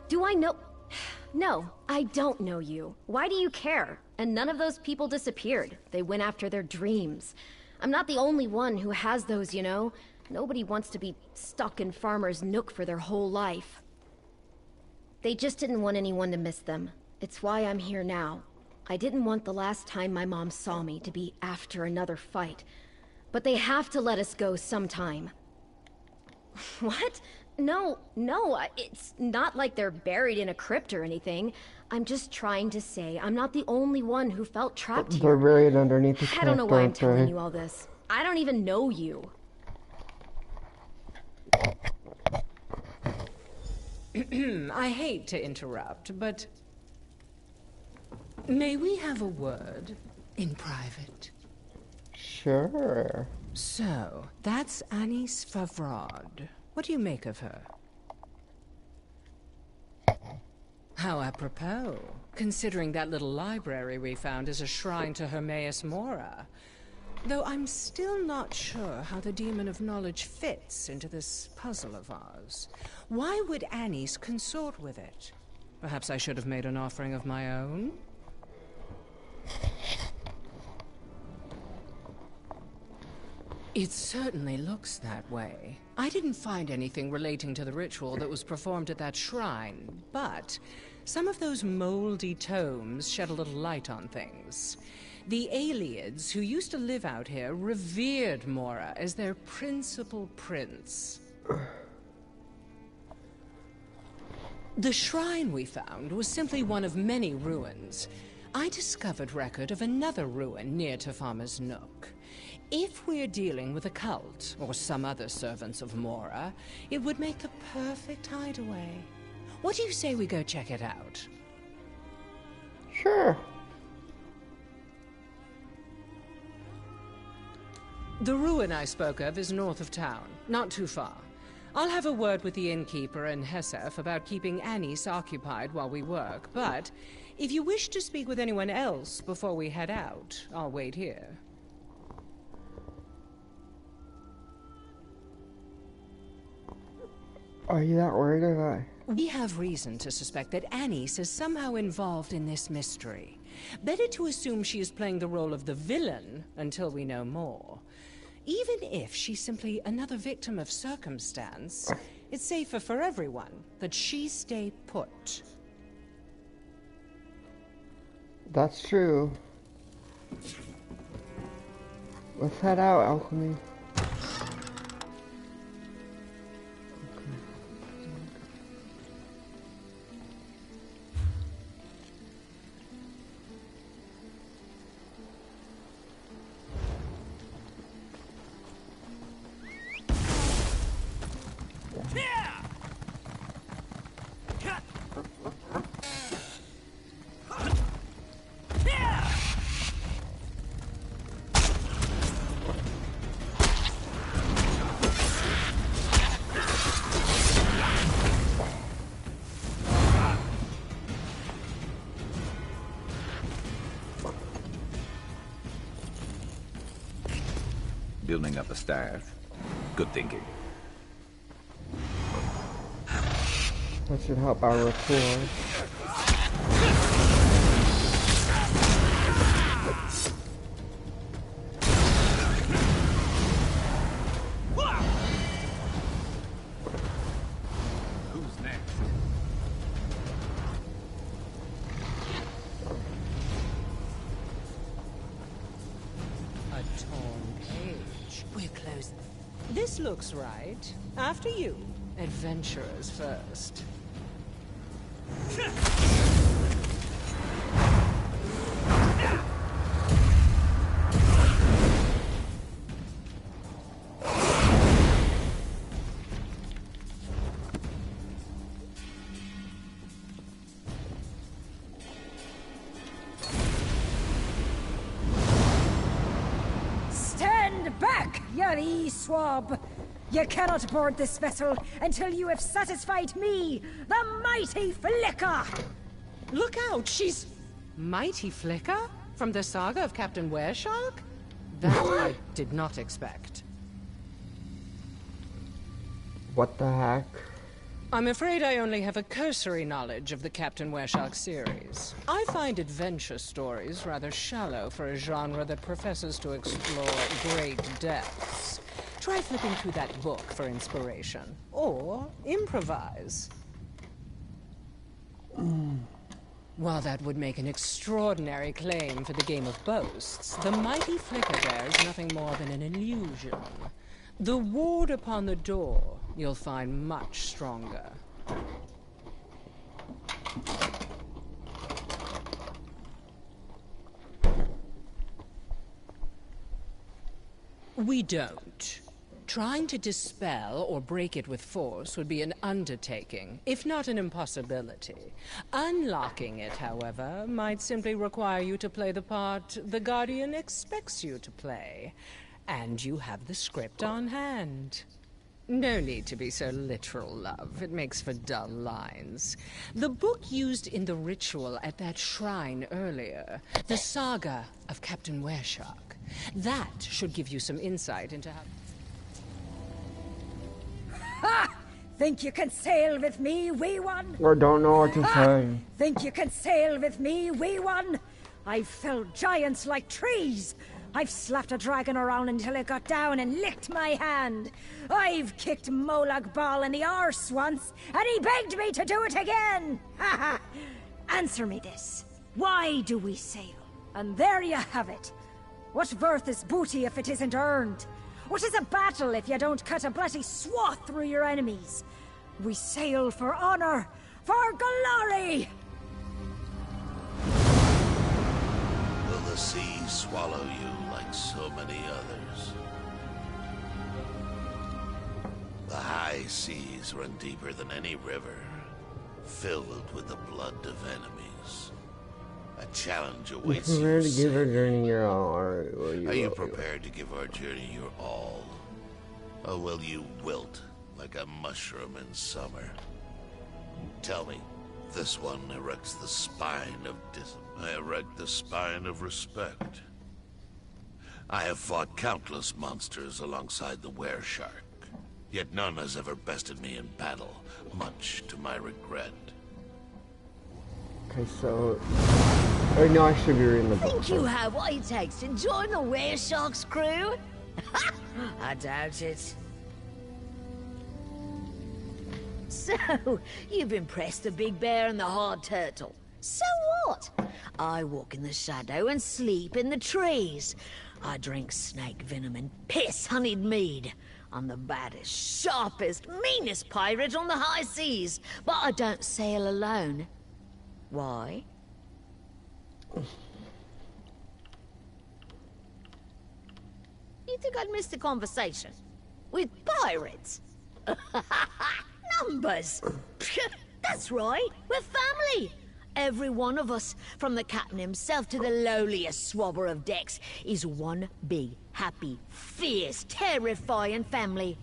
Speaker 15: Do I know? No, I don't know you. Why do you care? And none of those people disappeared. They went after their dreams. I'm not the only one who has those, you know? Nobody wants to be stuck in Farmer's Nook for their whole life. They just didn't want anyone to miss them. It's why I'm here now. I didn't want the last time my mom saw me to be after another fight. But they have to let us go sometime. What? No, it's not like they're buried in a crypt or anything. I'm just trying to say I'm not the only one who felt trapped here.
Speaker 2: They're buried underneath the crypt.
Speaker 15: I don't know why I'm telling you all this. I don't even know you.
Speaker 20: I hate to interrupt, but... may we have a word in private?
Speaker 2: Sure.
Speaker 20: So, that's Anis Favrod. What do you make of her? How apropos, considering that little library we found is a shrine to Hermaeus Mora. Though I'm still not sure how the Demon of Knowledge fits into this puzzle of ours. Why would Anis consort with it? Perhaps I should have made an offering of my own? It certainly looks that way. I didn't find anything relating to the ritual that was performed at that shrine, but some of those moldy tomes shed a little light on things. The Aliads, who used to live out here, revered Mora as their principal prince. The shrine we found was simply one of many ruins. I discovered record of another ruin near to Farmer's Nook. If we're dealing with a cult, or some other servants of Mora, it would make the perfect hideaway. What do you say we go check it out?
Speaker 2: Sure.
Speaker 20: The ruin I spoke of is north of town, not too far. I'll have a word with the innkeeper and Hesef about keeping Anis occupied while we work, but if you wish to speak with anyone else before we head out, I'll wait here.
Speaker 2: Are you that worried or what?
Speaker 20: We have reason to suspect that Anis is somehow involved in this mystery. Better to assume she is playing the role of the villain until we know more. Even if she's simply another victim of circumstance, it's safer for everyone that she stay put.
Speaker 2: That's true. Let's head out, Alchemy.
Speaker 1: Building up a staff. Good thinking.
Speaker 2: That should help our rapport.
Speaker 1: Who's next?
Speaker 20: A torn page. We're close. This looks right. After you. Adventurers first.
Speaker 14: Stand back, you swab! You cannot board this vessel until you have satisfied me, the mighty Flicker!
Speaker 20: Look out, she's... Mighty Flicker? From the saga of Captain Wereshark? That I did not expect.
Speaker 2: What the heck?
Speaker 20: I'm afraid I only have a cursory knowledge of the Captain Wereshark series. I find adventure stories rather shallow for a genre that professes to explore great depths. Try flipping through that book for inspiration. Or improvise. While that would make an extraordinary claim for the game of boasts, the mighty Flicker there is nothing more than an illusion. The ward upon the door you'll find much stronger. We don't. Trying to dispel or break it with force would be an undertaking, if not an impossibility. Unlocking it, however, might simply require you to play the part the Guardian expects you to play. And you have the script on hand. No need to be so literal, love. It makes for dull lines. The book used in the ritual at that shrine earlier, the saga of Captain Wereshark, that should give you some insight into how...
Speaker 14: Ha! Think you can sail with me, wee one?
Speaker 2: I don't know what to say.
Speaker 14: Think you can sail with me, wee one? I've felled giants like trees. I've slapped a dragon around until it got down and licked my hand. I've kicked Molag Bal in the arse once, and he begged me to do it again. Ha ha! Answer me this. Why do we sail? And there you have it. What worth is booty if it isn't earned? What is a battle if you don't cut a bloody swath through your enemies? We sail for honor, for glory!
Speaker 16: Will the sea swallow you like so many others? The high seas run deeper than any river, filled with the blood of enemies. A challenge awaits you.
Speaker 2: Prepared to give our journey your all, or
Speaker 16: Are you prepared to give our journey your all? Or will you wilt like a mushroom in summer? Tell me, this one erects the spine of discipline. I erect the spine of respect. I have fought countless monsters alongside the Wereshark, yet none has ever bested me in battle, much to my regret.
Speaker 2: Okay, so... I know I should be reading the book.
Speaker 12: Think you have what it takes to join the Wereshark's crew? I doubt it. So, you've impressed the big bear and the hard turtle. So what? I walk in the shadow and sleep in the trees. I drink snake venom and piss honeyed mead. I'm the baddest, sharpest, meanest pirate on the high seas. But I don't sail alone. Why? You think I'd miss the conversation? With pirates? Numbers! That's right, we're family! Every one of us, from the captain himself to the lowliest swabber of decks, is one big, happy, fierce, terrifying family.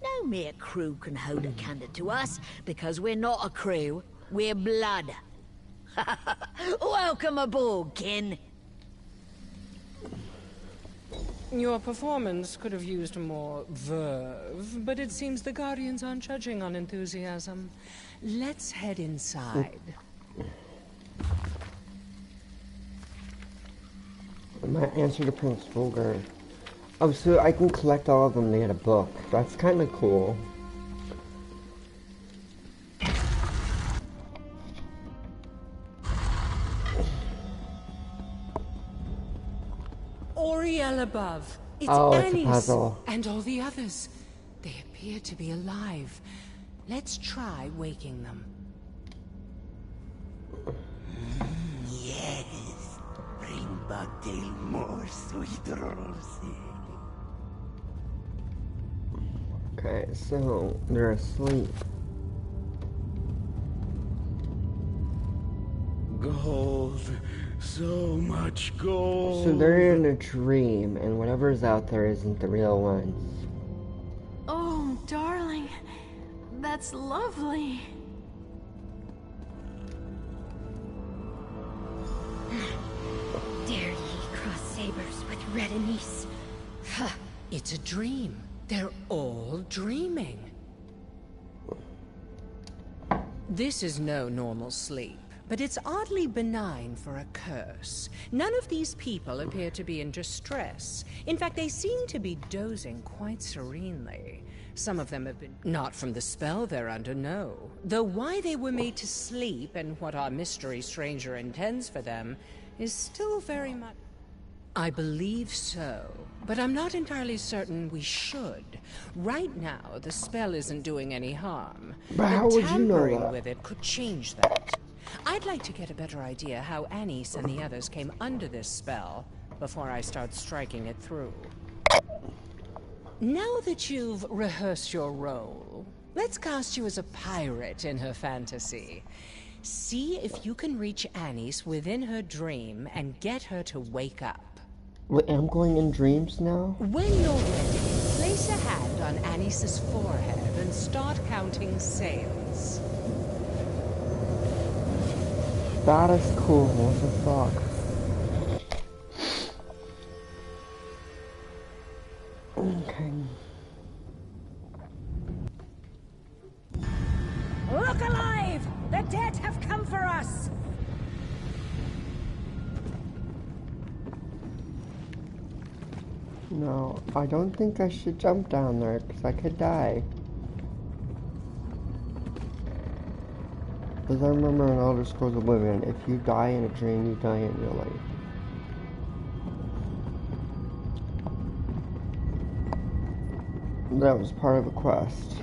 Speaker 12: No mere crew can hold a candle to us, because we're not a crew, we're blood. Welcome aboard, kin.
Speaker 20: Your performance could have used more verve, but it seems the Guardians aren't judging on enthusiasm. Let's head inside.
Speaker 2: I might answer the principal guard. Oh, so I can collect all of them to get a book. That's kind of cool.
Speaker 20: Oriel above. It's
Speaker 2: It's a puzzle.
Speaker 20: and all the others. They appear to be alive. Let's try waking them.
Speaker 19: Yes. Bring Bugtail more sweet roses.
Speaker 2: Okay, so they're asleep.
Speaker 16: Gold. So much gold.
Speaker 2: So they're in a dream, and whatever's out there isn't the real ones.
Speaker 21: Oh, darling. That's lovely.
Speaker 15: Dare ye cross sabers with red anise?
Speaker 20: It's a dream. They're all dreaming. This is no normal sleep, but it's oddly benign for a curse. None of these people appear to be in distress. In fact, they seem to be dozing quite serenely. Some of them have been... Not from the spell they're under, no. Though why they were made to sleep and what our mystery stranger intends for them is still very much... I believe so, but I'm not entirely certain we should. Right now, the spell isn't doing any harm.
Speaker 2: But how would you know
Speaker 20: tampering
Speaker 2: that?
Speaker 20: with it could change that. I'd like to get a better idea how Anise and the others came under this spell before I start striking it through. Now that you've rehearsed your role, let's cast you as a pirate in her fantasy. See if you can reach Anise within her dream and get her to wake up.
Speaker 2: Wait, I'm going in dreams now?
Speaker 11: When you're ready, place a hand on Anis's forehead and start counting sails.
Speaker 2: That is cool. What the fuck? Okay.
Speaker 14: Look alive! The dead have come for us!
Speaker 2: No, I don't think I should jump down there, because I could die. As I remember in Elder Scrolls Oblivion, if you die in a dream, you die in real life. That was part of a quest.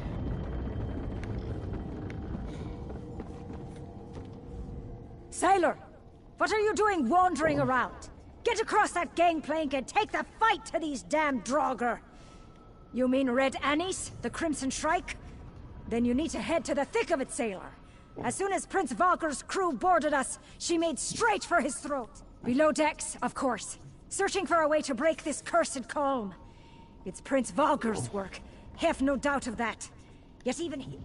Speaker 14: Sailor! What are you doing wandering around? Get across that gangplank and take the fight to these damn Draugr! You mean Red Anis, the Crimson Shrike? Then you need to head to the thick of it, sailor. As soon as Prince Valker's crew boarded us, she made straight for his throat. Below decks, of course, searching for a way to break this cursed calm. It's Prince Valker's work, have no doubt of that. Yet even he...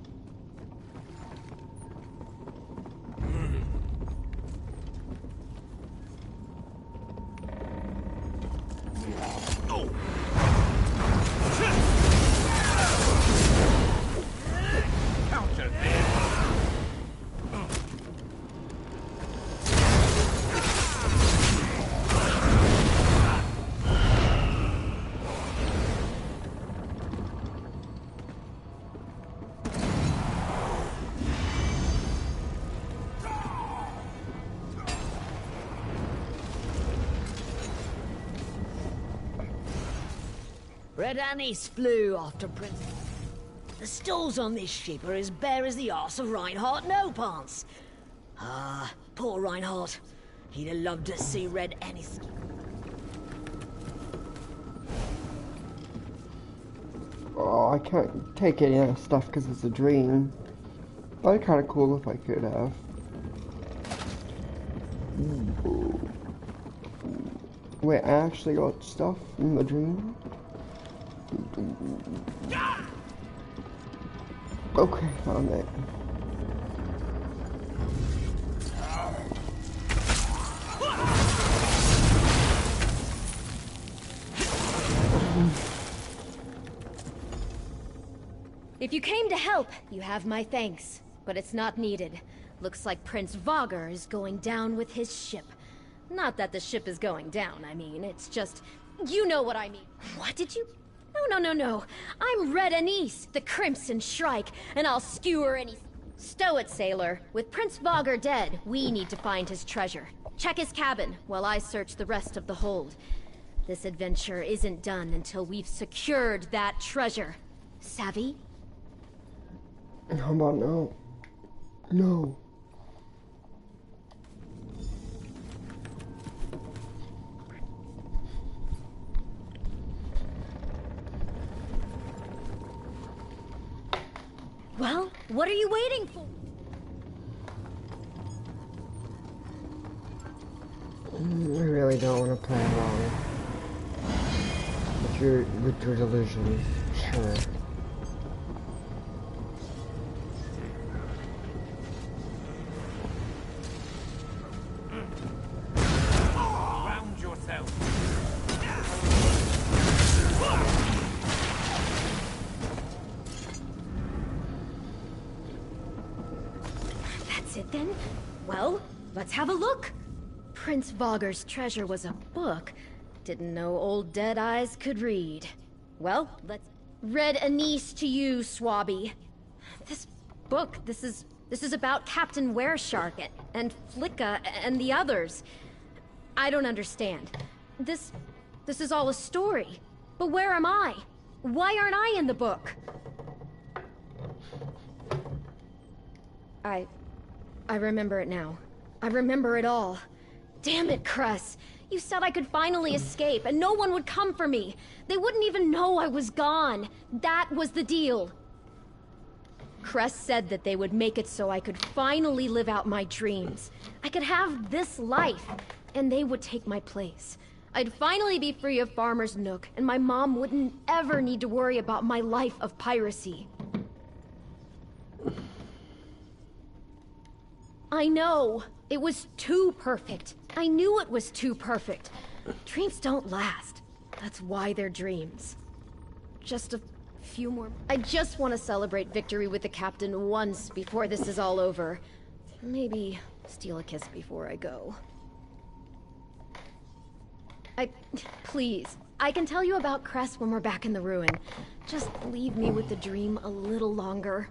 Speaker 9: Counter this!
Speaker 12: Red Anis flew after Prince... The stalls on this ship are as bare as the arse of Reinhardt No-Pants. Ah, poor Reinhardt. He'd have loved to see Red Anis...
Speaker 2: Oh, I can't take any of that stuff because it's a dream. That'd be kind of cool if I could have. Wait, I actually got stuff in the dream? Okay, found it.
Speaker 15: If you came to help, you have my thanks. But it's not needed. Looks like Prince Vogger is going down with his ship. Not that the ship is going down, I mean. It's just... You know what I mean. What did you... No. I'm Red Anis, the Crimson Shrike, and I'll skewer any... Stow it, sailor. With Prince Vogger dead, we need to find his treasure. Check his cabin, while I search the rest of the hold. This adventure isn't done until we've secured that treasure. Savvy?
Speaker 2: How about no? No.
Speaker 15: Well, what are you waiting for?
Speaker 2: I really don't want to play along with your delusions. Sure.
Speaker 9: Round yourself.
Speaker 15: That's it then? Well, let's have a look. Prince Vogger's treasure was a book. Didn't know old Dead Eyes could read. Well, let's... Red Anis to you, Swabby. This book, this is about Captain Wereshark and Flicka and the others. I don't understand. This is all a story. But where am I? Why aren't I in the book? I remember it now. I remember it all. Damn it, Cress. You said I could finally escape, and no one would come for me. They wouldn't even know I was gone. That was the deal. Cress said that they would make it so I could finally live out my dreams. I could have this life, and they would take my place. I'd finally be free of Farmer's Nook, and my mom wouldn't ever need to worry about my life of piracy. I know. It was too perfect. I knew it was too perfect. Dreams don't last. That's why they're dreams. Just a few more... I just want to celebrate victory with the captain once before this is all over. Maybe steal a kiss before I go. Please, I can tell you about Cress when we're back in the ruin. Just leave me with the dream a little longer.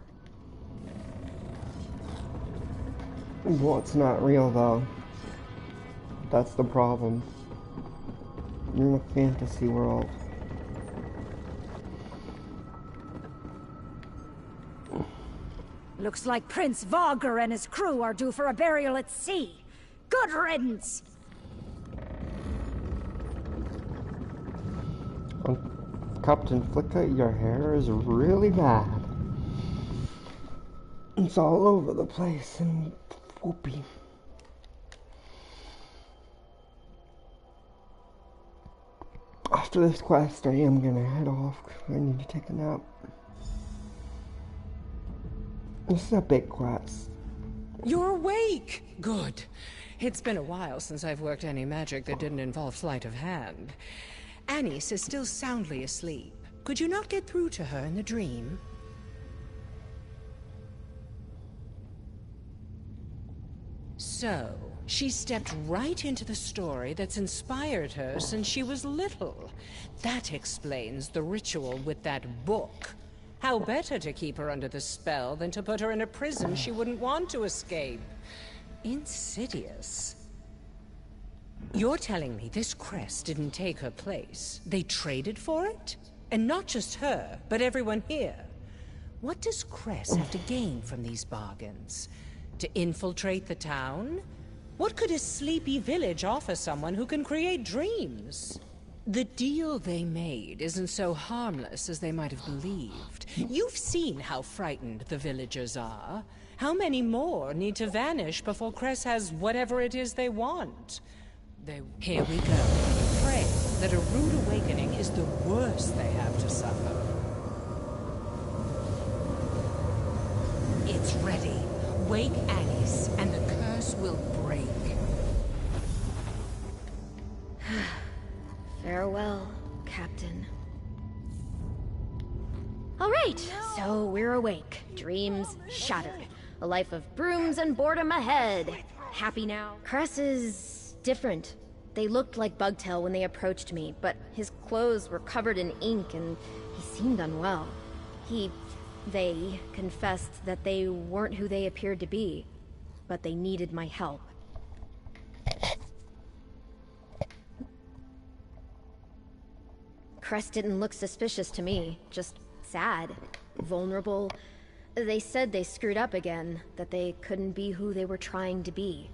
Speaker 2: Well, it's not real, though. That's the problem. You're in a fantasy world.
Speaker 14: Looks like Prince Vogger and his crew are due for a burial at sea. Good riddance!
Speaker 2: Captain Flicka, your hair is really bad. It's all over the place and whoopee. After this quest, I am gonna head off. I need to take a nap. This is a big quest.
Speaker 20: You're awake! Good. It's been a while since I've worked any magic that didn't involve sleight of hand. Anise is still soundly asleep. Could you not get through to her in the dream? So, she stepped right into the story that's inspired her since she was little. That explains the ritual with that book. How better to keep her under the spell than to put her in a prison she wouldn't want to escape? Insidious. You're telling me this Cress didn't take her place? They traded for it? And not just her, but everyone here. What does Cress have to gain from these bargains? To infiltrate the town? What could a sleepy village offer someone who can create dreams? The deal they made isn't so harmless as they might have believed. You've seen how frightened the villagers are. How many more need to vanish before Cress has whatever it is they want? Here we go. Pray that a rude awakening is the worst they have to suffer. It's ready. Wake Anise, and the curse will break.
Speaker 15: Farewell, Captain. All right, so we're awake. Dreams shattered. A life of brooms and boredom ahead. Happy now. Cress is different. They looked like Bugtail when they approached me, but his clothes were covered in ink and he seemed unwell. They confessed that they weren't who they appeared to be, but they needed my help. Cress didn't look suspicious to me, just sad, vulnerable. They said they screwed up again, that they couldn't be who they were trying to be.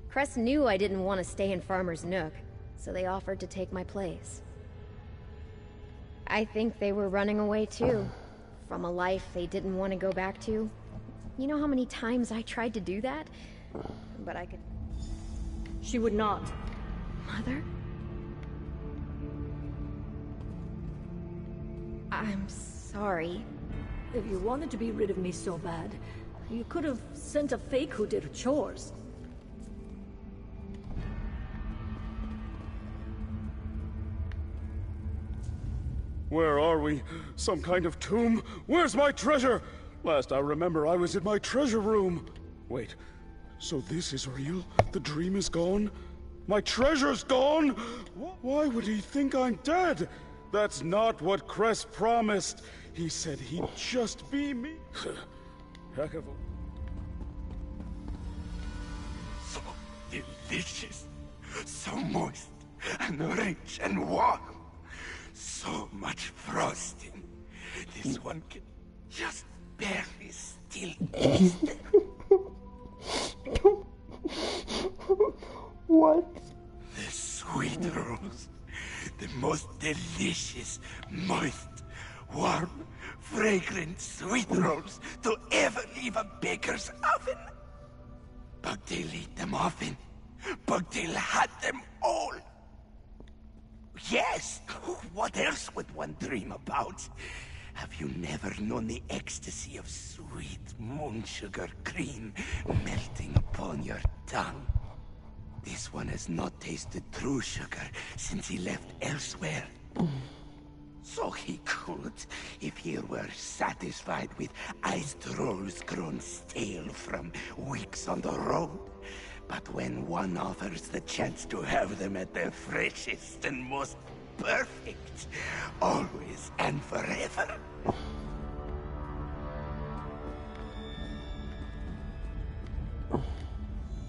Speaker 15: Cress knew I didn't want to stay in Farmer's Nook, so they offered to take my place. I think they were running away too, from a life they didn't want to go back to. You know how many times I tried to do that? But I could...
Speaker 13: She would not.
Speaker 15: Mother? I'm sorry.
Speaker 13: If you wanted to be rid of me so bad, you could have sent a fake who did her chores.
Speaker 17: Where are we? Some kind of tomb? Where's my treasure? Last I remember, I was in my treasure room. Wait, so this is real? The dream is gone? My treasure's gone? Why would he think I'm dead? That's not what Cress promised. He said he'd just be me. Heck of a...
Speaker 22: So delicious, so moist, and rich and warm. So much frosting. This one can just barely still taste.
Speaker 2: What?
Speaker 22: The sweet rolls. The most delicious, moist, warm, fragrant sweet rolls to ever leave a baker's oven. Bugtail ate them often. Bugtail had them all. Yes! What else would one dream about? Have you never known the ecstasy of sweet moon sugar cream melting upon your tongue? This one has not tasted true sugar since he left elsewhere. So he could, if he were satisfied with iced rolls grown stale from weeks on the road. But when one offers the chance to have them at their freshest and most perfect, always and forever.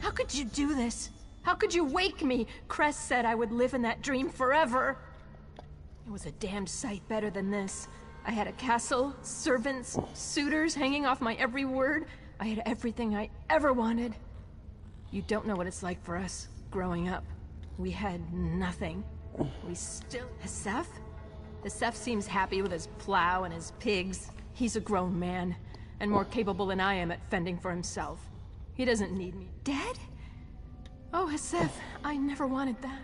Speaker 4: How could you do this? How could you wake me? Cress said I would live in that dream forever. It was a damned sight better than this. I had a castle, servants, suitors hanging off my every word. I had everything I ever wanted. You don't know what it's like for us, growing up. We had nothing. We still... Hesef? Hesef seems happy with his plow and his pigs. He's a grown man, and more capable than I am at fending for himself. He doesn't need me. Dead? Oh, Hesef, I never wanted that.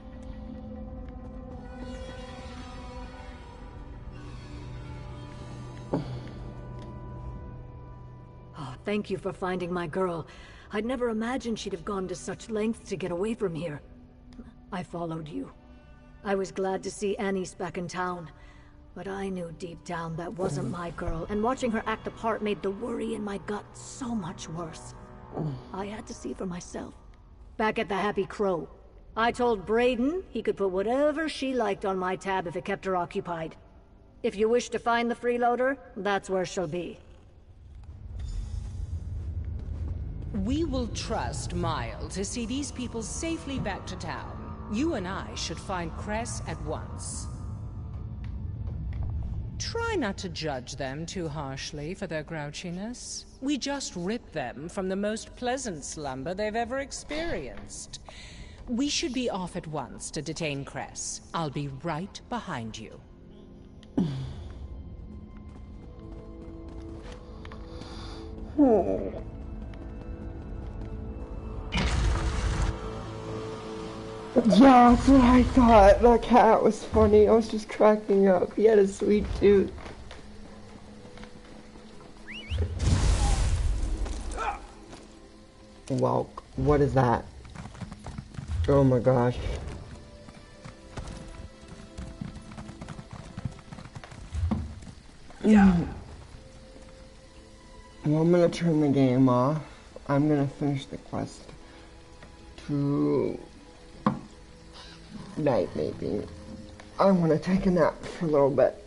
Speaker 13: Oh, thank you for finding my girl. I'd never imagined she'd have gone to such lengths to get away from here. I followed you. I was glad to see Annie's back in town. But I knew deep down that wasn't my girl, and watching her act apart made the worry in my gut so much worse. I had to see for myself. Back at the Happy Crow, I told Brayden he could put whatever she liked on my tab if it kept her occupied. If you wish to find the freeloader, that's where she'll be.
Speaker 11: We will trust Mile to see these people safely back to town. You and I should find Cress at once. Try not to judge them too harshly for their grouchiness. We just ripped them from the most pleasant slumber they've ever experienced. We should be off at once to detain Cress. I'll be right behind you.
Speaker 2: Yeah, that's what I thought. That cat was funny. I was just cracking up. He had a sweet tooth. Wow, what is that? Oh my gosh. Yeah. Well, I'm gonna turn the game off. I'm gonna finish the quest to night, maybe. I'm gonna take a nap for a little bit.